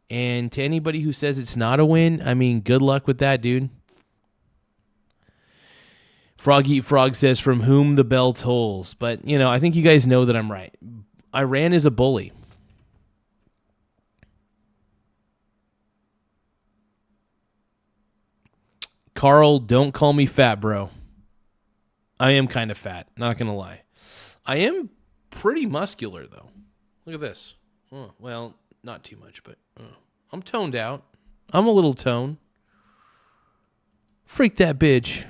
And to anybody who says it's not a win, I mean, good luck with that, dude. Frog Eat Frog says, from whom the bell tolls. But, I think you guys know that I'm right. Iran is a bully. Carl, don't call me fat, bro. I am kind of fat, not going to lie. I am pretty muscular, though. Look at this. Oh, well, not too much, but I'm toned out. I'm a little toned. Freak that bitch.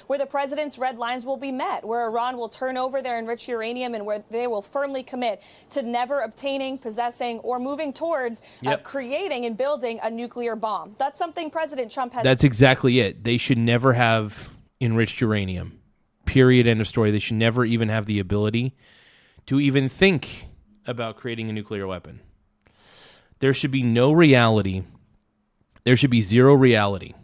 Where the president's red lines will be met, where Iran will turn over their enriched uranium, and where they will firmly commit to never obtaining, possessing, or moving towards creating and building a nuclear bomb. That's something President Trump has. That's exactly it. They should never have enriched uranium. Period. End of story. They should never even have the ability to even think about creating a nuclear weapon. There should be no reality. There should be zero reality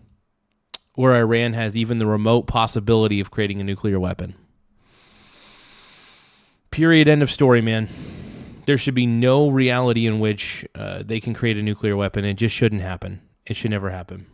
where Iran has even the remote possibility of creating a nuclear weapon. Period. End of story, man. There should be no reality in which they can create a nuclear weapon. It just shouldn't happen. It should never happen.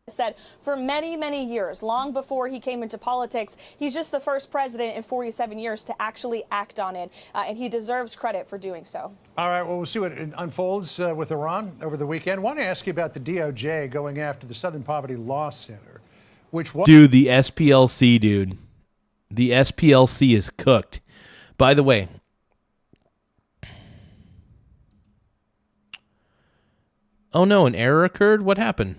Said for many, many years, long before he came into politics, he's just the first president in 47 years to actually act on it, and he deserves credit for doing so. All right, well, we'll see what unfolds with Iran over the weekend. I want to ask you about the DOJ going after the Southern Poverty Law Center, which was... Dude, the SPLC, dude. The SPLC is cooked. By the way, oh no, an error occurred? What happened?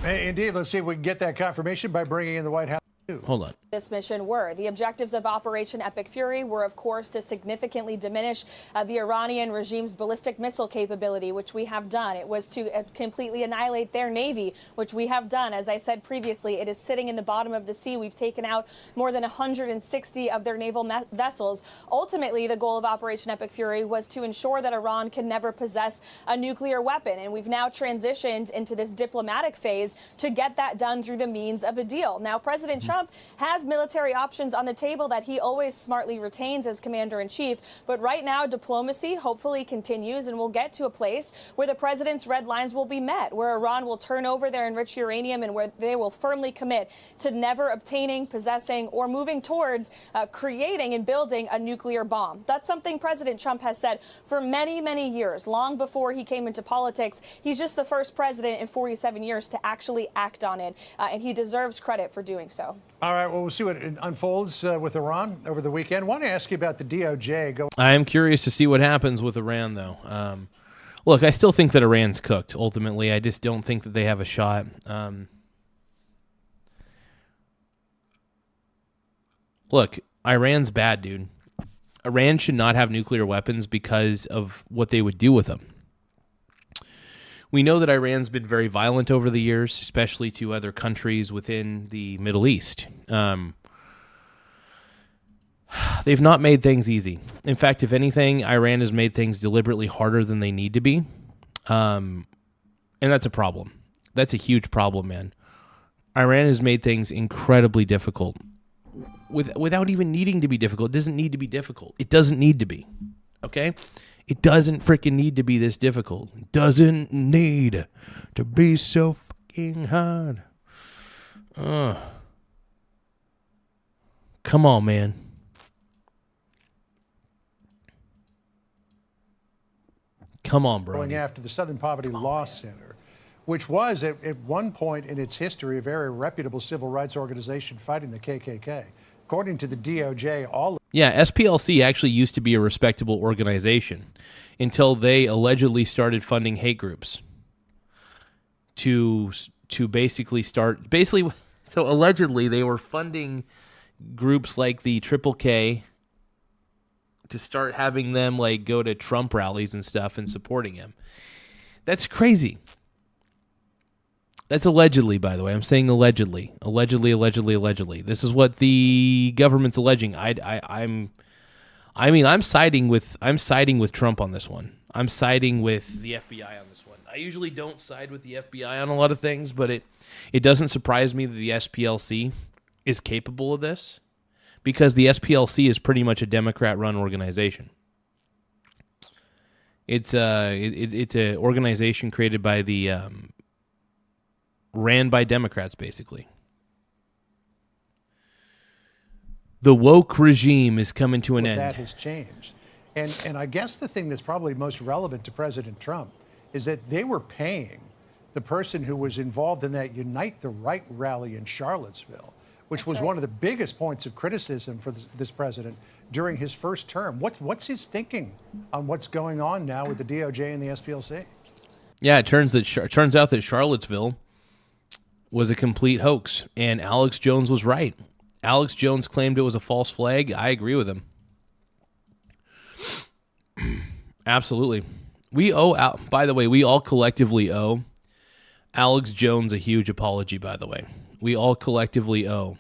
Hey, indeed, let's see if we can get that confirmation by bringing in the White House. Hold on. This mission were. The objectives of Operation Epic Fury were, of course, to significantly diminish the Iranian regime's ballistic missile capability, which we have done. It was to completely annihilate their navy, which we have done. As I said previously, it is sitting in the bottom of the sea. We've taken out more than 160 of their naval vessels. Ultimately, the goal of Operation Epic Fury was to ensure that Iran can never possess a nuclear weapon. And we've now transitioned into this diplomatic phase to get that done through the means of a deal. Now, President Trump has military options on the table that he always smartly retains as commander-in-chief. But right now, diplomacy hopefully continues, and we'll get to a place where the president's red lines will be met, where Iran will turn over their enriched uranium, and where they will firmly commit to never obtaining, possessing, or moving towards creating and building a nuclear bomb. That's something President Trump has said for many, many years, long before he came into politics. He's just the first president in 47 years to actually act on it, and he deserves credit for doing so. All right, well, we'll see what unfolds with Iran over the weekend. I want to ask you about the DOJ going... I am curious to see what happens with Iran, though. Look, I still think that Iran's cooked, ultimately. I just don't think that they have a shot. Look, Iran's bad, dude. Iran should not have nuclear weapons because of what they would do with them. We know that Iran's been very violent over the years, especially to other countries within the Middle East. They've not made things easy. In fact, if anything, Iran has made things deliberately harder than they need to be. And that's a problem. That's a huge problem, man. Iran has made things incredibly difficult without even needing to be difficult. It doesn't need to be difficult. It doesn't need to be. Okay? It doesn't freaking need to be this difficult. It doesn't need to be so fucking hard. Come on, man. Come on, bro. Going after the Southern Poverty Law Center, which was at one point in its history a very reputable civil rights organization fighting the KKK. According to the DOJ, Yeah, SPLC actually used to be a respectable organization until they allegedly started funding hate groups to basically start... So allegedly they were funding groups like the Triple K to start having them like go to Trump rallies and stuff and supporting him. That's crazy. That's allegedly, by the way. I'm saying allegedly. Allegedly. This is what the government's alleging. I'm siding with Trump on this one. I'm siding with the FBI on this one. I usually don't side with the FBI on a lot of things, but it doesn't surprise me that the SPLC is capable of this, because the SPLC is pretty much a Democrat-run organization. It's a organization created by ran by Democrats, basically. The woke regime is coming to an what end. that has changed. And I guess the thing that's probably most relevant to President Trump is that they were paying the person who was involved in that Unite the Right rally in Charlottesville, which was one of the biggest points of criticism for this president during his first term. What's his thinking on what's going on now with the DOJ and the SPLC? Yeah, it turns out that Charlottesville was a complete hoax, and Alex Jones was right. Alex Jones claimed it was a false flag. I agree with him. Absolutely. We owe, by the way, we all collectively owe Alex Jones a huge apology, by the way. We all collectively owe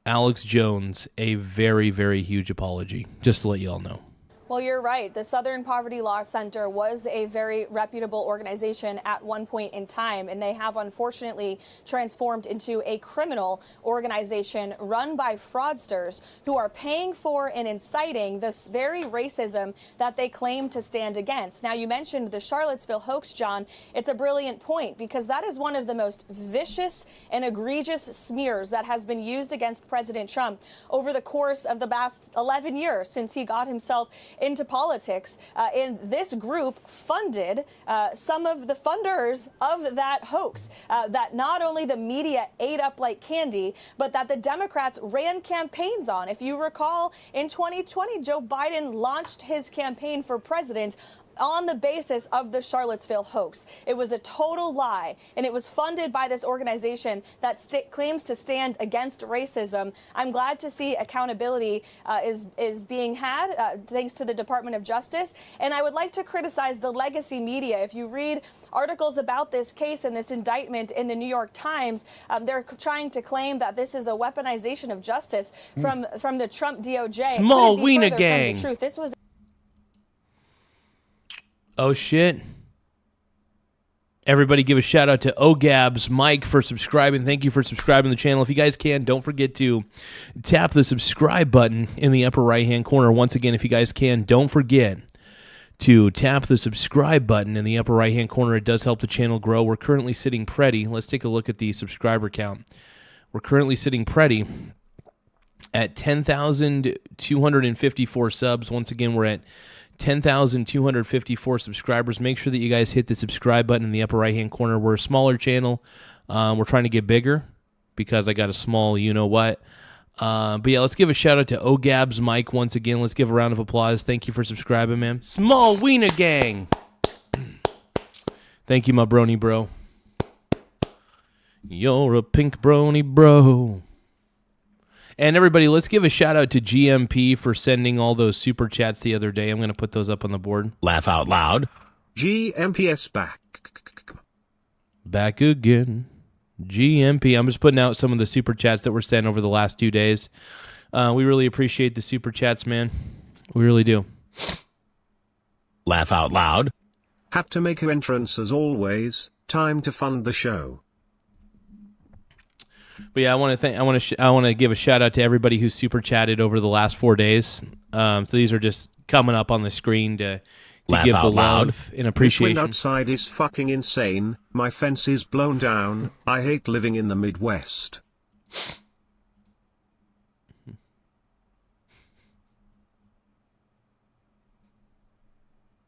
Alex Jones a very, very huge apology, just to let you all know. Well, you're right. The Southern Poverty Law Center was a very reputable organization at one point in time, and they have unfortunately transformed into a criminal organization run by fraudsters who are paying for and inciting this very racism that they claim to stand against. Now, you mentioned the Charlottesville hoax, John. It's a brilliant point because that is one of the most vicious and egregious smears that has been used against President Trump over the course of the past 11 years since he got himself into politics. And this group funded some of the funders of that hoax that not only the media ate up like candy, but that the Democrats ran campaigns on. If you recall, in 2020, Joe Biden launched his campaign for president on the basis of the Charlottesville hoax. It was a total lie, and it was funded by this organization that claims to stand against racism. I'm glad to see accountability is being had thanks to the Department of Justice, and I would like to criticize the legacy media. If you read articles about this case and this indictment in the New York Times, they're trying to claim that this is a weaponization of justice from the Trump DOJ. Small Couldn't be wiener further from gang. the truth. This was Oh, shit. Everybody give a shout out to OGAB's Mike for subscribing. Thank you for subscribing to the channel. If you guys can, don't forget to tap the subscribe button in the upper right-hand corner. Once again, if you guys can, don't forget to tap the subscribe button in the upper right-hand corner. It does help the channel grow. We're currently sitting pretty. Let's take a look at the subscriber count. We're currently sitting pretty at 10,254 subs. Once again, we're at 10,254 subscribers. Make sure that you guys hit the subscribe button in the upper right-hand corner. We're a smaller channel. We're trying to get bigger because I got a small you-know-what. But yeah, let's give a shout-out to OGAB's Mike once again. Let's give a round of applause. Thank you for subscribing, man. Small wiener gang. Thank you, my brony bro. You're a pink brony bro. And everybody, let's give a shout out to GMP for sending all those super chats the other day. I'm going to put those up on the board. Laugh out loud. GMP's back. Back again. GMP. I'm just putting out some of the super chats that were sent over the last 2 days. We really appreciate the super chats, man. We really do. Laugh out loud. Had to make an entrance as always. Time to fund the show. But yeah, I want to give a shout out to everybody who super chatted over the last 4 days. So these are just coming up on the screen to give the love and appreciation. This wind outside is fucking insane. My fence is blown down. I hate living in the Midwest.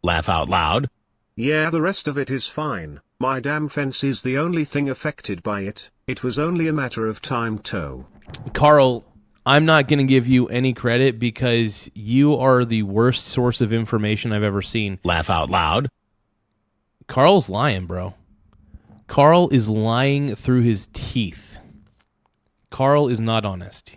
Laugh out loud. Yeah, the rest of it is fine. My damn fence is the only thing affected by it. It was only a matter of time, Toe. Carl, I'm not going to give you any credit because you are the worst source of information I've ever seen. Laugh out loud. Carl's lying, bro. Carl is lying through his teeth. Carl is not honest.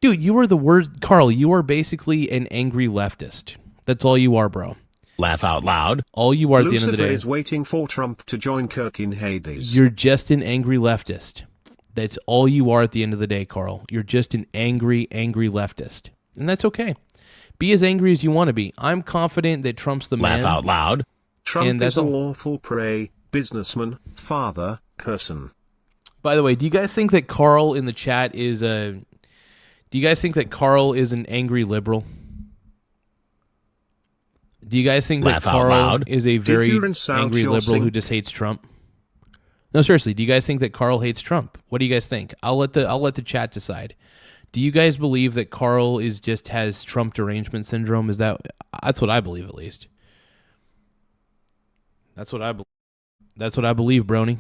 Dude, you are the worst. Carl, you are basically an angry leftist. That's all you are, bro. Laugh out loud. All you are at the end of the Lucifer day is waiting for Trump to join Kirk in Hades. You're just an angry leftist. That's all you are at the end of the day, Carl. You're just an angry, angry leftist. And that's okay. Be as angry as you want to be. I'm confident that Trump's the man. Laugh out loud. Trump is an all. awful prey, businessman, father, person. By the way, do you guys think that Carl in the chat is a... Do you guys think that Carl is an angry liberal? Do you guys think Laugh that out Carl loud. is a very Did you sound angry your liberal who sing- just hates Trump? No, seriously. Do you guys think that Carl hates Trump? What do you guys think? I'll let the chat decide. Do you guys believe that Carl has Trump derangement syndrome? That's what I believe, at least. That's what I believe, brony.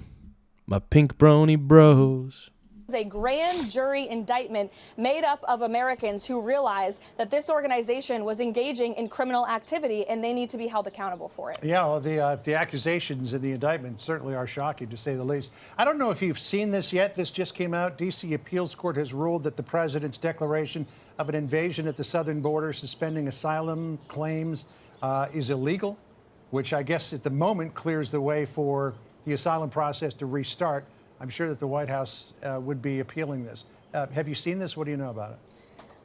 My pink brony bros. A grand jury indictment made up of Americans who realized that this organization was engaging in criminal activity and they need to be held accountable for it. Yeah, well, the accusations in the indictment certainly are shocking, to say the least. I don't know if you've seen this yet. This just came out. D.C. Appeals Court has ruled that the president's declaration of an invasion at the southern border, suspending asylum claims, is illegal, which I guess at the moment clears the way for the asylum process to restart. I'm sure that the White House would be appealing this. Have you seen this? What do you know about it?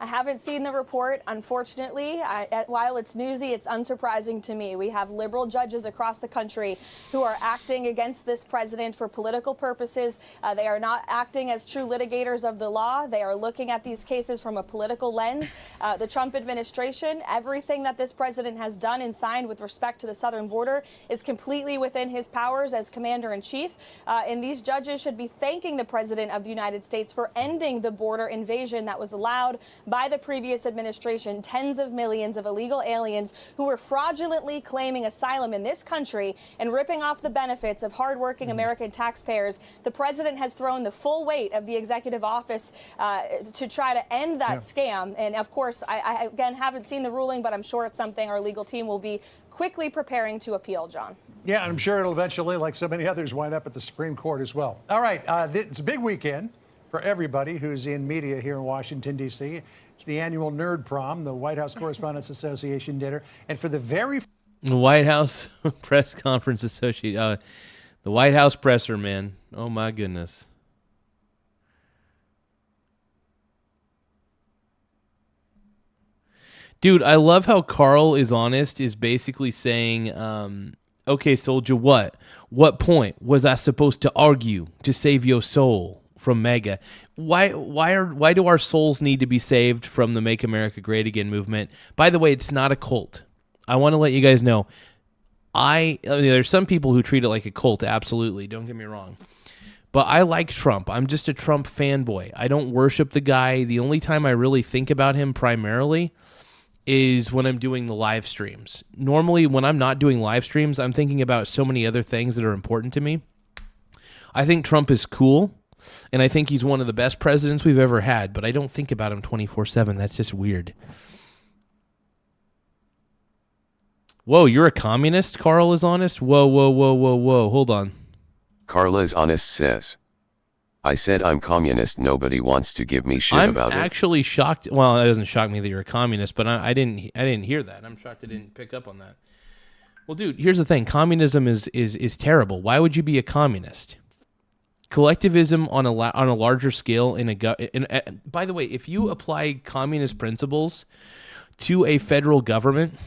I haven't seen the report, unfortunately. While it's newsy, it's unsurprising to me. We have liberal judges across the country who are acting against this president for political purposes. They are not acting as true litigators of the law. They are looking at these cases from a political lens. The Trump administration, everything that this president has done and signed with respect to the southern border is completely within his powers as commander-in-chief. And these judges should be thanking the president of the United States for ending the border invasion that was allowed by the previous administration. Tens of millions of illegal aliens who were fraudulently claiming asylum in this country and ripping off the benefits of hardworking American taxpayers. The president has thrown the full weight of the executive office to try to end that scam. And of course, I again haven't seen the ruling, but I'm sure it's something our legal team will be quickly preparing to appeal, John. Yeah, and I'm sure it'll eventually, like so many others, wind up at the Supreme Court as well. All right, it's a big weekend for everybody who's in media here in Washington, D.C. It's the annual Nerd Prom, the White House Correspondents Association dinner. And for the White House Press Conference Association, the White House presser, man. Oh, my goodness. Dude, I love how Carl is honest, is basically saying, okay, soldier, what? What point was I supposed to argue to save your soul from MAGA? Why do our souls need to be saved from the Make America Great Again movement? By the way, it's not a cult. I want to let you guys know. There's some people who treat it like a cult, absolutely. Don't get me wrong. But I like Trump. I'm just a Trump fanboy. I don't worship the guy. The only time I really think about him primarily is when I'm doing the live streams. Normally, when I'm not doing live streams, I'm thinking about so many other things that are important to me. I think Trump is cool, and I think he's one of the best presidents we've ever had, but I don't think about him 24/7. That's just weird. Whoa, you're a communist? Carl is honest? Whoa. Hold on. Carla is honest says. I said I'm communist. Nobody wants to give me shit about it. I'm actually shocked. Well, it doesn't shock me that you're a communist, but I didn't hear that. I'm shocked I didn't pick up on that. Well, dude, here's the thing. Communism is terrible. Why would you be a communist? Collectivism on a larger scale by the way, if you apply communist principles to a federal government,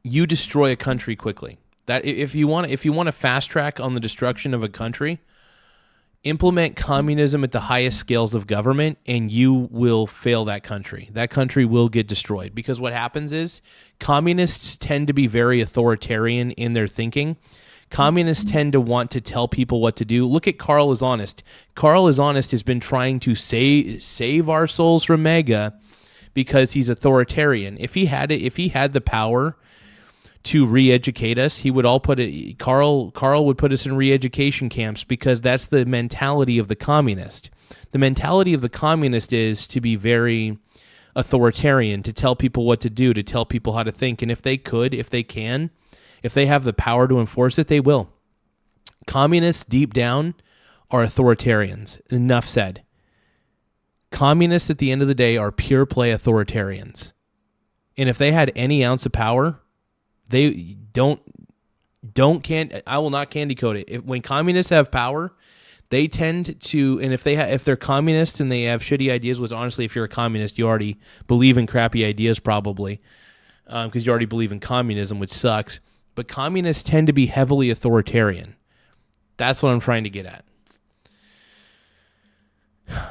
you destroy a country quickly. That if you want to fast track on the destruction of a country, implement communism at the highest scales of government, and you will fail that country. That country will get destroyed, because what happens is communists tend to be very authoritarian in their thinking. Communists tend to want to tell people what to do. Look at Carl is honest. Carl is honest has been trying to save our souls from MAGA because he's authoritarian. If he had the power to re-educate us, he would all Carl would put us in re-education camps, because that's the mentality of the communist. The mentality of the communist is to be very authoritarian, to tell people what to do, to tell people how to think. And if they have the power to enforce it, they will. Communists deep down are authoritarians. Enough said. Communists at the end of the day are pure play authoritarians. And if they had any ounce of power, they I will not candy coat it. When communists have power, they tend to, and if they're communists and they have shitty ideas, which honestly, if you're a communist, you already believe in crappy ideas probably, because you already believe in communism, which sucks. But communists tend to be heavily authoritarian. That's what I'm trying to get at.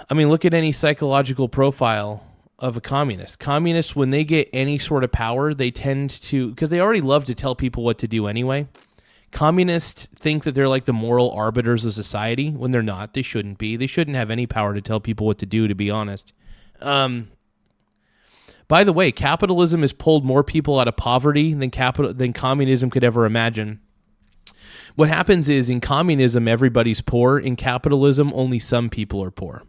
I mean, look at any psychological profile of a communist. Communists, when they get any sort of power, they tend to, because they already love to tell people what to do anyway. Communists think that they're like the moral arbiters of society when they're not. They shouldn't be. They shouldn't have any power to tell people what to do, to be honest. By the way, capitalism has pulled more people out of poverty than communism could ever imagine. What happens is in communism, everybody's poor. In capitalism, only some people are poor.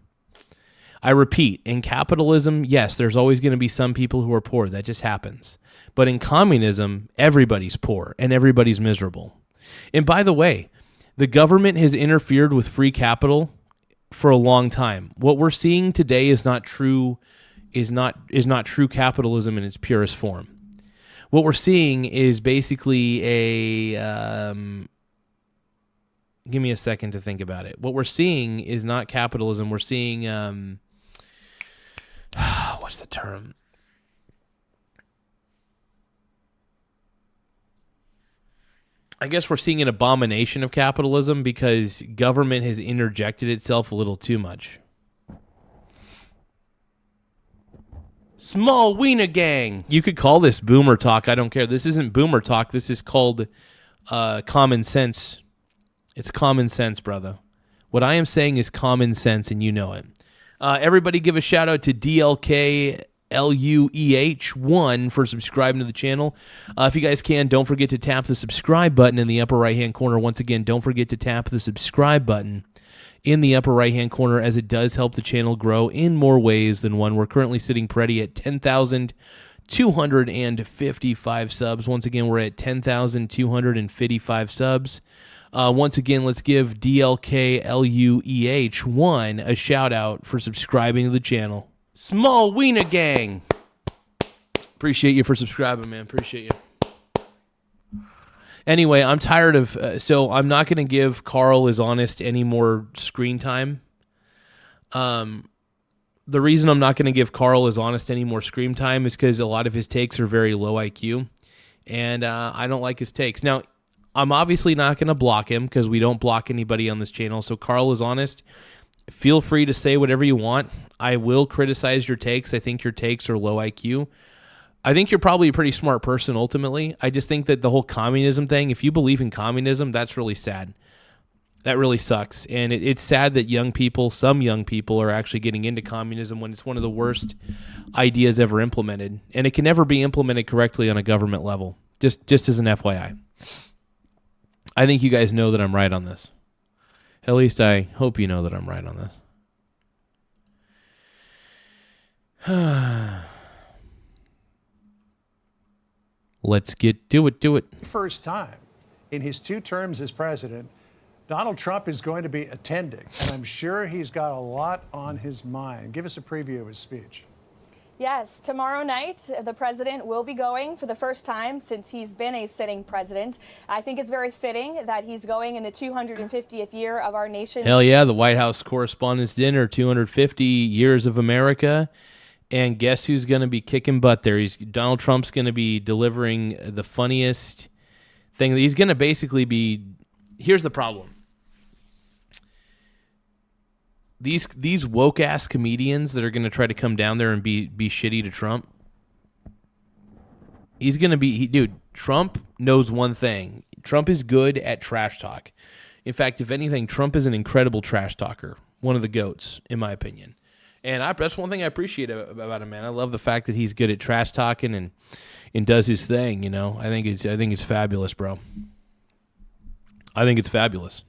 I repeat, in capitalism, yes, there's always going to be some people who are poor. That just happens. But in communism, everybody's poor and everybody's miserable. And by the way, the government has interfered with free capital for a long time. What we're seeing today is not true capitalism in its purest form. What we're seeing is basically a give me a second to think about it. What we're seeing is not capitalism. We're seeing what's the term? I guess we're seeing an abomination of capitalism because government has interjected itself a little too much. Small wiener gang. You could call this boomer talk. I don't care. This isn't boomer talk. This is called common sense. It's common sense, brother. What I am saying is common sense, and you know it. Everybody give a shout out to DLKLUEH1 for subscribing to the channel. If you guys can, don't forget to tap the subscribe button in the upper right-hand corner. Once again, don't forget to tap the subscribe button in the upper right-hand corner, as it does help the channel grow in more ways than one. We're currently sitting pretty at 10,255 subs. Once again, we're at 10,255 subs. Once again, let's give DLKLUEH1 a shout-out for subscribing to the channel. Small wiener gang. Appreciate you for subscribing, man. Appreciate you. Anyway, I'm tired of... so I'm not going to give Carl is Honest any more screen time. The reason I'm not going to give Carl is Honest any more screen time is because a lot of his takes are very low IQ. And I don't like his takes. Now, I'm obviously not going to block him because we don't block anybody on this channel. So Carl is Honest. Feel free to say whatever you want. I will criticize your takes. I think your takes are low IQ. I think you're probably a pretty smart person ultimately. I just think that the whole communism thing, if you believe in communism, that's really sad. That really sucks. And it's sad that some young people are actually getting into communism when it's one of the worst ideas ever implemented. And it can never be implemented correctly on a government level. Just as an FYI. I think you guys know that I'm right on this. At least I hope you know that I'm right on this. Let's get do it. First time in his 2 terms as president, Donald Trump is going to be attending, and I'm sure he's got a lot on his mind. Give us a preview of his speech. Yes, tomorrow night, the president will be going for the first time since he's been a sitting president. I think it's very fitting that he's going in the 250th year of our nation. Hell yeah, the White House Correspondents' Dinner, 250 years of America. And guess who's going to be kicking butt there? Donald Trump's going to be delivering the funniest thing. He's going to basically be... Here's the problem. These woke-ass comedians that are going to try to come down there and be shitty to Trump, he's going to be... Dude, Trump knows one thing. Trump is good at trash talk. In fact, if anything, Trump is an incredible trash talker. One of the GOATs, in my opinion. And that's one thing I appreciate about him, man. I love the fact that he's good at trash talking and does his thing, you know. I think it's fabulous, bro. I think it's fabulous.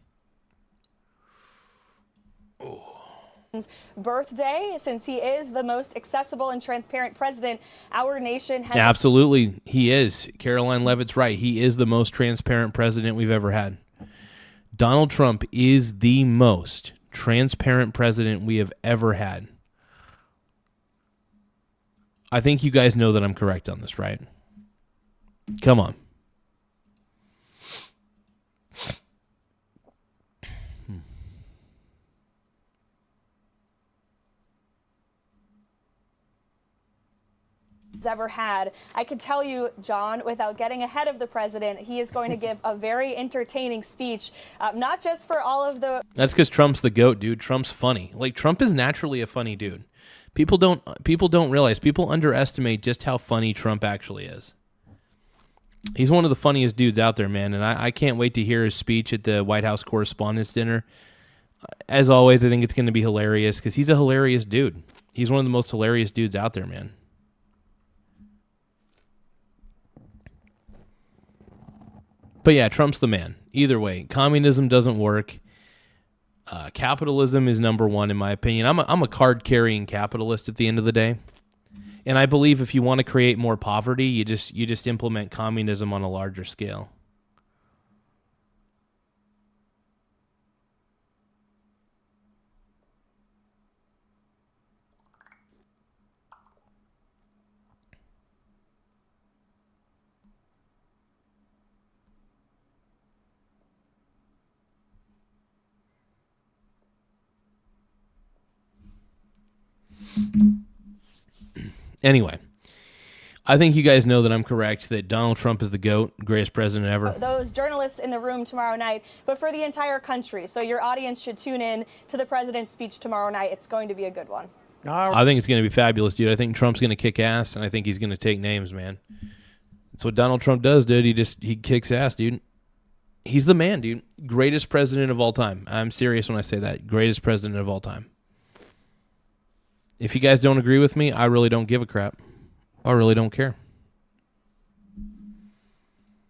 Birthday, since he is the most accessible and transparent president our nation has. Absolutely, he is. Caroline Levitt's right. He is the most transparent president we've ever had. Donald Trump is the most transparent president we have ever had. I think you guys know that I'm correct on this, right? Come on. Ever had. I could tell you, John, without getting ahead of the president, he is going to give a very entertaining speech, not just for all of the... That's because Trump's the GOAT, dude. Trump's funny. Like, Trump is naturally a funny dude. People don't realize, people underestimate just how funny Trump actually is. He's one of the funniest dudes out there, man, and I can't wait to hear his speech at the White House Correspondents' Dinner. As always, I think it's going to be hilarious because he's a hilarious dude. He's one of the most hilarious dudes out there, man. But yeah, Trump's the man. Either way, communism doesn't work. Capitalism is number one, in my opinion. I'm a card-carrying capitalist at the end of the day. And I believe if you want to create more poverty, you just implement communism on a larger scale. Anyway, I think you guys know that I'm correct, that Donald Trump is the GOAT, greatest president ever. Those journalists in the room tomorrow night, but for the entire country. So your audience should tune in to the president's speech tomorrow night. It's going to be a good one. I think it's going to be fabulous, dude. I think Trump's going to kick ass, and I think he's going to take names, man. That's what Donald Trump does, dude. He kicks ass, dude. He's the man, dude. Greatest president of all time. I'm serious when I say that. Greatest president of all time. If you guys don't agree with me, I really don't give a crap. I really don't care.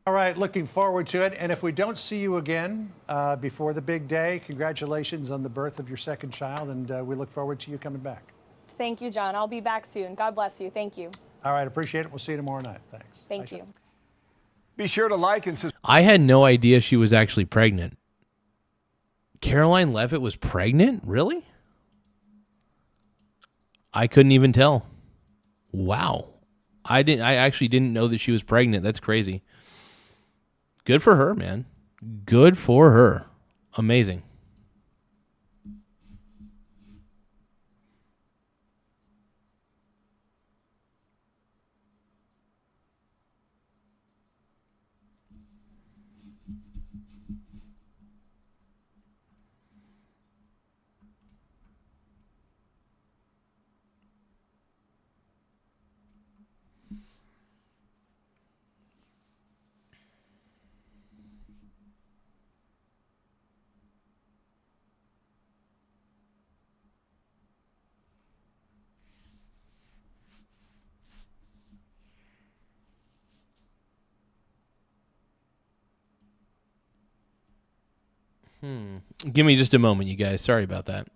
All right, looking forward to it. And if we don't see you again before the big day, congratulations on the birth of your second child, and we look forward to you coming back. Thank you, John. I'll be back soon. God bless you. Thank you. All right, appreciate it. We'll see you tomorrow night. Thanks. Thank you. Be sure to like and subscribe. I had no idea she was actually pregnant. Caroline Leavitt was pregnant? Really? I couldn't even tell. Wow. I actually didn't know that she was pregnant. That's crazy. Good for her, man. Good for her. Amazing. Give me just a moment, you guys. Sorry about that.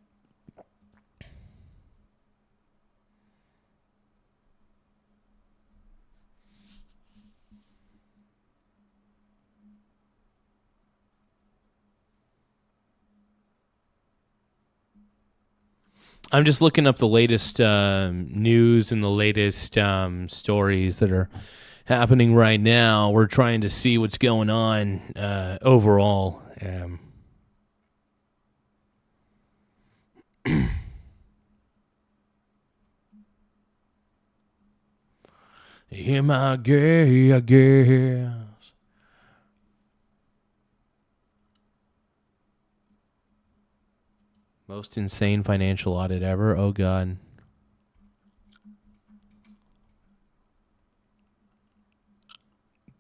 I'm just looking up the latest news and the latest stories that are happening right now. We're trying to see what's going on overall. Hear my gay, I guess. Most insane financial audit ever. Oh, God.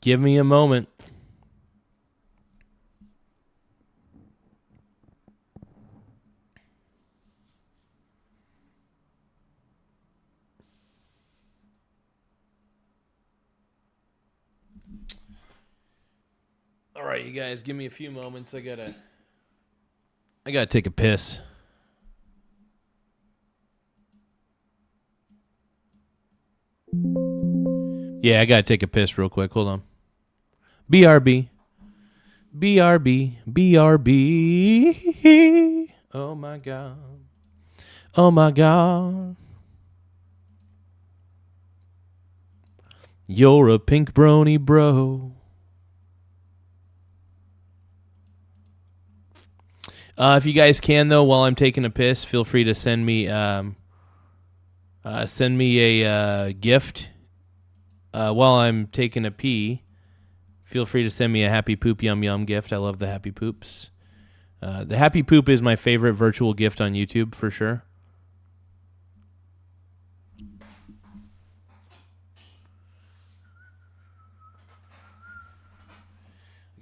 Give me a moment. All right, you guys, give me a few moments. I gotta take a piss. Yeah, I gotta take a piss real quick. Hold on. BRB. BRB. BRB. Oh my God. Oh my God. You're a pink brony bro. If you guys can, though, while I'm taking a piss, feel free to send me a gift. While I'm taking a pee, feel free to send me a happy poop yum yum gift. I love the happy poops. The happy poop is my favorite virtual gift on YouTube for sure.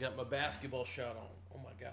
got my basketball shot on. Oh my God.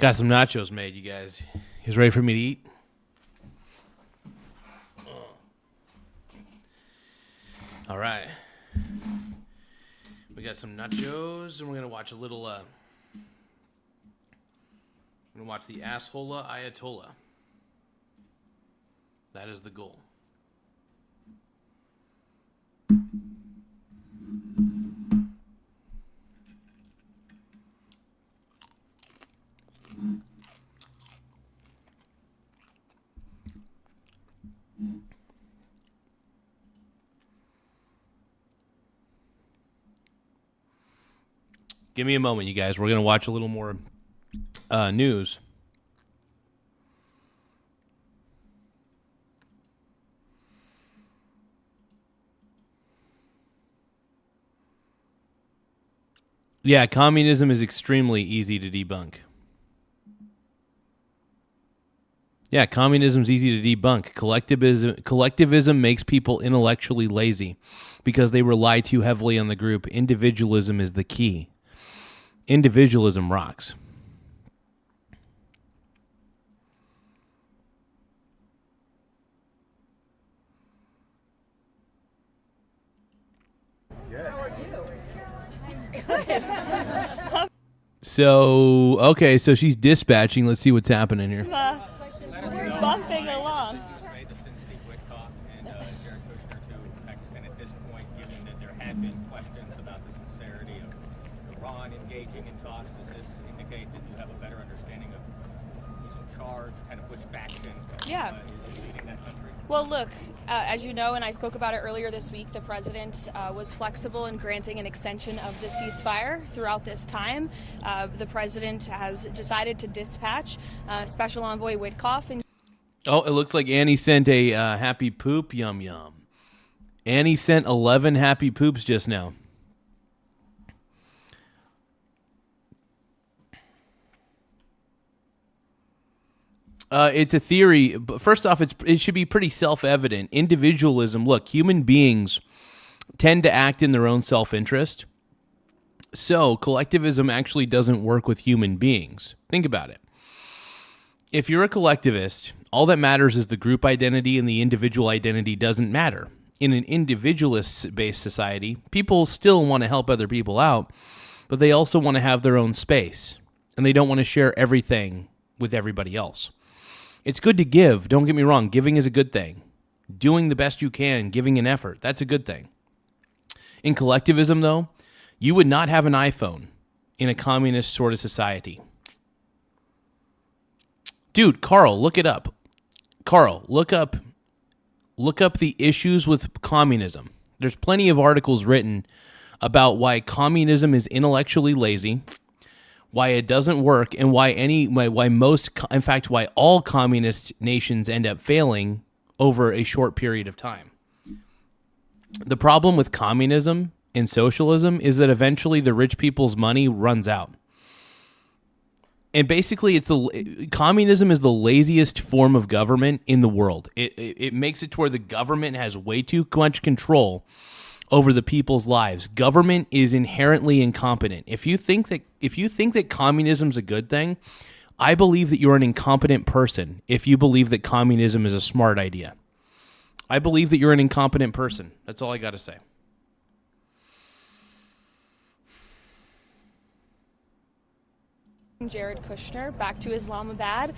Got some nachos made, you guys. You guys ready for me to eat? All right. We got some nachos, and we're gonna watch a little. We're gonna watch the Asshola Ayatollah. That is the goal. Give me a moment, you guys. We're going to watch a little more news. Yeah, communism is extremely easy to debunk. Yeah, communism's easy to debunk. Collectivism makes people intellectually lazy because they rely too heavily on the group. Individualism is the key. Individualism rocks. So, okay, so she's dispatching. Let's see what's happening here. Bumping along. Engaging in talks, does this indicate that you have a better understanding of who's in charge, kind of which faction is leading that country? Well, look, as you know, and I spoke about it earlier this week, the president was flexible in granting an extension of the ceasefire throughout this time. The president has decided to dispatch Special Envoy Witkoff. And oh, it looks like Annie sent a happy poop. Yum, yum. Annie sent 11 happy poops just now. It's a theory. But first off, it should be pretty self-evident. Individualism, look, human beings tend to act in their own self-interest. So collectivism actually doesn't work with human beings. Think about it. If you're a collectivist, all that matters is the group identity, and the individual identity doesn't matter. In an individualist-based society, people still want to help other people out, but they also want to have their own space, and they don't want to share everything with everybody else. It's good to give. Don't get me wrong. Giving is a good thing. Doing the best you can, giving an effort, that's a good thing. In collectivism, though, you would not have an iPhone in a communist sort of society. Dude, Carl, look it up. Carl, look up the issues with communism. There's plenty of articles written about why communism is intellectually lazy, why it doesn't work, and why all communist nations end up failing over a short period of time. The problem with communism and socialism is that eventually the rich people's money runs out. And basically, communism is the laziest form of government in the world. It makes it to where the government has way too much control over the people's lives. Government is inherently incompetent. If you think that communism's a good thing, I believe that you're an incompetent person if you believe that communism is a smart idea. I believe that you're an incompetent person. That's all I got to say. Jared Kushner back to Islamabad.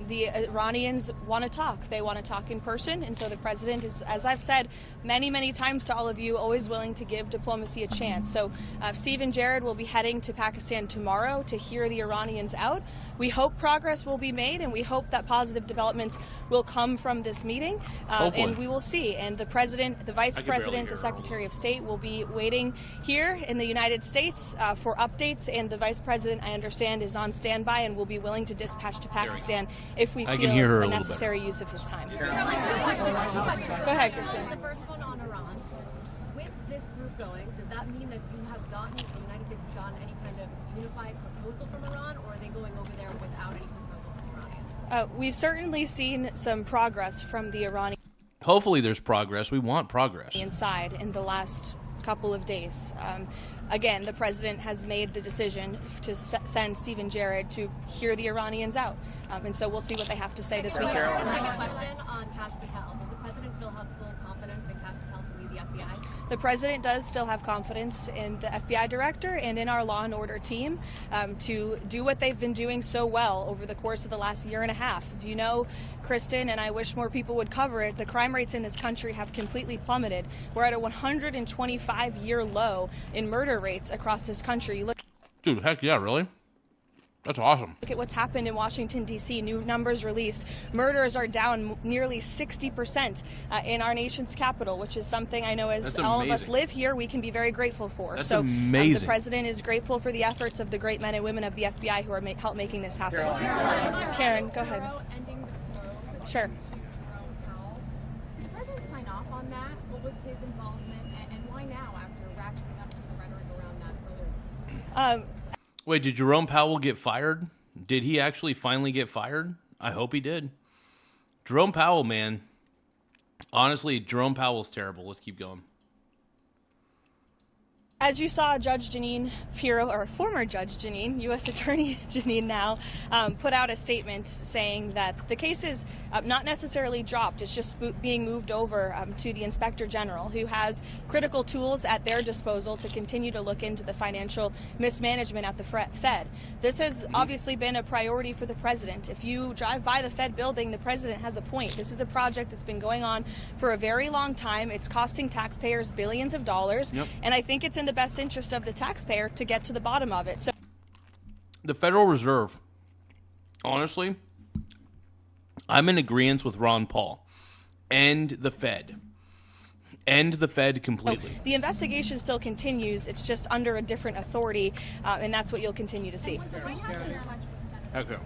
The Iranians want to talk. They want to talk in person. And so the president is, as I've said many, many times to all of you, always willing to give diplomacy a chance. So Steve and Jared will be heading to Pakistan tomorrow to hear the Iranians out. We hope progress will be made, and we hope that positive developments will come from this meeting. And we will see. And the president, the vice president, the secretary of state will be waiting here in the United States for updates. And the vice president, I understand, is on standby and will be willing to dispatch to Pakistan if we feel it's a necessary use of his time. Go ahead, Kristen. The first one on Iran. With this group going, does that mean that the United States has gotten any kind of unified proposal from Iran, or are they going over there without any proposal from Iranians? We've certainly seen some progress from the Iranian. Hopefully there's progress. We want progress. Inside in the last couple of days. Again, the president has made the decision to send Stephen Jared to hear the Iranians out. And so we'll see what they have to say this week. Question on Kash Patel. Does the president still have full confidence in Kash Patel to lead the FBI? The president does still have confidence in the FBI director and in our law and order team to do what they've been doing so well over the course of the last year and a half. Do you know, Kristen, and I wish more people would cover it, the crime rates in this country have completely plummeted. We're at a 125-year low in murder rates across this country. You look Dude, heck yeah, really? That's awesome. Look at what's happened in Washington, D.C. New numbers released. Murders are down nearly 60% in our nation's capital, which is something I know as all of us live here, we can be very grateful for. That's so amazing. The president is grateful for the efforts of the great men and women of the FBI who are help making this happen. Karen, go ahead. Sure. Did the president sign off on that? What was his involvement, and why now after ratcheting up some of the rhetoric around that earlier? Wait, did Jerome Powell get fired? Did he actually finally get fired? I hope he did. Jerome Powell, man. Honestly, Jerome Powell's terrible. Let's keep going. As you saw, Judge Jeanine Pirro, or former Judge Jeanine, U.S. Attorney Jeanine now, put out a statement saying that the case is not necessarily dropped. It's just being moved over to the Inspector General, who has critical tools at their disposal to continue to look into the financial mismanagement at the Fed. This has obviously been a priority for the president. If you drive by the Fed building, the president has a point. This is a project that's been going on for a very long time. It's costing taxpayers billions of dollars, and I think it's in the best interest of the taxpayer to get to the bottom of it. So the Federal Reserve, honestly, I'm in agreement with Ron Paul. End the Fed. End the Fed completely. The investigation still continues. It's just under a different authority, and that's what you'll continue to see. Okay.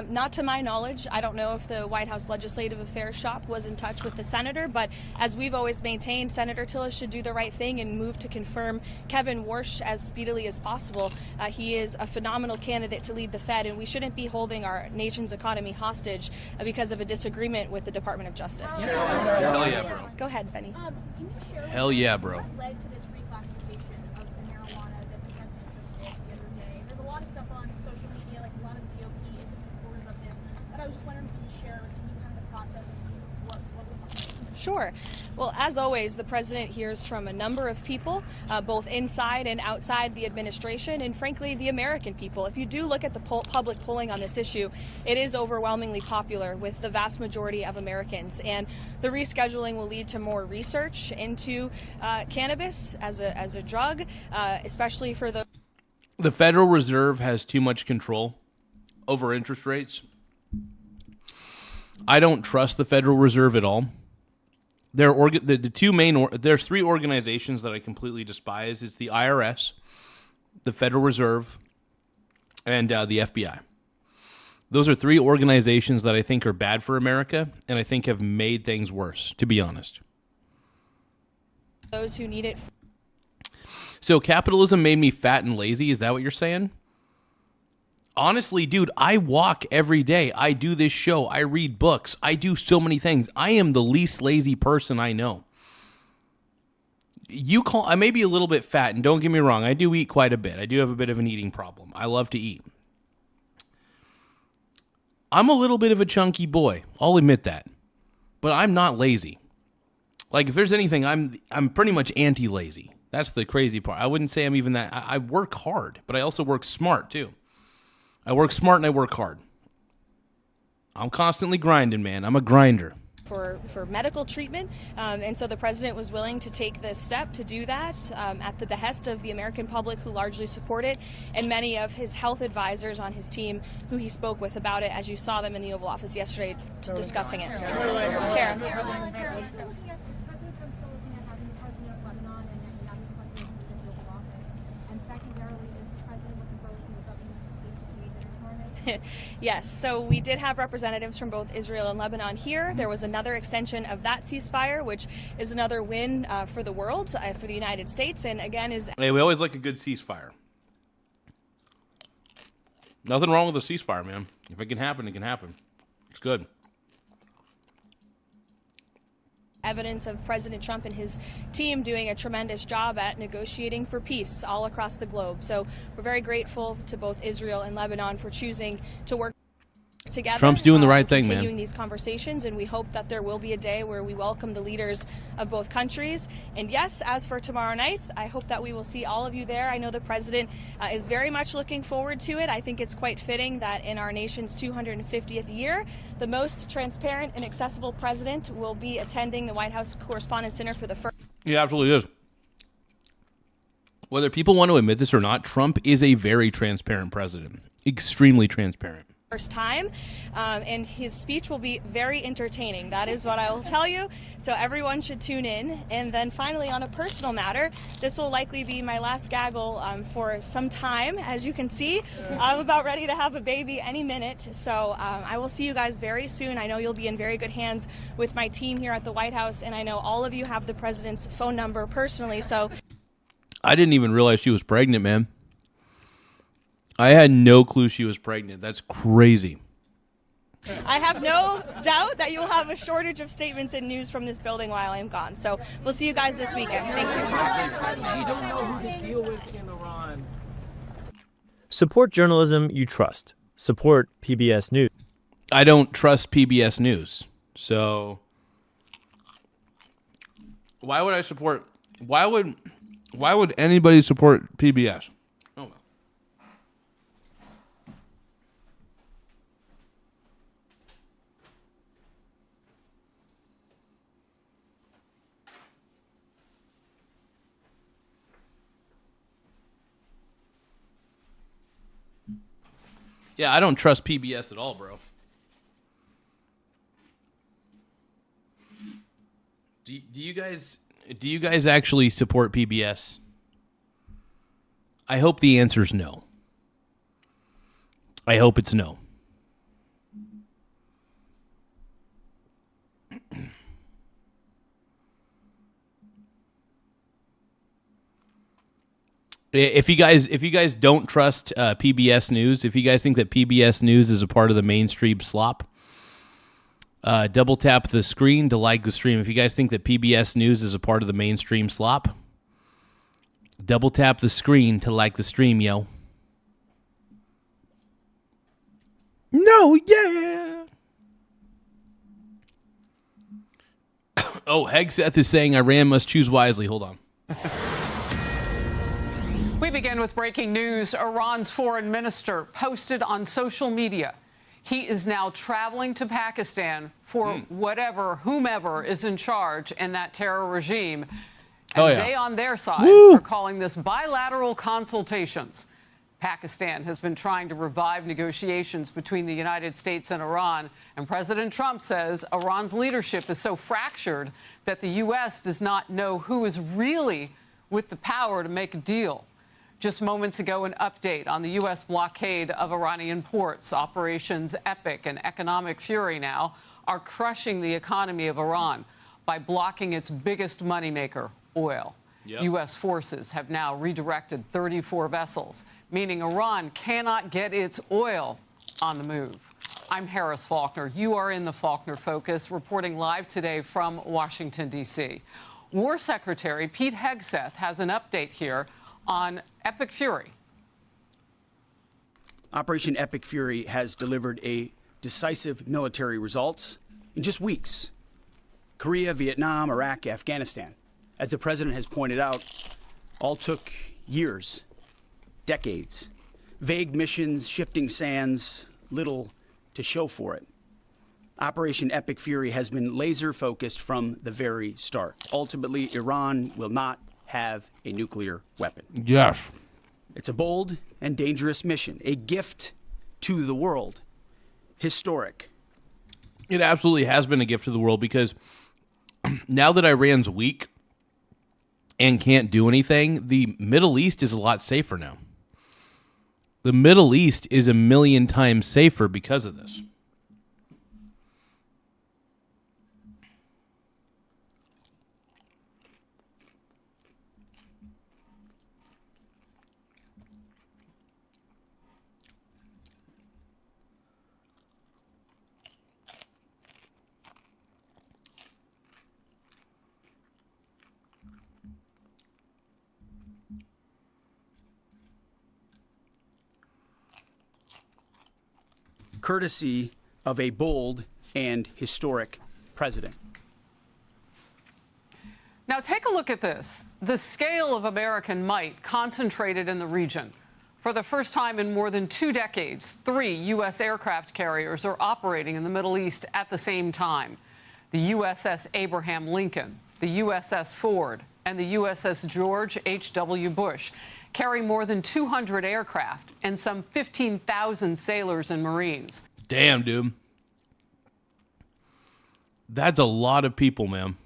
Not to my knowledge. I don't know if the White House Legislative Affairs shop was in touch with the senator, but as we've always maintained, Senator Tillis should do the right thing and move to confirm Kevin Warsh as speedily as possible. He is a phenomenal candidate to lead the Fed, and we shouldn't be holding our nation's economy hostage because of a disagreement with the Department of Justice. Hell yeah, bro. Go ahead, Benny. Can you share Hell yeah, bro. what led to this reclassification of the marijuana that the president just did the other day? There's a lot of stuff on social media, like a lot of GOP isn't supportive of this, but I was just wondering if you can share kind of the process of what was behind it. Sure. Well, as always, the president hears from a number of people, both inside and outside the administration, and frankly, the American people. If you do look at the public polling on this issue, it is overwhelmingly popular with the vast majority of Americans. And the rescheduling will lead to more research into cannabis as a drug, especially for the... The Federal Reserve has too much control over interest rates. I don't trust the Federal Reserve at all. The two main there's three organizations that I completely despise. It's the IRS, the Federal Reserve, and the FBI. Those are three organizations that I think are bad for America, and I think have made things worse, to be honest. Those who need it. So capitalism made me fat and lazy. Is that what you're saying? Honestly, dude, I walk every day. I do this show. I read books. I do so many things. I am the least lazy person I know. I may be a little bit fat, and don't get me wrong, I do eat quite a bit. I do have a bit of an eating problem. I love to eat. I'm a little bit of a chunky boy. I'll admit that. But I'm not lazy. Like, if there's anything, I'm pretty much anti-lazy. That's the crazy part. I wouldn't say I'm even that. I work hard, but I also work smart, too. I work smart and I work hard. I'm constantly grinding, man. I'm a grinder. For medical treatment, and so the president was willing to take this step to do that at the behest of the American public, who largely support it, and many of his health advisors on his team who he spoke with about it, as you saw them in the Oval Office yesterday discussing it. Karen. Yes, so we did have representatives from both Israel and Lebanon here. There was another extension of that ceasefire, which is another win for the world, for the United States, and again is... Hey, we always like a good ceasefire. Nothing wrong with a ceasefire, man. If it can happen, it can happen. It's good. evidence of President Trump and his team doing a tremendous job at negotiating for peace all across the globe. So we're very grateful to both Israel and Lebanon for choosing to work together. Trump's doing the right thing, man. Continuing these conversations, and we hope that there will be a day where we welcome the leaders of both countries. And yes, as for tomorrow night, I hope that we will see all of you there. I know the president is very much looking forward to it. I think it's quite fitting that in our nation's 250th year, the most transparent and accessible president will be attending the White House Correspondents' Dinner for the first. He absolutely is. Whether people want to admit this or not, Trump is a very transparent president. Extremely transparent. First time, and his speech will be very entertaining. That is what I will tell you. So everyone should tune in. And then finally, on a personal matter, this will likely be my last gaggle for some time. As you can see, I'm about ready to have a baby any minute. So I will see you guys very soon. I know you'll be in very good hands with my team here at the White House, and I know all of you have the president's phone number personally. So I didn't even realize she was pregnant, man. I had no clue she was pregnant. That's crazy. I have no doubt that you will have a shortage of statements and news from this building while I'm gone. So we'll see you guys this weekend. Thank you. You don't know who to deal with in Iran. Support journalism you trust. Support PBS News. I don't trust PBS News. So why would I support? Why would anybody support PBS? Oh. Yeah, I don't trust PBS at all, bro. Do you guys actually support PBS? I hope the answer's no. I hope it's no. If you guys don't trust PBS News, if you guys think that PBS News is a part of the mainstream slop, double tap the screen to like the stream. If you guys think that PBS News is a part of the mainstream slop, double tap the screen to like the stream, yo. No, yeah. Oh, Hegseth is saying Iran must choose wisely. Hold on. We begin with breaking news. Iran's foreign minister posted on social media he is now traveling to Pakistan for whomever is in charge in that terror regime. And they on their side are calling this bilateral consultations. Pakistan has been trying to revive negotiations between the United States and Iran, and President Trump says Iran's leadership is so fractured that the U.S. does not know who is really with the power to make a deal. Just moments ago, an update on the U.S. blockade of Iranian ports. Operations Epic and Economic Fury now are crushing the economy of Iran by blocking its biggest moneymaker, oil. U.S. forces have now redirected 34 vessels, meaning Iran cannot get its oil on the move. I'm Harris Faulkner. You are in the Faulkner Focus, reporting live today from Washington, D.C. War Secretary Pete Hegseth has an update here on Epic Fury. Operation Epic Fury has delivered a decisive military results in just weeks. Korea, Vietnam, Iraq, Afghanistan, as the president has pointed out, all took years, decades. Vague missions, shifting sands, little to show for it. Operation Epic Fury has been laser focused from the very start. Ultimately, Iran will not have a nuclear weapon. Yes. It's a bold and dangerous mission, a gift to the world, historic. It absolutely has been a gift to the world because now that Iran's weak and can't do anything, the Middle East is a lot safer now. The Middle East is a million times safer because of this. courtesy of a bold and historic president. Now take a look at this. The scale of American might concentrated in the region. For the first time in more than 2 decades, 3 U.S. aircraft carriers are operating in the Middle East at the same time. The USS Abraham Lincoln, the USS Ford, and the USS George H.W. Bush carry more than 200 aircraft and some 15,000 sailors and Marines. Damn, dude. That's a lot of people, man.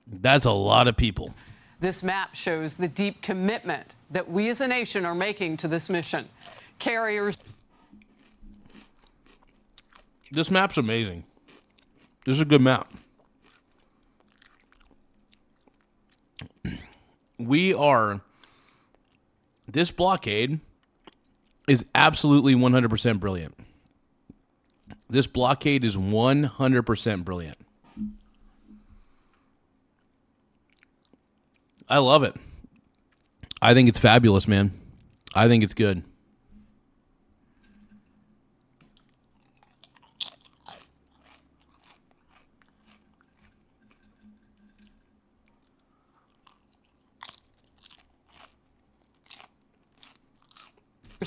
That's a lot of people. This map shows the deep commitment that we as a nation are making to this mission. Carriers. This map's amazing. This is a good map. This blockade is absolutely 100% brilliant. This blockade is 100% brilliant. I love it. I think it's fabulous, man. I think it's good.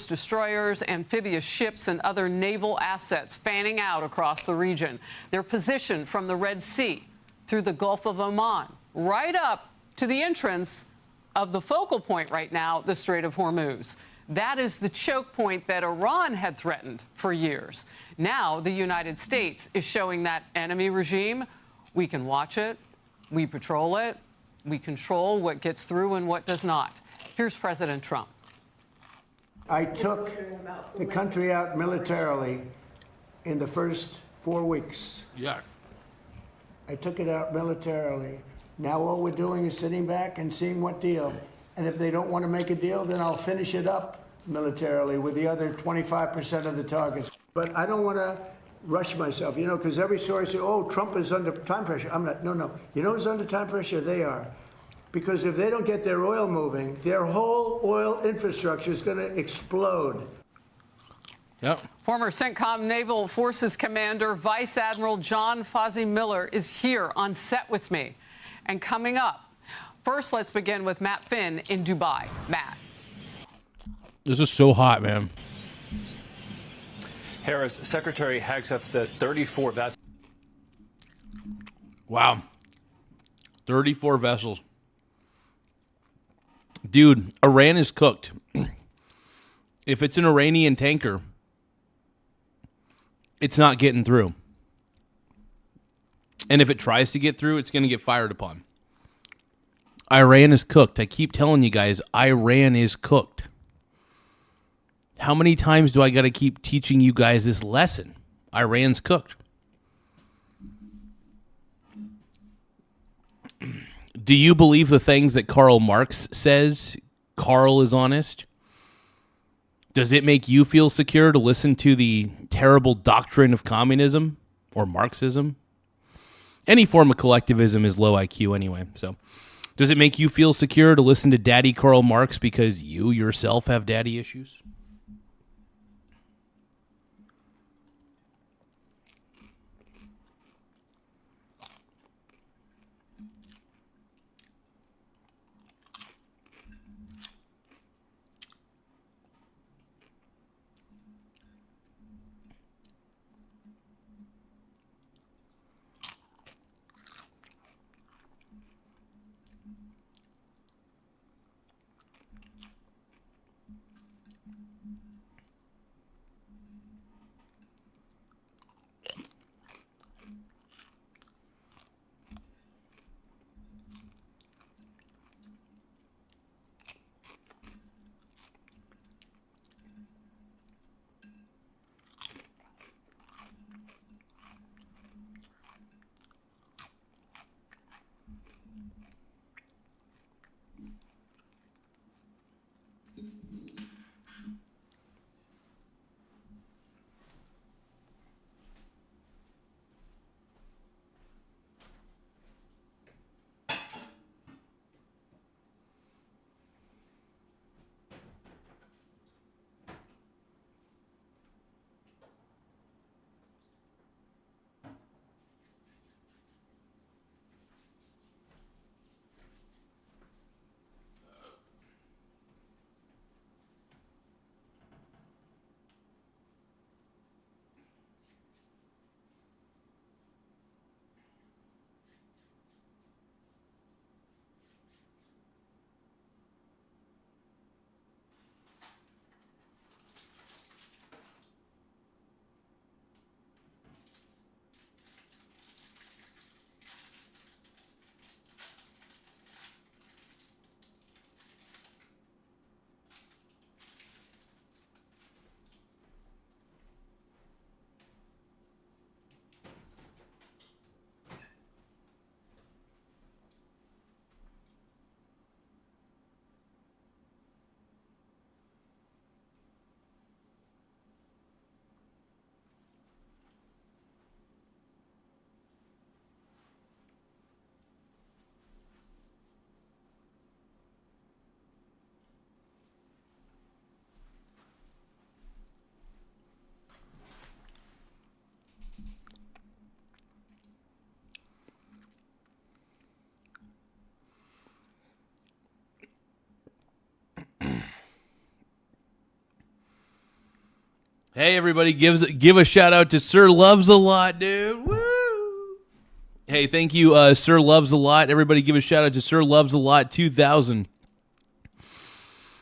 Destroyers, amphibious ships, and other naval assets fanning out across the region. They're positioned from the Red Sea through the Gulf of Oman, right up to the entrance of the focal point right now, the Strait of Hormuz. That is the choke point that Iran had threatened for years. Now the United States is showing that enemy regime, we can watch it, we patrol it, we control what gets through and what does not. Here's President Trump. I took the country out militarily in the first 4 weeks. Yeah. I took it out militarily. Now all we're doing is sitting back and seeing what deal. And if they don't want to make a deal, then I'll finish it up militarily with the other 25% of the targets. But I don't want to rush myself, because every story says, oh, Trump is under time pressure. I'm not. No. You know who's under time pressure? They are. Because if they don't get their oil moving, their whole oil infrastructure is going to explode. Yep. Former CENTCOM Naval Forces Commander Vice Admiral John Fozzie Miller is here on set with me. And coming up, first, let's begin with Matt Finn in Dubai. Matt. This is so hot, man. Harris, Secretary Hegseth says 34 vessels. Wow. 34 vessels. Dude, Iran is cooked. If it's an Iranian tanker, it's not getting through. And if it tries to get through, it's going to get fired upon. Iran is cooked. I keep telling you guys, Iran is cooked. How many times do I got to keep teaching you guys this lesson? Iran's cooked. Do you believe the things that Karl Marx says? Karl is honest. Does it make you feel secure to listen to the terrible doctrine of communism or Marxism? Any form of collectivism is low IQ anyway. So, does it make you feel secure to listen to Daddy Karl Marx because you yourself have daddy issues? Hey, everybody, give a shout out to Sir Loves a Lot, dude. Woo! Hey, thank you, Sir Loves a Lot. Everybody, give a shout out to Sir Loves a Lot 2000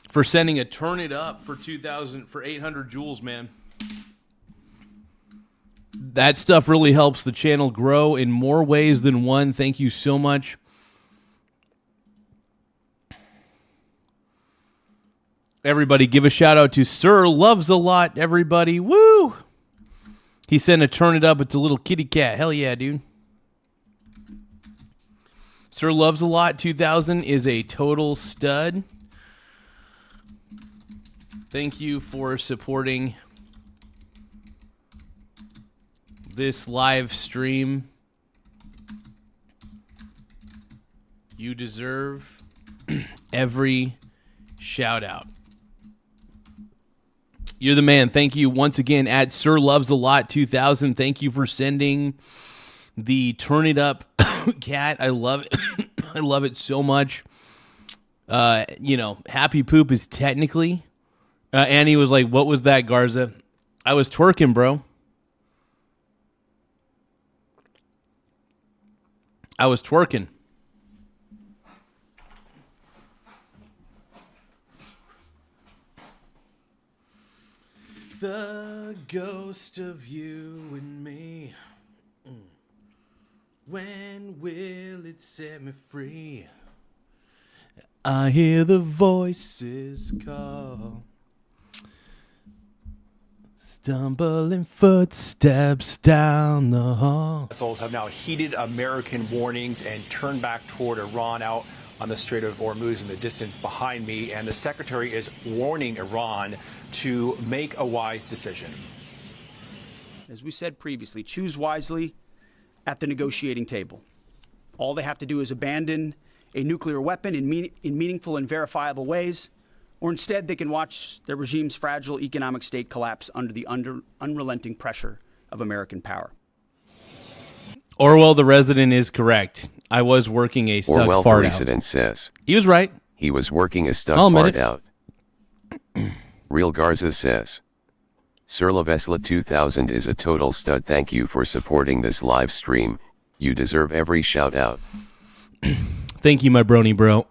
for sending a Turn It Up for 2000 for 800 joules, man. That stuff really helps the channel grow in more ways than one. Thank you so much. Everybody, give a shout out to Sir Loves a Lot, everybody. Woo! He sent a Turn It Up. It's a little kitty cat. Hell yeah, dude. Sir Loves a Lot 2000 is a total stud. Thank you for supporting this live stream. You deserve every shout out. You're the man. Thank you once again at Sir Loves a Lot 2000. Thank you for sending the Turn It Up cat. I love it. I love it so much. Happy Poop is technically. Annie was like, "What was that, Garza?" I was twerking, bro. I was twerking. The ghost of you and me. When will it set me free? I hear the voices call. Stumbling footsteps down the hall. Vessels have now heeded American warnings and turned back toward Iran out on the Strait of Hormuz in the distance behind me. And the secretary is warning Iran to make a wise decision. As we said previously, choose wisely at the negotiating table. All they have to do is abandon a nuclear weapon in meaningful and verifiable ways, or instead they can watch their regime's fragile economic state collapse under the unrelenting pressure of American power. Orwell the resident is correct. I was working a stuck Orwell fart the out. resident says. He was right. He was working a stuck I'll admit fart it. out. Real Garza says. Sir Lavesla 2000 is a total stud. Thank you for supporting this live stream. You deserve every shout out. Thank you, my brony bro.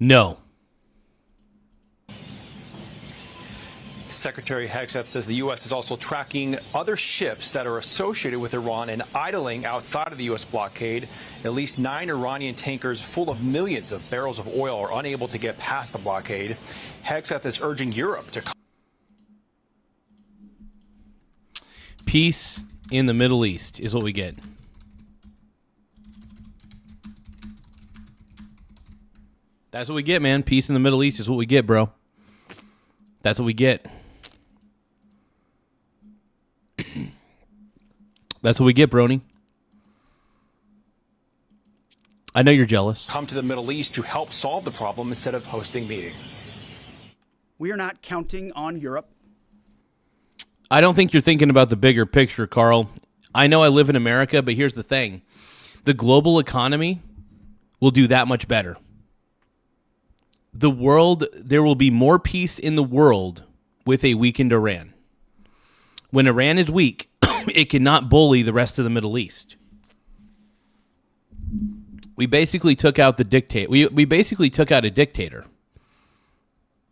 No. Secretary Hegseth says the U.S. is also tracking other ships that are associated with Iran and idling outside of the U.S. blockade. At least 9 Iranian tankers full of millions of barrels of oil are unable to get past the blockade. Hegseth is urging Europe to... Peace in the Middle East is what we get. That's what we get, man. Peace in the Middle East is what we get, bro. That's what we get. That's what we get, brony. I know you're jealous. Come to the Middle East to help solve the problem instead of hosting meetings. We are not counting on Europe. I don't think you're thinking about the bigger picture, Carl. I know I live in America, but here's the thing. The global economy will do that much better. The world, there will be more peace in the world with a weakened Iran. When Iran is weak, it cannot bully the rest of the Middle East. We basically took out the dictator. We basically took out a dictator.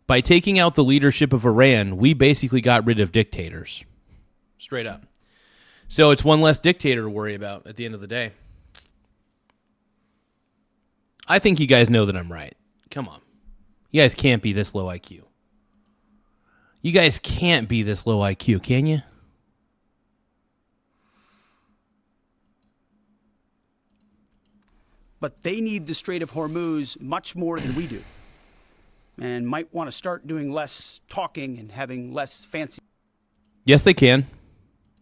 By taking out the leadership of Iran, we basically got rid of dictators. Straight up. So it's one less dictator to worry about at the end of the day. I think you guys know that I'm right. Come on. You guys can't be this low IQ. You guys can't be this low IQ, can you? But they need the Strait of Hormuz much more than we do, and might want to start doing less talking and having less fancy. Yes, they can.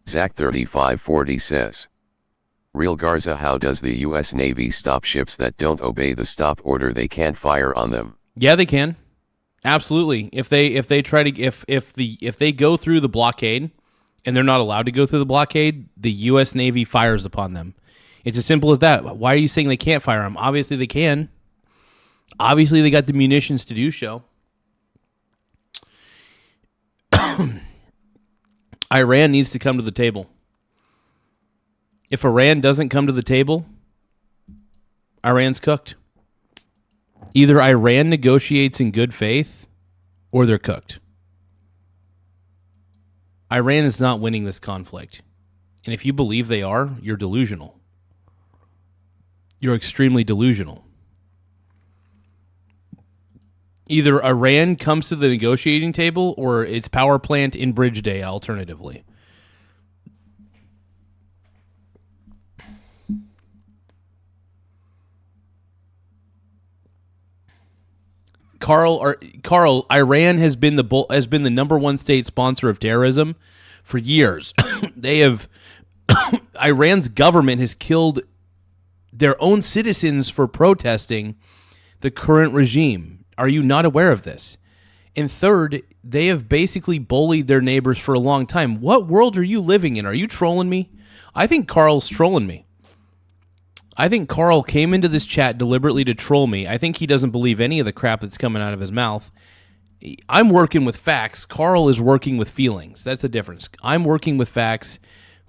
Zach 3540 says. Real Garza, how does the U.S. Navy stop ships that don't obey the stop order? They can't fire on them. Yeah, they can. Absolutely. If they try to if they go through the blockade and they're not allowed to go through the blockade, the U.S. Navy fires upon them. It's as simple as that. Why are you saying they can't fire them? Obviously they can. Obviously they got the munitions to do so. Iran needs to come to the table. If Iran doesn't come to the table, Iran's cooked. Either Iran negotiates in good faith or they're cooked. Iran is not winning this conflict. And if you believe they are, you're delusional. You're extremely delusional. Either Iran comes to the negotiating table or its power plant in Bridge Day alternatively. Carl, Iran has been the number one state sponsor of terrorism for years. They have Iran's government has killed their own citizens for protesting the current regime. Are you not aware of this? And third, they have basically bullied their neighbors for a long time. What world are you living in? Are you trolling me? I think Carl's trolling me. I think Carl came into this chat deliberately to troll me. I think he doesn't believe any of the crap that's coming out of his mouth. I'm working with facts. Carl is working with feelings. That's the difference. I'm working with facts.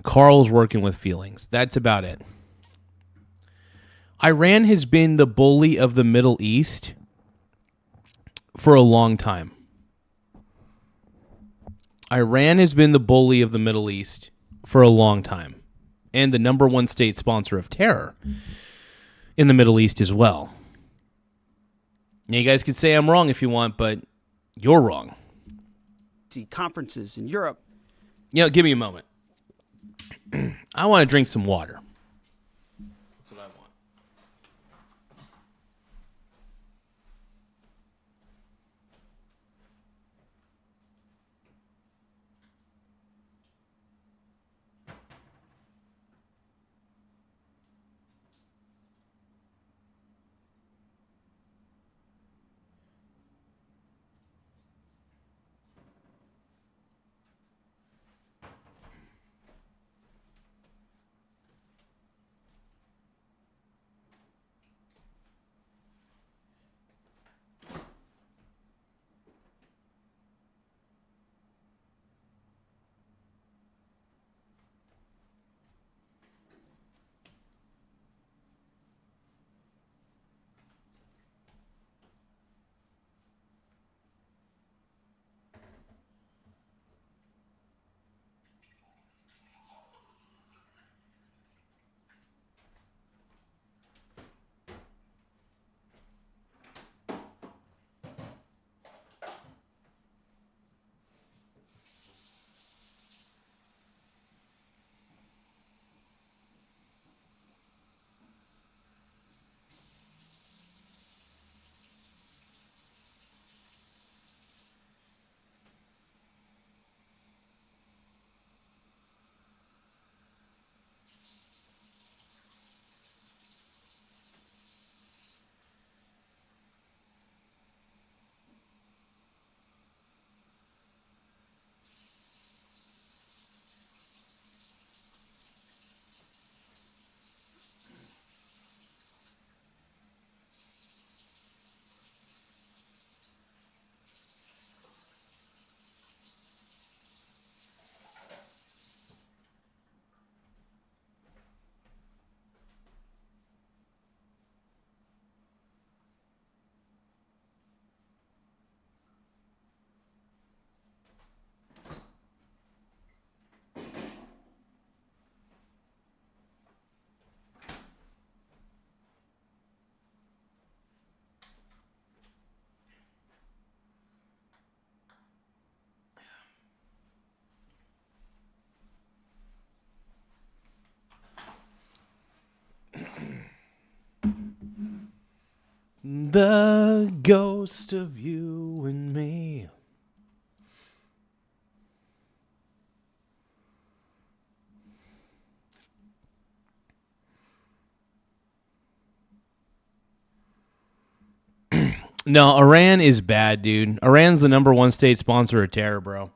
Carl's working with feelings. That's about it. Iran has been the bully of the Middle East for a long time. Iran has been the bully of the Middle East for a long time. And the number one state sponsor of terror in the Middle East as well. Now, you guys can say I'm wrong if you want, but you're wrong. See conferences in Europe. You know, give me a moment. I want to drink some water. That's what I want. The ghost of you and me. No, Iran is bad, dude. Iran's the number one state sponsor of terror, bro.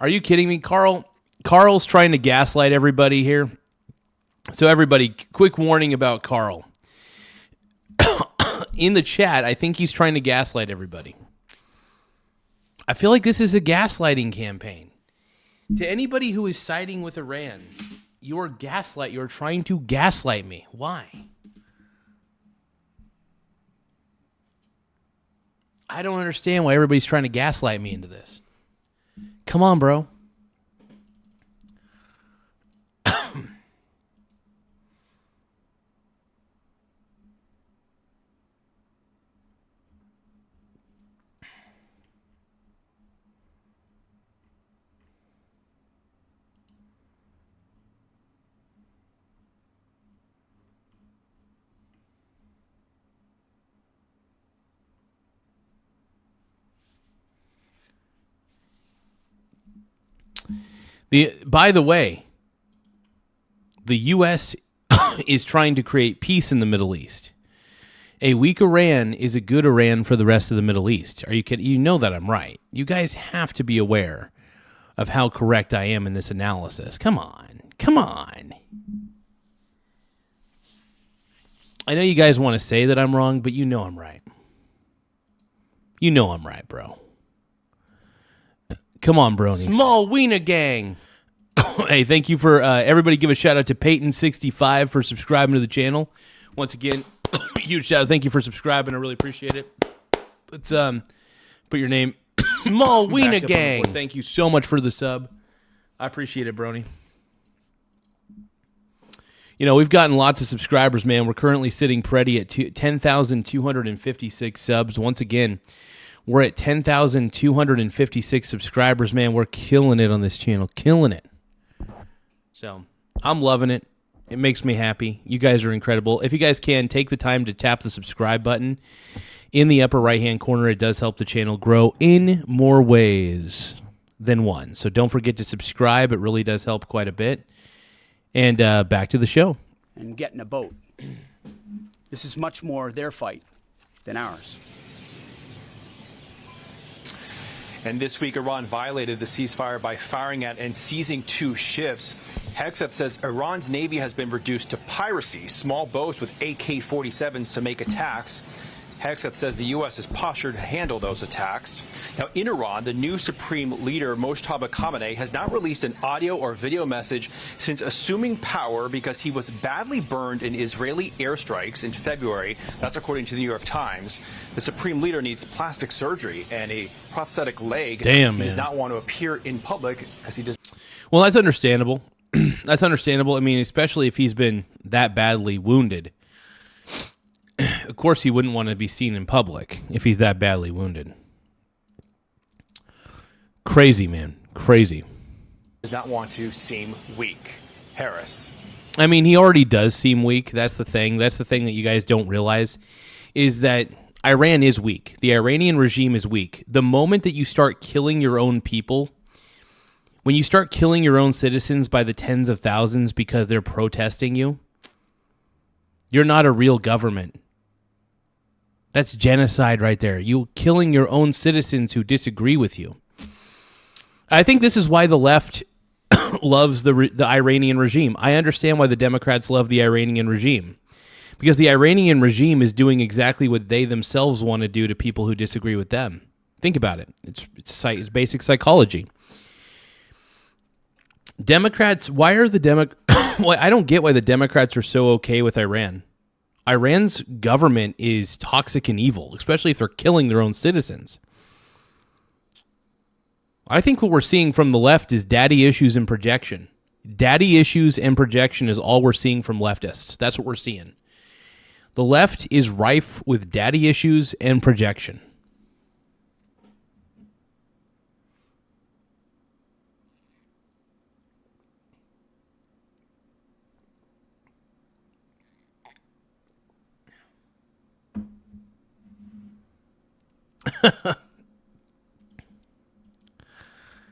Are you kidding me, Carl? Carl's trying to gaslight everybody here. So everybody, quick warning about Carl. In the chat, I think he's trying to gaslight everybody. I feel like this is a gaslighting campaign. To anybody who is siding with Iran, you're trying to gaslight me. Why? I don't understand why everybody's trying to gaslight me into this. Come on, bro. By the way, the U.S. is trying to create peace in the Middle East. A weak Iran is a good Iran for the rest of the Middle East. Are you kidding? You know that I'm right. You guys have to be aware of how correct I am in this analysis. Come on. Come on. I know you guys want to say that I'm wrong, but you know I'm right. You know I'm right, bro. Come on, bronies. Small Wiener Gang. Hey, thank you for everybody. Give a shout out to Peyton65 for subscribing to the channel. Once again, huge shout out. Thank you for subscribing. I really appreciate it. Let's put your name. Small Wiener Gang. Thank you so much for the sub. I appreciate it, brony. You know, we've gotten lots of subscribers, man. We're currently sitting pretty at 10,256 subs. Once again, we're at 10,256 subscribers, man. We're killing it on this channel. Killing it. So, I'm loving it. It makes me happy. You guys are incredible. If you guys can, take the time to tap the subscribe button in the upper right-hand corner. It does help the channel grow in more ways than one. So, don't forget to subscribe. It really does help quite a bit. And back to the show. And get in a boat. This is much more their fight than ours. And this week, Iran violated the ceasefire by firing at and seizing 2 ships. Hegseth says Iran's navy has been reduced to piracy, small boats with AK-47s to make attacks. Hegseth says the U.S. is postured to handle those attacks. Now, in Iran, the new supreme leader, Mojtaba Khamenei, has not released an audio or video message since assuming power because he was badly burned in Israeli airstrikes in February. That's according to the New York Times. The supreme leader needs plastic surgery and a prosthetic leg. Damn, He does man. not want to appear in public because he does. Well, that's understandable. That's understandable. I mean, especially if he's been that badly wounded. Of course, he wouldn't want to be seen in public if he's that badly wounded. Crazy, man. Crazy. Does not want to seem weak. Harris. I mean, he already does seem weak. That's the thing. That's the thing that you guys don't realize is that Iran is weak. The Iranian regime is weak. The moment that you start killing your own people, when you start killing your own citizens by the tens of thousands because they're protesting you, you're not a real government. That's genocide right there. You killing your own citizens who disagree with you. I think this is why the left loves the Iranian regime. I understand why the Democrats love the Iranian regime. Because the Iranian regime is doing exactly what they themselves want to do to people who disagree with them. Think about it. It's basic psychology. Democrats, why are the well, I don't get why the Democrats are so okay with Iran. Iran's government is toxic and evil, especially if they're killing their own citizens. I think what we're seeing from the left is daddy issues and projection. Daddy issues and projection is all we're seeing from leftists. That's what we're seeing. The left is rife with daddy issues and projection.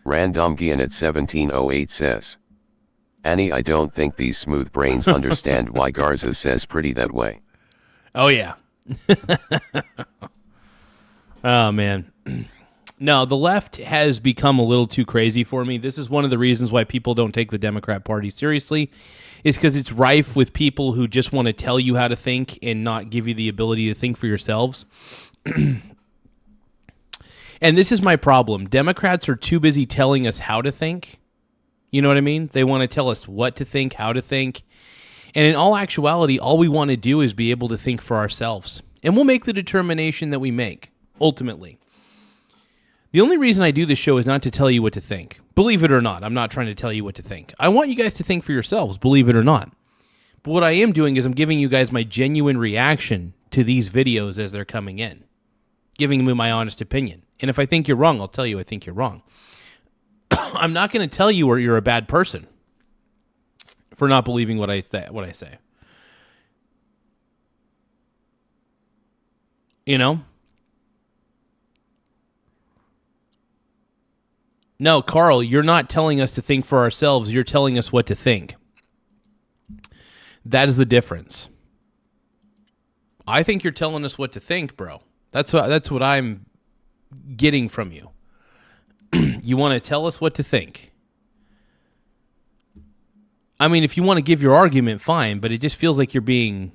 Random Gian at 1708 says, Annie, I don't think these smooth brains understand why Garza says pretty that way. Oh, yeah. Oh, man. No, the left has become a little too crazy for me. This is one of the reasons why people don't take the Democrat Party seriously, is because it's rife with people who just want to tell you how to think and not give you the ability to think for yourselves. And this is my problem. Democrats are too busy telling us how to think. You know what I mean? They want to tell us what to think, how to think. And in all actuality, all we want to do is be able to think for ourselves. And we'll make the determination that we make, ultimately. The only reason I do this show is not to tell you what to think. Believe it or not, I'm not trying to tell you what to think. I want you guys to think for yourselves, believe it or not. But what I am doing is I'm giving you guys my genuine reaction to these videos as they're coming in. Giving you my honest opinion. And if I think you're wrong, I'll tell you I think you're wrong. I'm not going to tell you you're a bad person for not believing what I say. You know? No, Carl, you're not telling us to think for ourselves. You're telling us what to think. That is the difference. I think you're telling us what to think, bro. That's what I'm getting from you. You want to tell us what to think. I mean, if you want to give your argument, fine, but it just feels like you're being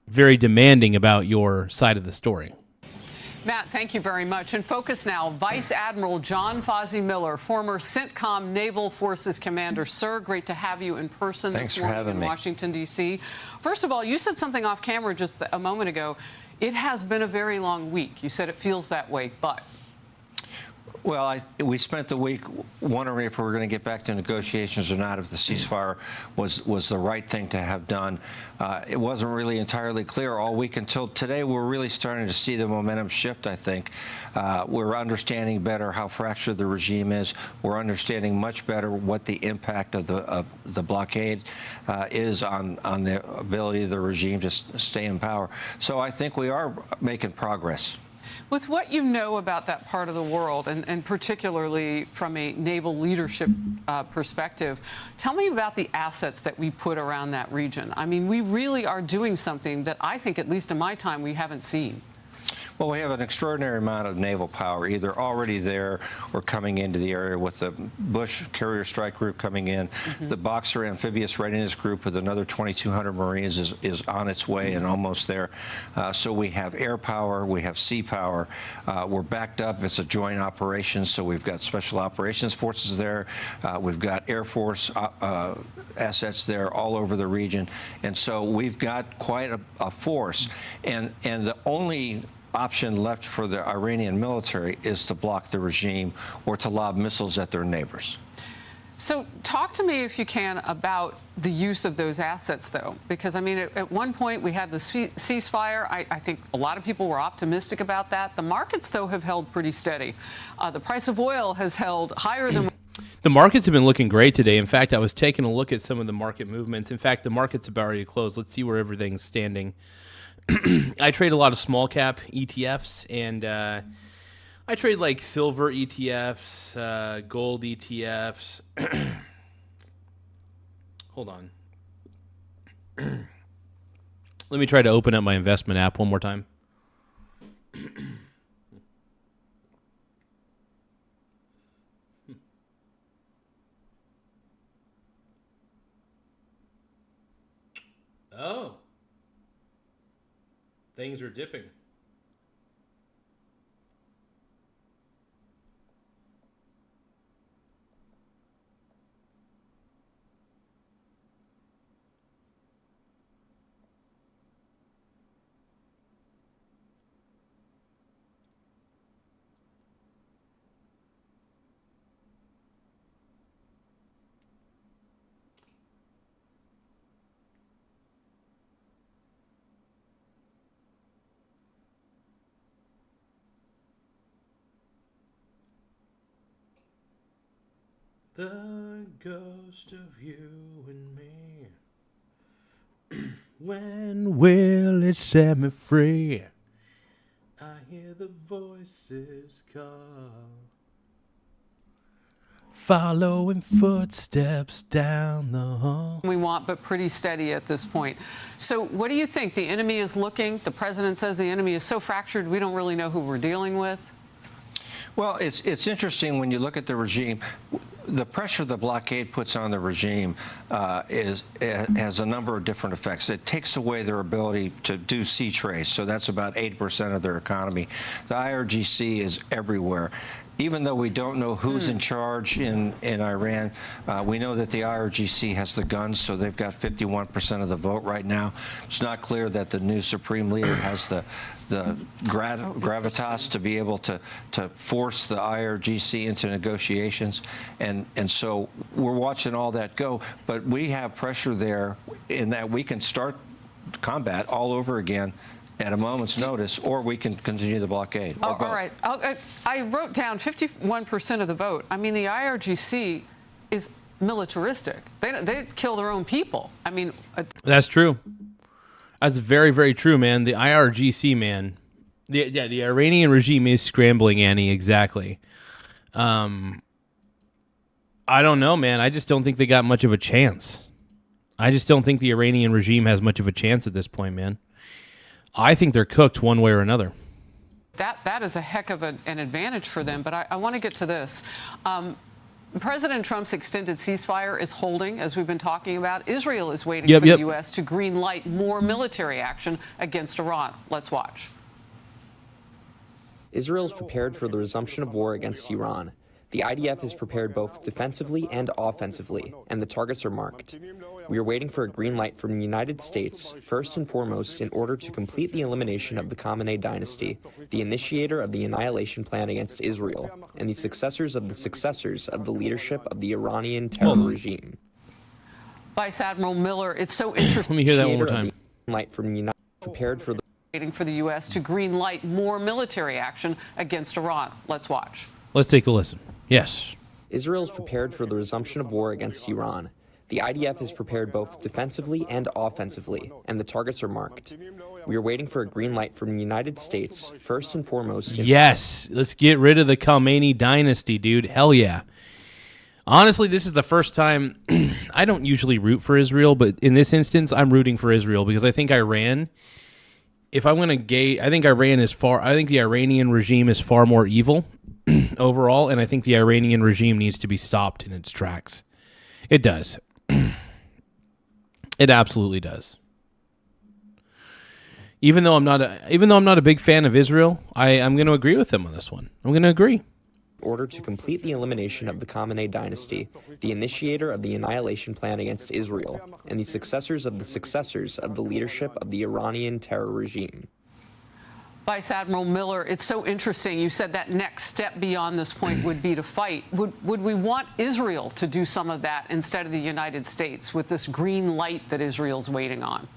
very demanding about your side of the story. Matt, thank you very much. In focus now, Vice Admiral John Fozzie Miller, former CENTCOM Naval Forces Commander. Sir, great to have you in person this morning in Washington, D.C. First of all, you said something off camera just a moment ago. It has been a very long week. You said it feels that way, but... Well, we spent the week wondering if we were going to get back to negotiations or not, if the ceasefire was the right thing to have done. It wasn't really entirely clear all week until today. We're really starting to see the momentum shift, I think. We're understanding better how fractured the regime is. We're understanding much better what the impact of the blockade is on the ability of the regime to stay in power. So I think we are making progress. With what you know about that part of the world, and particularly from a naval leadership perspective, tell me about the assets that we put around that region. I mean, we really are doing something that I think, at least in my time, we haven't seen. Well, we have an extraordinary amount of naval power, either already there or coming into the area with the Bush Carrier Strike Group coming in. The Boxer Amphibious Readiness Group with another 2,200 Marines is on its way and almost there. So we have air power, we have sea power. We're backed up. It's a joint operation, so we've got Special Operations Forces there. We've got Air Force assets there all over the region. And so we've got quite a force. And the only option left for the Iranian military is to block the regime or to lob missiles at their neighbors. So talk to me, if you can, about the use of those assets, though, because, I mean, at one point we had the ceasefire. I think a lot of people were optimistic about that. The markets, though, have held pretty steady. The price of oil has held higher than... The markets have been looking great today. In fact, I was taking a look at some of the market movements. In fact, the market's about ready to close. Let's see where everything's standing. I trade a lot of small cap ETFs, and I trade like silver ETFs, gold ETFs. Hold on. Let me try to open up my investment app one more time. Oh. Things are dipping. The ghost of you and me. When will it set me free? I hear the voices call, following footsteps down the hall. We want, but pretty steady at this point. So what do you think? The enemy is looking. The president says the enemy is so fractured we don't really know who we're dealing with. Well, it's interesting when you look at the regime. The pressure the blockade puts on the regime has a number of different effects. It takes away their ability to do sea trade, so that's about 8% of their economy. The IRGC is everywhere. Even though we don't know who's in charge in Iran, we know that the IRGC has the guns, so they've got 51% of the vote right now. It's not clear that the new supreme leader has the gravitas to be able to force the IRGC into negotiations, and so we're watching all that go. But we have pressure there in that we can start combat all over again at a moment's notice, or we can continue the blockade. All right. I wrote down 51% of the vote. I mean, the IRGC is militaristic. They kill their own people. I mean, that's true. That's very, very true, man. The IRGC, man. The Iranian regime is scrambling, Annie. Exactly. I don't know, man. I just don't think they got much of a chance. I just don't think the Iranian regime has much of a chance at this point, man. I think they're cooked one way or another. That is a heck of an advantage for them. But I want to get to this. President Trump's extended ceasefire is holding, as we've been talking about. Israel is waiting for the U.S. to green light more military action against Iran. Let's watch. Israel is prepared for the resumption of war against Iran. The IDF is prepared both defensively and offensively, and the targets are marked. We are waiting for a green light from the United States, first and foremost, in order to complete the elimination of the Khamenei dynasty, the initiator of the annihilation plan against Israel, and the successors of the leadership of the Iranian terror regime. Vice Admiral Miller, it's so interesting. Let me hear that one more time. Light from the United prepared for the waiting for the U.S. to green light more military action against Iran. Let's watch. Let's take a listen. Yes. Israel is prepared for the resumption of war against Iran. The IDF is prepared both defensively and offensively, and the targets are marked. We are waiting for a green light from the United States, first and foremost. Yes, let's get rid of the Khamenei dynasty, dude. Hell yeah. Honestly, this is the first time I don't usually root for Israel, but in this instance, I'm rooting for Israel because I think Iran, if I'm going to gauge, I think the Iranian regime is far more evil overall, and I think the Iranian regime needs to be stopped in its tracks. It does. It absolutely does. Even though I'm not a big fan of Israel, I'm going to agree with them on this one. I'm going to agree. In order to complete the elimination of the Khamenei dynasty, the initiator of the annihilation plan against Israel, and the successors of the leadership of the Iranian terror regime. Vice Admiral Miller, it's so interesting. You said that next step beyond this point would be to fight. Would we want Israel to do some of that instead of the United States with this green light that Israel's waiting on?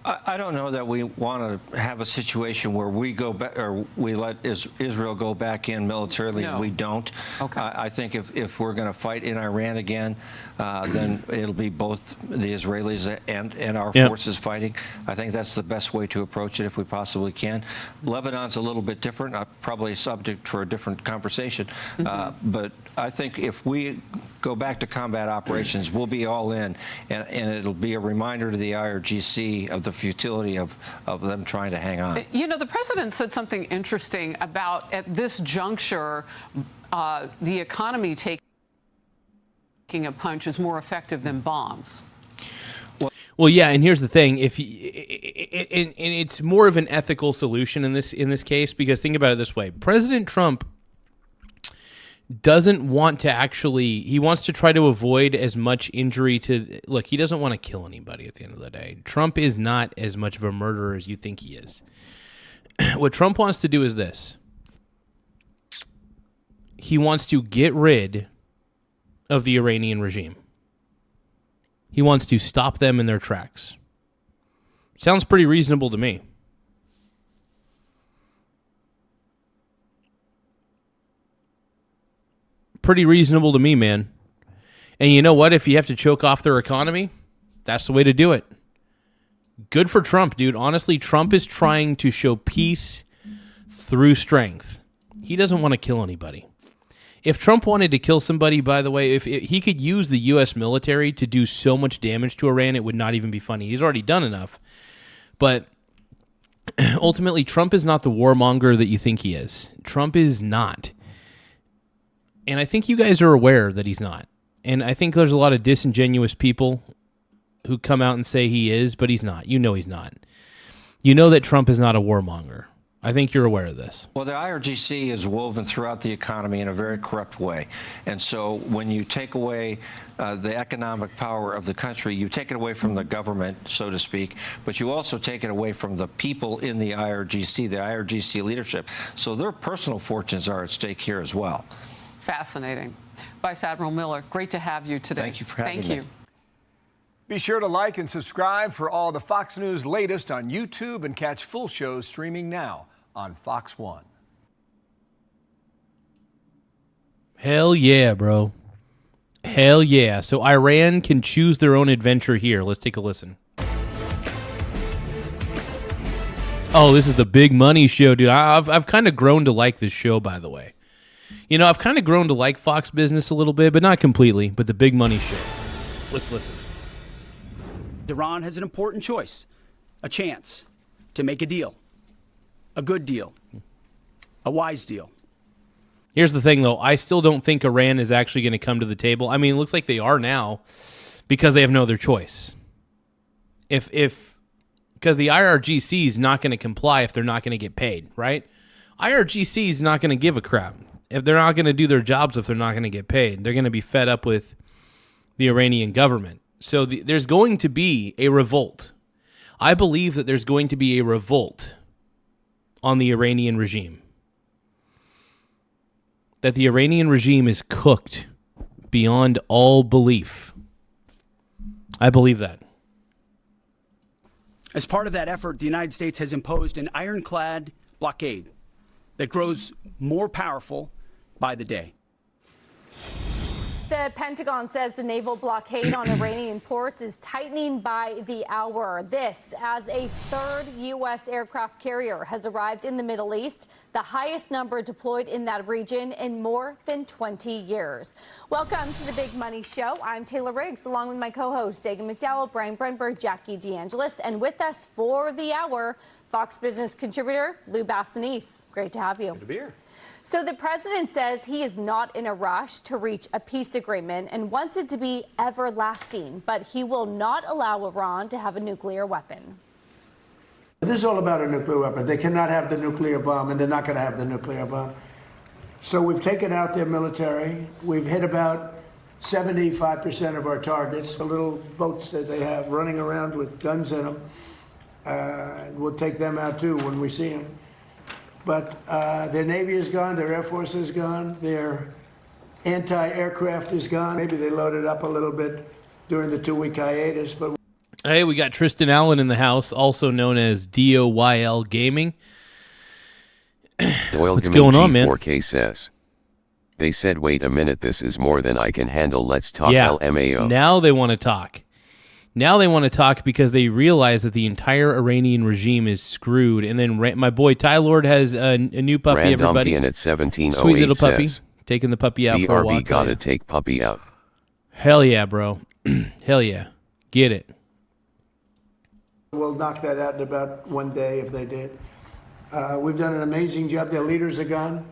I don't know that we want to have a situation where we go back or we let Israel go back in militarily. No. And we don't. Okay. I think if we're going to fight in Iran again, then it'll be both the Israelis and our forces fighting. I think that's the best way to approach it if we possibly can. Lebanon's a little bit different, probably a subject for a different conversation. But I think if we go back to combat operations, we'll be all in, and it'll be a reminder to the IRGC of the futility of them trying to hang on. You know, the president said something interesting about at this juncture, the economy taking a punch is more effective than bombs. Well, yeah, and here's the thing: and it's more of an ethical solution in this case, because think about it this way: President Trump doesn't want to he wants to try to avoid as much injury look, he doesn't want to kill anybody at the end of the day. Trump is not as much of a murderer as you think he is. What Trump wants to do is this. He wants to get rid of the Iranian regime. He wants to stop them in their tracks. Sounds pretty reasonable to me. Pretty reasonable to me, man. And you know what? If you have to choke off their economy, that's the way to do it. Good for Trump, dude. Honestly, Trump is trying to show peace through strength. He doesn't want to kill anybody. If Trump wanted to kill somebody, by the way, if he could use the U.S. military to do so much damage to Iran, it would not even be funny. He's already done enough. But ultimately, Trump is not the warmonger that you think he is. Trump is not. And I think you guys are aware that he's not. And I think there's a lot of disingenuous people who come out and say he is, but he's not. You know he's not. You know that Trump is not a warmonger. I think you're aware of this. Well, the IRGC is woven throughout the economy in a very corrupt way. And so when you take away the economic power of the country, you take it away from the government, so to speak, but you also take it away from the people in the IRGC leadership. So their personal fortunes are at stake here as well. Fascinating. Vice Admiral Miller, great to have you today. Thank you for having me. Thank you. Be sure to like and subscribe for all the Fox News latest on YouTube and catch full shows streaming now on Fox One. Hell yeah, bro. Hell yeah. So Iran can choose their own adventure here. Let's take a listen. Oh, this is the big money show, dude. I've kind of grown to like this show, by the way. You know, I've kind of grown to like Fox Business a little bit, but not completely, but the big money show. Let's listen. Iran has an important choice, a chance to make a deal, a good deal, a wise deal. Here's the thing, though. I still don't think Iran is actually going to come to the table. I mean, it looks like they are now because they have no other choice. Because the IRGC is not going to comply if they're not going to get paid, right? IRGC is not going to give a crap. If they're not going to do their jobs, if they're not going to get paid, they're going to be fed up with the Iranian government. So there's going to be a revolt. I believe that there's going to be a revolt on the Iranian regime. That the Iranian regime is cooked beyond all belief. I believe that. As part of that effort, the United States has imposed an ironclad blockade that grows more powerful by the day. The Pentagon says the naval blockade on Iranian ports is tightening by the hour. This as a third U.S. aircraft carrier has arrived in the Middle East, the highest number deployed in that region in more than 20 years. Welcome to the Big Money Show. I'm Taylor Riggs, along with my co-hosts Dagan McDowell, Brian Brenberg, Jackie DeAngelis, and with us for the hour, Fox Business contributor Lou Bassanese. Great to have you. Good to be here. So the president says he is not in a rush to reach a peace agreement and wants it to be everlasting, but he will not allow Iran to have a nuclear weapon. This is all about a nuclear weapon. They cannot have the nuclear bomb, and they're not going to have the nuclear bomb. So we've taken out their military. We've hit about 75% of our targets, the little boats that they have running around with guns in them. We'll take them out, too, when we see them. But their Navy is gone, their Air Force is gone, their anti-aircraft is gone. Maybe they loaded up a little bit during the 2-week hiatus. But hey, we got Tristan Allen in the house, also known as DOYL Gaming. What's going on, man? G4K says, they said, wait a minute, this is more than I can handle. Let's talk LMAO. Now they want to talk. Now they want to talk because they realize that the entire Iranian regime is screwed. And then my boy Ty Lord has a new puppy, everybody. At 1708 Sweet little puppy. says, taking the puppy out for a walk. BRB gotta take puppy out. Hell yeah, bro. Hell yeah. Get it. we'll knock that out in about one day if they did. We've done an amazing job. Their leaders are gone.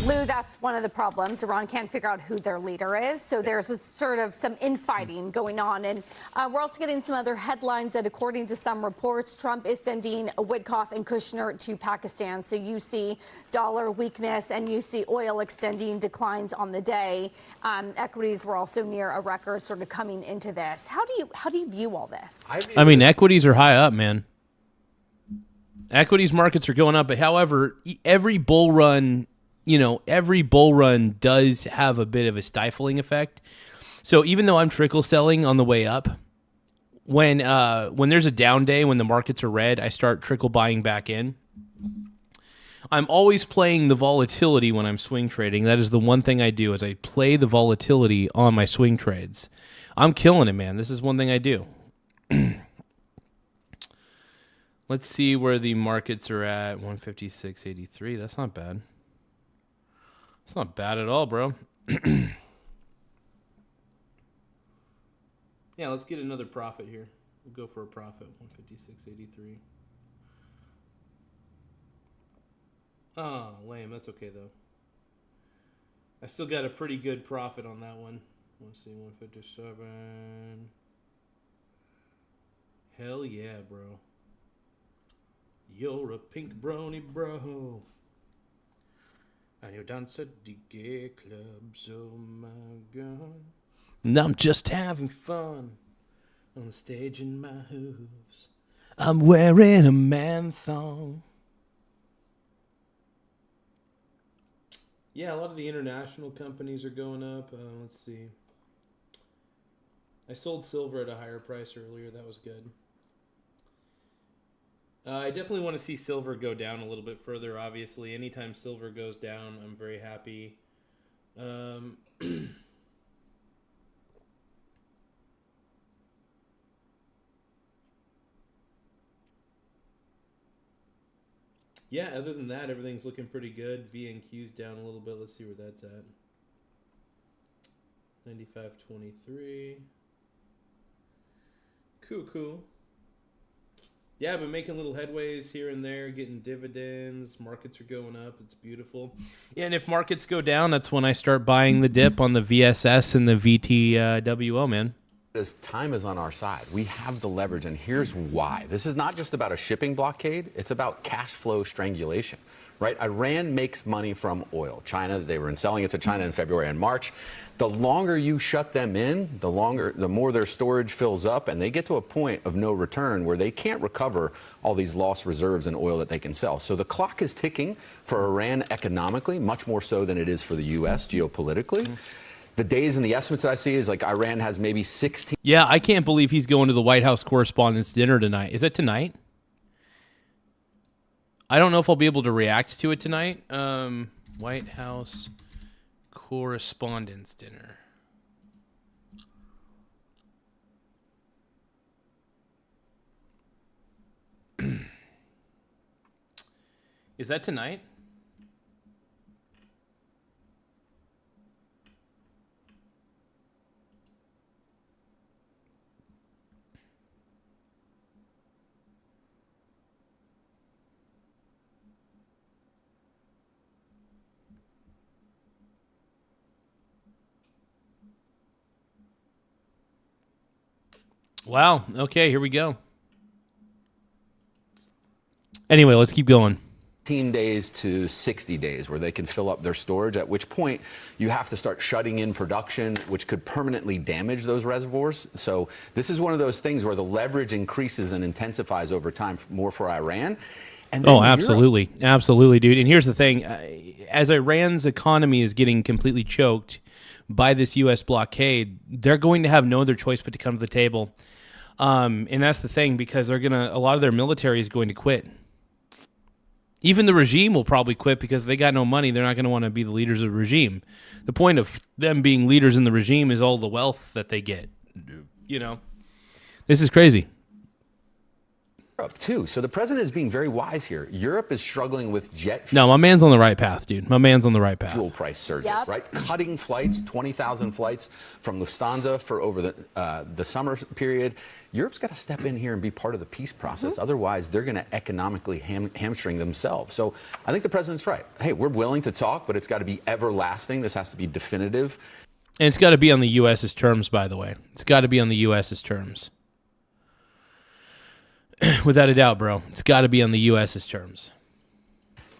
Lou, that's one of the problems. Iran can't figure out who their leader is. So there's a sort of some infighting going on. And we're also getting some other headlines that, according to some reports, Trump is sending Witkoff and Kushner to Pakistan. So you see dollar weakness and you see oil extending declines on the day. Equities were also near a record sort of coming into this. How do you view all this? I mean, equities are high up, man. Equities markets are going up. But however, every bull run does have a bit of a stifling effect. So even though I'm trickle selling on the way up, when there's a down day, when the markets are red, I start trickle buying back in. I'm always playing the volatility when I'm swing trading. That is the one thing I do, is I play the volatility on my swing trades. I'm killing it, man. This is one thing I do. Let's see where the markets are at. 156.83. That's not bad. It's not bad at all, bro. Yeah, let's get another profit here. We'll go for a profit, 156.83. Oh, lame. That's okay, though. I still got a pretty good profit on that one. Let's see, 157. Hell yeah, bro. You're a pink brony, bro. And you dance at the gay clubs, oh my god. And I'm just having fun on the stage in my hooves. I'm wearing a man thong. Yeah, a lot of the international companies are going up. Let's see. I sold silver at a higher price earlier. That was good. I definitely want to see silver go down a little bit further, obviously. Anytime silver goes down, I'm very happy. Yeah, other than that, everything's looking pretty good. VNQ's down a little bit. Let's see where that's at. 95.23. Cool. Yeah, I've been making little headways here and there, getting dividends. Markets are going up. It's beautiful. Yeah, and if markets go down, that's when I start buying the dip on the VSS and the VTWO, man. As time is on our side, we have the leverage, and here's why. This is not just about a shipping blockade, it's about cash flow strangulation, right? Iran makes money from oil. China, they were selling it to China in February and March. The longer you shut them in, the more their storage fills up, and they get to a point of no return where they can't recover all these lost reserves in oil that they can sell. So the clock is ticking for Iran economically, much more so than it is for the U.S. geopolitically. The days and the estimates that I see is like Iran has maybe 16. Yeah, I can't believe he's going to the White House Correspondents' Dinner tonight. Is it tonight? I don't know if I'll be able to react to it tonight. White House Correspondents' Dinner. Is that tonight? Wow. Okay, here we go. Anyway, let's keep going. 15 days to 60 days where they can fill up their storage, at which point you have to start shutting in production, which could permanently damage those reservoirs. So this is one of those things where the leverage increases and intensifies over time more for Iran. And oh, absolutely. Absolutely, dude. And here's the thing. As Iran's economy is getting completely choked by this U.S. blockade, they're going to have no other choice but to come to the table. And that's the thing, because a lot of their military is going to quit. Even the regime will probably quit because they got no money. They're not going to want to be the leaders of the regime. The point of them being leaders in the regime is all the wealth that they get. You know, this is crazy. Europe too. So the president is being very wise here. Europe is struggling with jet fuel. No, my man's on the right path, dude. My man's on the right path. Fuel price surges, Yep. right? Cutting flights, 20,000 flights from Lufthansa for over the summer period. Europe's got to step in here and be part of the peace process. Otherwise, they're going to economically hamstring themselves. So I think the president's right. Hey, we're willing to talk, but it's got to be everlasting. This has to be definitive. And it's got to be on the U.S.'s terms, by the way. It's got to be on the U.S.'s terms. Without a doubt, bro. It's got to be on the U.S.'s terms.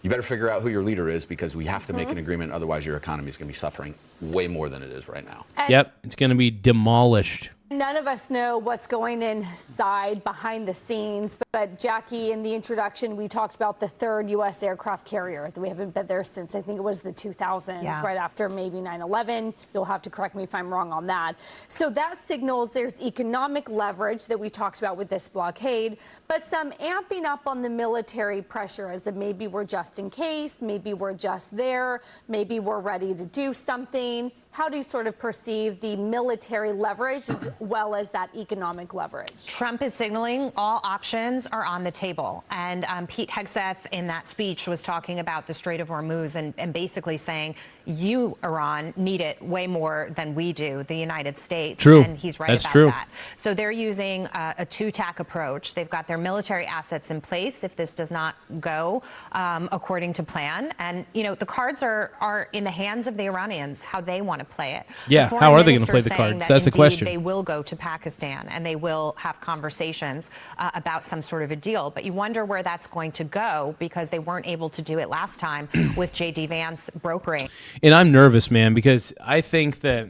You better figure out who your leader is, because we have to make an agreement. Otherwise, your economy is going to be suffering way more than it is right now. Yep. It's going to be demolished. None of us know what's going inside behind the scenes, but Jackie, in the introduction, we talked about the third U.S. aircraft carrier. We haven't been there since, I think it was the 2000s, right after maybe 9/11. You'll have to correct me if I'm wrong on that. So that signals there's economic leverage that we talked about with this blockade, but some amping up on the military pressure, as if maybe we're just in case, maybe we're just there, maybe we're ready to do something. How do you sort of perceive the military leverage as well as that economic leverage? Trump is signaling all options options are on the table. And Pete Hegseth in that speech was talking about the Strait of Hormuz and basically saying, you, Iran, need it way more than we do, the United States. True. And he's right That's about true. that. So they're using a two-tack approach. They've got their military assets in place if this does not go according to plan. And, you know, the cards are in the hands of the Iranians, how they want to play it. Yeah, The how are they foreign going to play the minister saying cards? that That's the indeed question. They will go to Pakistan and they will have conversations about some sort of a deal. But you wonder where that's going to go because they weren't able to do it last time with J.D. Vance brokering. And I'm nervous, man, because I think that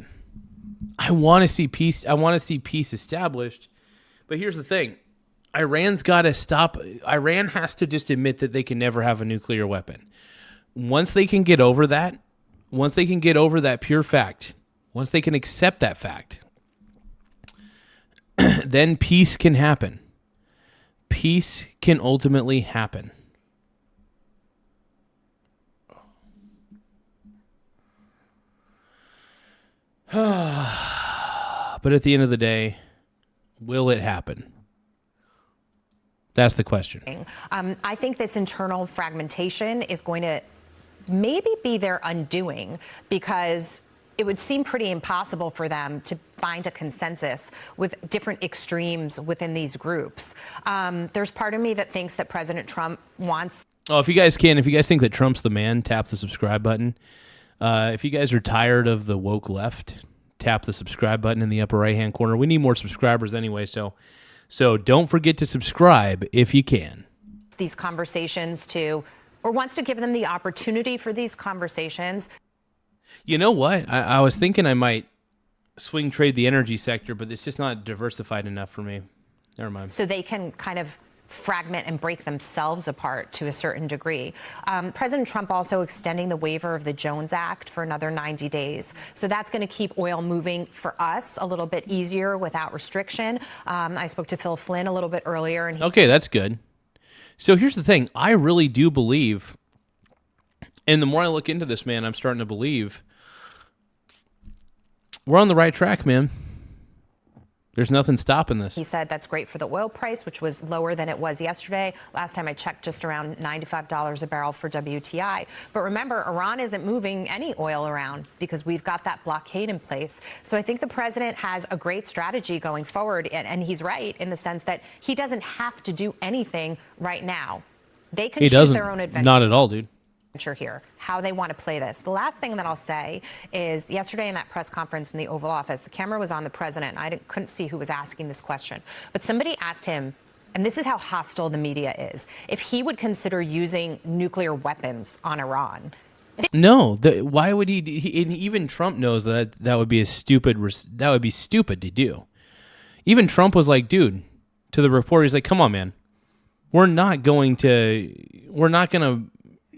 I want to see peace. I want to see peace established. But here's the thing. Iran's got to stop. Iran has to just admit that they can never have a nuclear weapon. Once they can get over that, pure fact, once they can accept that fact, then peace can happen. Peace can ultimately happen. But at the end of the day, will it happen? That's the question. I think this internal fragmentation is going to maybe be their undoing because it would seem pretty impossible for them to find a consensus with different extremes within these groups. There's part of me that thinks that President Trump wants. Oh, if you guys think that Trump's the man, tap the subscribe button. If you guys are tired of the woke left, tap the subscribe button in the upper right-hand corner. We need more subscribers anyway, so don't forget to subscribe if you can. These conversations to, or wants to give them the opportunity for these conversations. You know what? I was thinking I might swing trade the energy sector, but it's just not diversified enough for me. Never mind. So they can kind of fragment and break themselves apart to a certain degree. President Trump also extending the waiver of the Jones Act for another 90 days. So that's going to keep oil moving for us a little bit easier without restriction. I spoke to Phil Flynn a little bit earlier. And okay, that's good. So here's the thing. I really do believe, and the more I look into this, man, I'm starting to believe we're on the right track, man. There's nothing stopping this. He said that's great for the oil price, which was lower than it was yesterday. Last time I checked, just around $95 a barrel for WTI. But remember, Iran isn't moving any oil around because we've got that blockade in place. So I think the president has a great strategy going forward. And he's right in the sense that he doesn't have to do anything right now. They can choose their own adventure. Not at all, dude. Here, how they want to play this. The last thing that I'll say is yesterday in that press conference in the Oval Office, the camera was on the president. I couldn't see who was asking this question, but somebody asked him, and this is how hostile the media is, if he would consider using nuclear weapons on Iran. No, why would he? And even Trump knows that would be stupid to do. Even Trump was like, dude, to the reporter, he's like, come on, man, we're not going to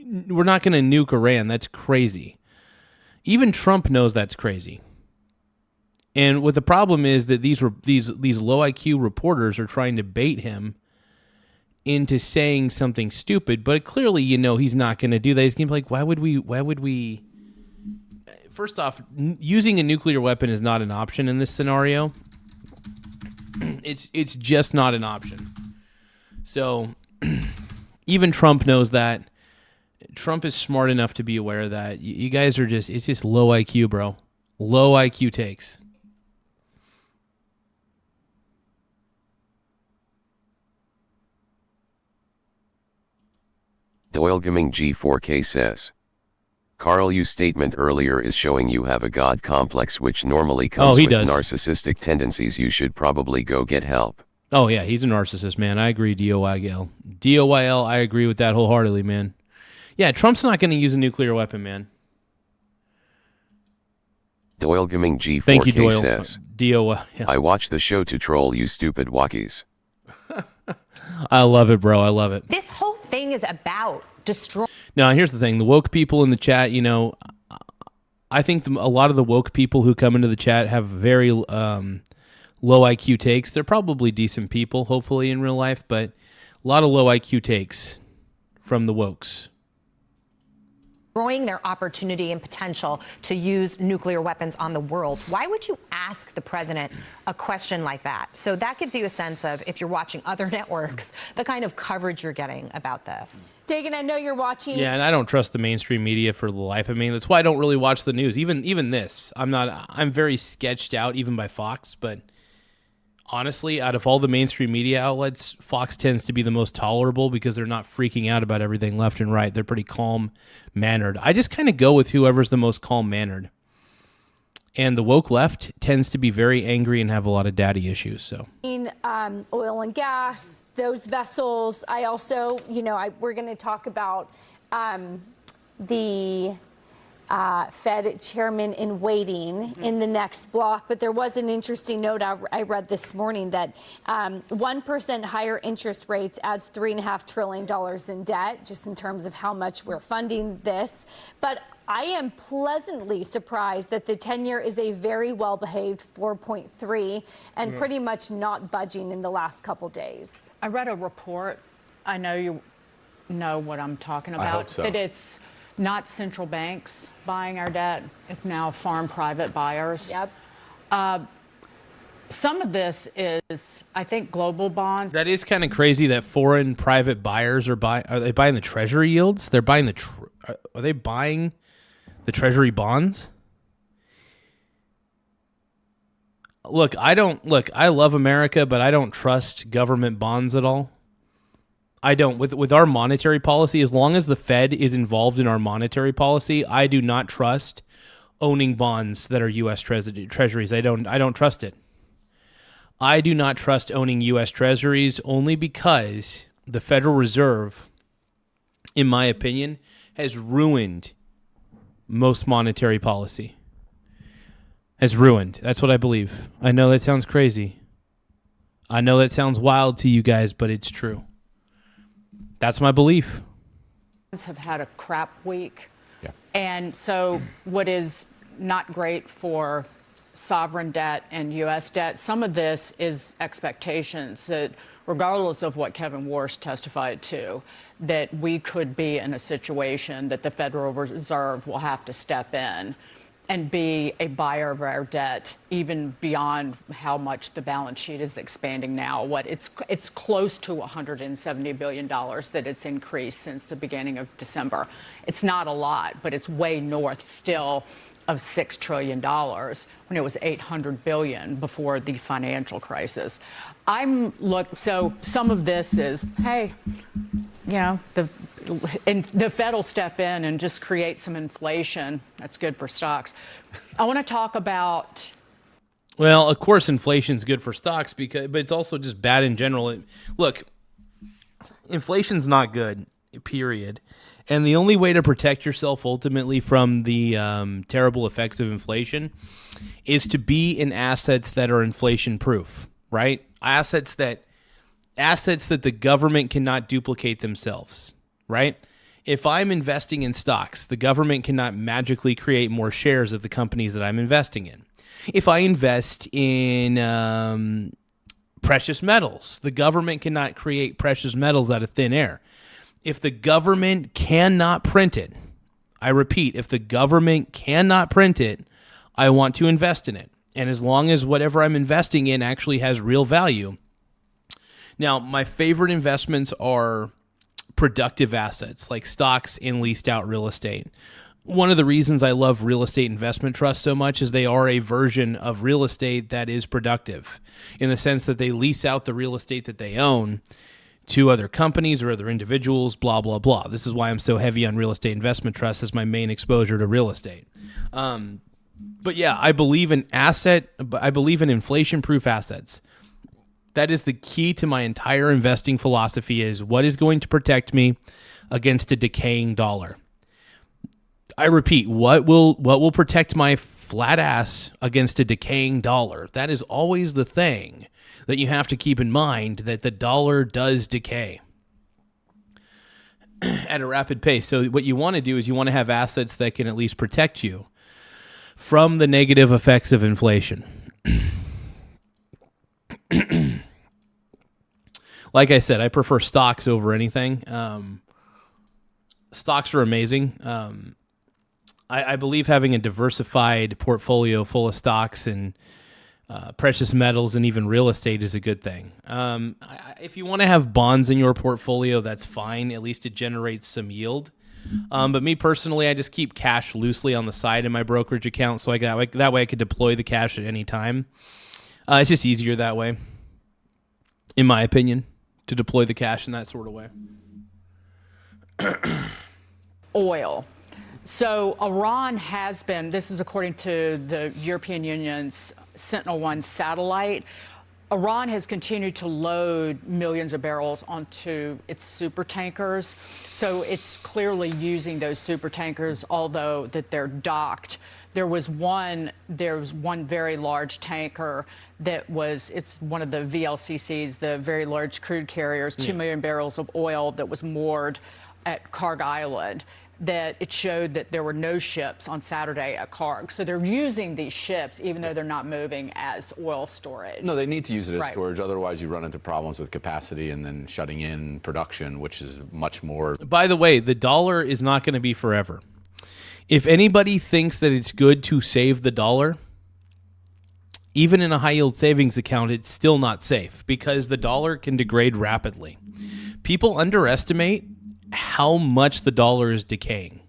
nuke Iran. That's crazy. Even Trump knows that's crazy. And what the problem is that these low IQ reporters are trying to bait him into saying something stupid, but clearly, he's not going to do that. He's going to be like, why would we? First off, using a nuclear weapon is not an option in this scenario. It's just not an option. So even Trump knows that. Trump is smart enough to be aware of that. You guys are it's just low IQ, bro. Low IQ takes. Doylegaming G4K says, Carl, your statement earlier is showing you have a God complex which normally comes with narcissistic tendencies. You should probably go get help. Oh, yeah, he's a narcissist, man. I agree, DOYL. DOYL, I agree with that wholeheartedly, man. Yeah, Trump's not going to use a nuclear weapon, man. Doylegaming G4K Thank you, Doyle. says, DOYL. I watch the show to troll you stupid walkies. I love it, bro. I love it. This whole thing is about destroying. Now, here's the thing. The woke people in the chat, I think a lot of the woke people who come into the chat have very low IQ takes. They're probably decent people, hopefully, in real life, but a lot of low IQ takes from the wokes. destroying their opportunity and potential to use nuclear weapons on the world. Why would you ask the president a question like that? So that gives you a sense of, if you're watching other networks, the kind of coverage you're getting about this. Dagan, I know you're watching. Yeah, and I don't trust the mainstream media for the life of me. That's why I don't really watch the news. Even this, I'm very sketched out, even by Fox. But honestly, out of all the mainstream media outlets, Fox tends to be the most tolerable because they're not freaking out about everything left and right. They're pretty calm-mannered. I just kind of go with whoever's the most calm-mannered. And the woke left tends to be very angry and have a lot of daddy issues. So, Oil and gas, those vessels. I also, we're going to talk about the Fed chairman in waiting in the next block. But there was an interesting note I read this morning that 1% higher interest rates adds $3.5 trillion in debt, just in terms of how much we're funding this. But I am pleasantly surprised that the 10-year is a very well-behaved 4.3 and pretty much not budging in the last couple days. I read a report. I know you know what I'm talking about. I hope so. That it's not central banks buying our debt. It's now foreign private buyers. Yep. Some of this is, I think, global bonds. that is kind of crazy that foreign private buyers are buying. Are they buying the treasury yields? They're buying are they buying the treasury bonds? Look, I love America, but I don't trust government bonds at all. I don't. With our monetary policy, as long as the Fed is involved in our monetary policy, I do not trust owning bonds that are U.S. treasuries. I don't trust it. I do not trust owning U.S. treasuries only because the Federal Reserve, in my opinion, has ruined most monetary policy. Has ruined. That's what I believe. I know that sounds crazy. I know that sounds wild to you guys, but it's true. That's my belief. Have had a crap week. Yeah. And so what is not great for sovereign debt and U.S. debt, some of this is expectations that regardless of what Kevin Warsh testified to, that we could be in a situation that the Federal Reserve will have to step in and be a buyer of our debt, even beyond how much the balance sheet is expanding now. It's close to $170 billion that it's increased since the beginning of December. It's not a lot, but it's way north still of $6 trillion when it was $800 billion before the financial crisis. So some of this is, hey, the Fed will step in and just create some inflation. That's good for stocks. I want to talk about. Well, of course, inflation's good for stocks but it's also just bad in general. Look, inflation's not good, period. And the only way to protect yourself ultimately from the terrible effects of inflation is to be in assets that are inflation-proof, right? Assets that the government cannot duplicate themselves, right? If I'm investing in stocks, the government cannot magically create more shares of the companies that I'm investing in. If I invest in precious metals, the government cannot create precious metals out of thin air. If the government cannot print it, I repeat, if the government cannot print it, I want to invest in it. And as long as whatever I'm investing in actually has real value. Now, my favorite investments are productive assets like stocks and leased out real estate. One of the reasons I love real estate investment trusts so much is they are a version of real estate that is productive in the sense that they lease out the real estate that they own to other companies or other individuals, blah, blah, blah. This is why I'm so heavy on real estate investment trusts as my main exposure to real estate. But yeah, I believe in inflation-proof assets. That is the key to my entire investing philosophy is what is going to protect me against a decaying dollar. I repeat, what will protect my flat ass against a decaying dollar? That is always the thing that you have to keep in mind, that the dollar does decay at a rapid pace. So what you want to do is you want to have assets that can at least protect you from the negative effects of inflation. Like I said, I prefer stocks over anything. Stocks are amazing. I believe having a diversified portfolio full of stocks and precious metals and even real estate is a good thing. If you want to have bonds in your portfolio, that's fine. At least it generates some yield. But me personally, I just keep cash loosely on the side in my brokerage account, so that way I could deploy the cash at any time. It's just easier that way, in my opinion, to deploy the cash in that sort of way. Oil. So Iran has been, this is according to the European Union's Sentinel-1 satellite, Iran has continued to load millions of barrels onto its super tankers. So it's clearly using those super tankers, although that they're docked. There was one very large tanker that was, it's one of the VLCCs, the very large crude carriers, 2 million barrels of oil that was moored at Karg Island, that it showed that there were no ships on Saturday at Karg. So they're using these ships even though they're not moving as oil storage. No, they need to use it as Right. storage. Otherwise, you run into problems with capacity and then shutting in production, which is much more. By the way, the dollar is not going to be forever. If anybody thinks that it's good to save the dollar, even in a high-yield savings account, it's still not safe because the dollar can degrade rapidly. People underestimate how much the dollar is decaying.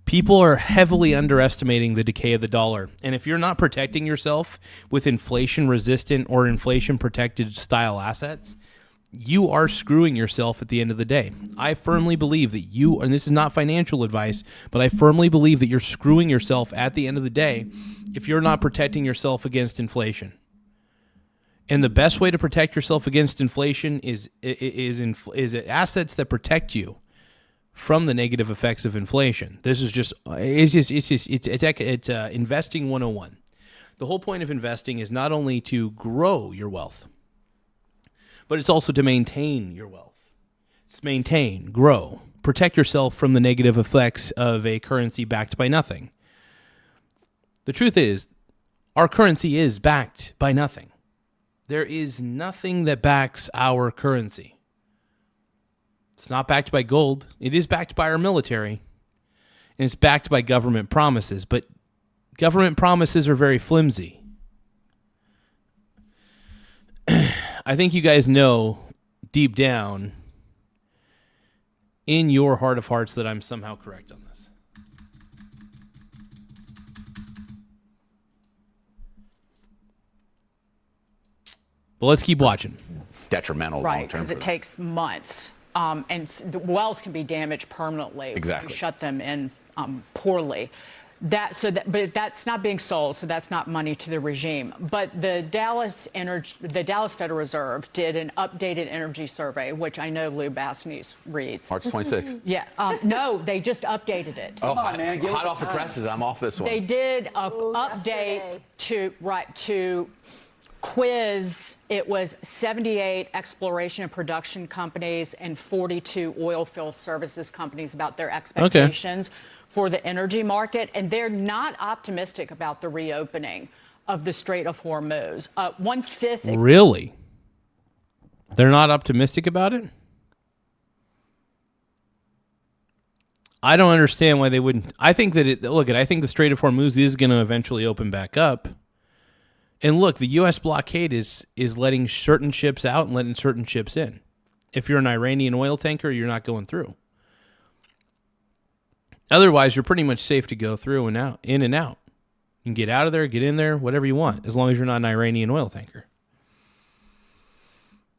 People are heavily underestimating the decay of the dollar. And if you're not protecting yourself with inflation-resistant or inflation-protected style assets, you are screwing yourself at the end of the day. I firmly believe that you, and this is not financial advice, but I firmly believe that you're screwing yourself at the end of the day if you're not protecting yourself against inflation. And the best way to protect yourself against inflation is assets that protect you from the negative effects of inflation. This is it's investing 101. The whole point of investing is not only to grow your wealth, but it's also to maintain your wealth. It's maintain, grow, protect yourself from the negative effects of a currency backed by nothing. The truth is, our currency is backed by nothing. There is nothing that backs our currency. It's not backed by gold. It is backed by our military. And it's backed by government promises. But government promises are very flimsy. I think you guys know deep down in your heart of hearts that I'm somehow correct on this. But let's keep watching. Detrimental Right, long term. because it takes months. And the wells can be damaged permanently. Exactly. If you shut them in poorly. But that's not being sold, so that's not money to the regime. But the Dallas Federal Reserve did an updated energy survey, which I know Lou Bassney reads. March 26th. Yeah. No, they just updated it. Oh, hot off the presses. I'm off this one. They did an update to quiz. It was 78 exploration and production companies and 42 oil field services companies about their expectations for the energy market, and they're not optimistic about the reopening of the Strait of Hormuz. 1/5. Really? They're not optimistic about it? I don't understand why they wouldn't. I think that I think the Strait of Hormuz is going to eventually open back up. And look, the U.S. blockade is letting certain ships out and letting certain ships in. If you're an Iranian oil tanker, you're not going through. Otherwise, you're pretty much safe to go through and out, in and out. You can get out of there, get in there, whatever you want, as long as you're not an Iranian oil tanker.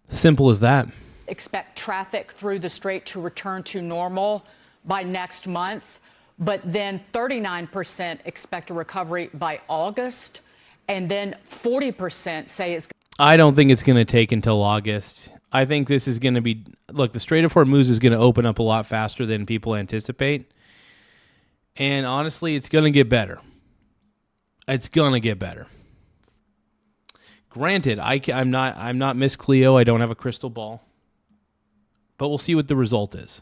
Simple as that. Expect traffic through the strait to return to normal by next month, but then 39% expect a recovery by August, and then 40% say it's... I don't think it's going to take until August. I think this is going to be... Look, the Strait of Hormuz is going to open up a lot faster than people anticipate. And honestly, it's going to get better. It's going to get better. Granted, I'm not Miss Cleo. I don't have a crystal ball. But we'll see what the result is,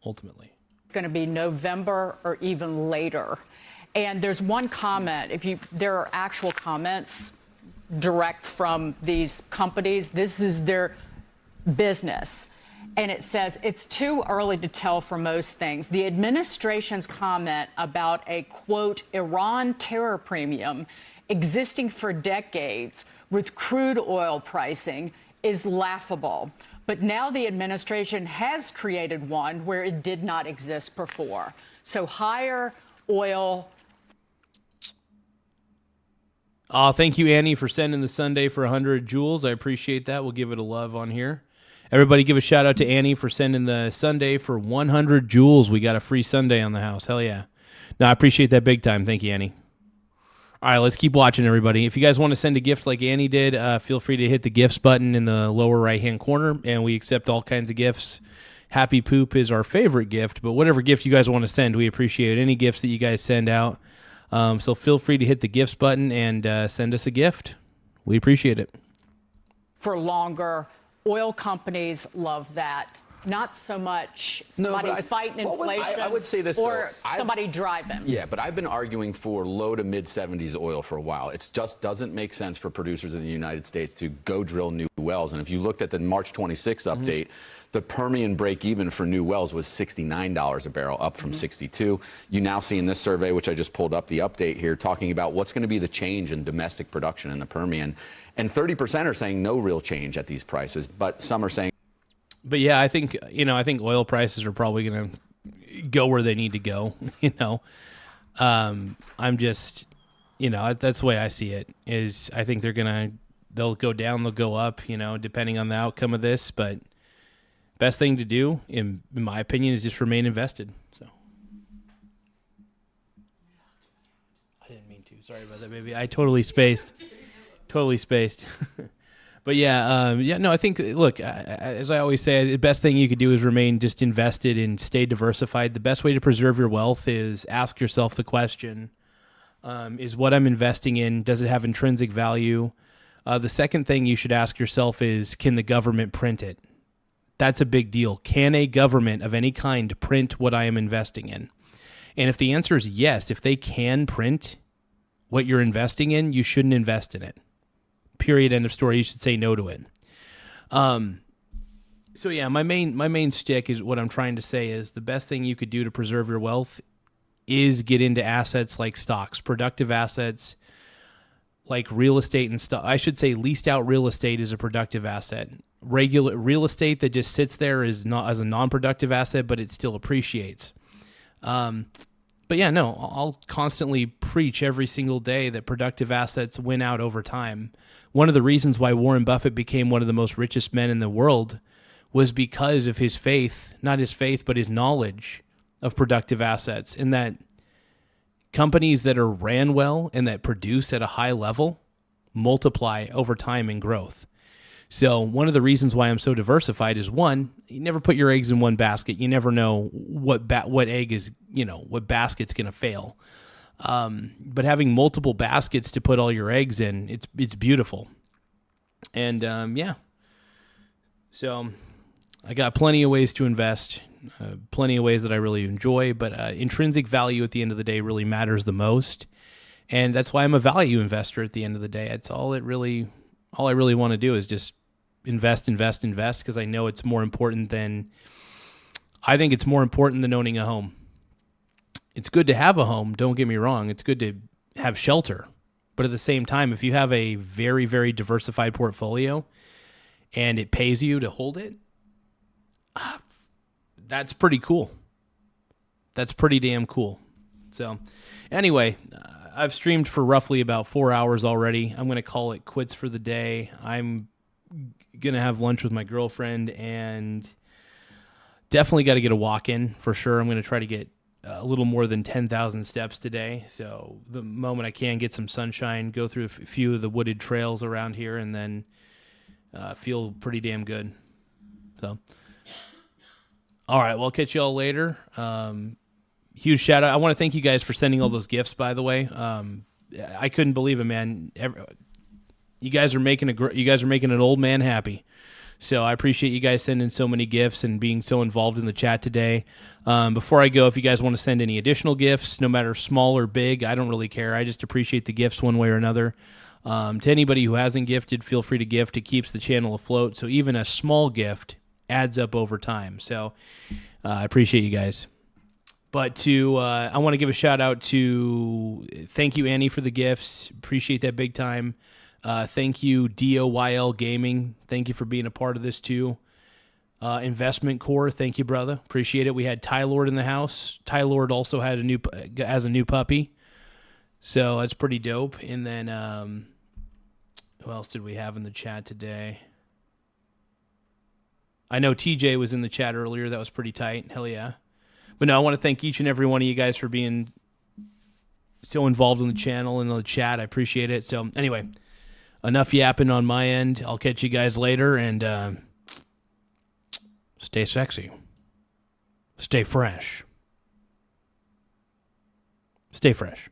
ultimately. It's going to be November or even later. And there's one comment. There are actual comments direct from these companies. This is their business. and it says it's too early to tell for most things. The administration's comment about a, quote, Iran terror premium existing for decades with crude oil pricing is laughable. But now the administration has created one where it did not exist before. So higher oil. Thank you, Annie, for sending the Sunday for 100 joules. I appreciate that. We'll give it a love on here. Everybody give a shout out to Annie for sending the Sunday for 100 joules. We got a free Sunday on the house. Hell yeah. No, I appreciate that big time. Thank you, Annie. All right, let's keep watching, everybody. If you guys want to send a gift like Annie did, feel free to hit the gifts button in the lower right-hand corner, and we accept all kinds of gifts. Happy Poop is our favorite gift, but whatever gift you guys want to send, we appreciate any gifts that you guys send out. So feel free to hit the gifts button and send us a gift. We appreciate it. For longer, oil companies love that. Not so much somebody fighting inflation I would say this, or though. somebody driving. Yeah, but I've been arguing for low to mid-70s oil for a while. It just doesn't make sense for producers in the United States to go drill new wells. And if you looked at the March 26 update, the Permian break-even for new wells was $69 a barrel, up from 62. You now see in this survey, which I just pulled up the update here, talking about what's going to be the change in domestic production in the Permian. And 30% are saying no real change at these prices, but some are saying. But yeah, I think oil prices are probably going to go where they need to go. I'm just, that's the way I see it. Is I think they'll go down, they'll go up, depending on the outcome of this. But best thing to do, in my opinion, is just remain invested. So I didn't mean to. Sorry about that, baby. I totally spaced. But I think, look, as I always say, the best thing you could do is remain just invested and stay diversified. The best way to preserve your wealth is ask yourself the question, is what I'm investing in, does it have intrinsic value? The second thing you should ask yourself is, can the government print it? That's a big deal. Can a government of any kind print what I am investing in? And if the answer is yes, if they can print what you're investing in, you shouldn't invest in it. Period. End of story. You should say no to it. So yeah, my main shtick is what I'm trying to say is the best thing you could do to preserve your wealth is get into assets like stocks, productive assets like real estate and stuff. I should say leased out real estate is a productive asset. Regular real estate that just sits there is not as a non-productive asset, but it still appreciates. But yeah, no, I'll constantly preach every single day that productive assets win out over time. One of the reasons why Warren Buffett became one of the most richest men in the world was because of his faith, not his faith, but his knowledge of productive assets, and that companies that are ran well and that produce at a high level multiply over time in growth. So one of the reasons why I'm so diversified is, one, you never put your eggs in one basket. You never know what egg is, what basket's going to fail. But having multiple baskets to put all your eggs in, it's beautiful. And so I got plenty of ways to invest, plenty of ways that I really enjoy, but intrinsic value at the end of the day really matters the most. And that's why I'm a value investor at the end of the day. That's all I really want to do is just invest, because I know it's more important than owning a home. It's good to have a home, don't get me wrong. It's good to have shelter. But at the same time, if you have a very, very diversified portfolio and it pays you to hold it, that's pretty cool. That's pretty damn cool. So anyway, I've streamed for roughly about 4 hours already. I'm going to call it quits for the day. I'm going to have lunch with my girlfriend and definitely got to get a walk in for sure. I'm going to try to get a little more than 10,000 steps today. So the moment I can get some sunshine, go through a few of the wooded trails around here, and then feel pretty damn good. So, all right, well, I'll catch you all later. Huge shout out. I want to thank you guys for sending all those gifts, by the way. I couldn't believe it, man. You guys are making an old man happy. So I appreciate you guys sending so many gifts and being so involved in the chat today. Before I go, if you guys want to send any additional gifts, no matter small or big, I don't really care. I just appreciate the gifts one way or another. To anybody who hasn't gifted, feel free to gift. It keeps the channel afloat. So even a small gift adds up over time. So I appreciate you guys. But I want to give a shout out to, thank you, Annie, for the gifts. Appreciate that big time. Thank you, DOYL Gaming. Thank you for being a part of this too. Investment Core, thank you, brother. Appreciate it. We had Ty Lord in the house. Ty Lord also had a new puppy, so that's pretty dope. And then who else did we have in the chat today? I know TJ was in the chat earlier. That was pretty tight. Hell yeah. But no, I want to thank each and every one of you guys for being so involved in the channel and the chat. I appreciate it. So anyway, enough yapping on my end. I'll catch you guys later, and stay sexy. Stay fresh. Stay fresh.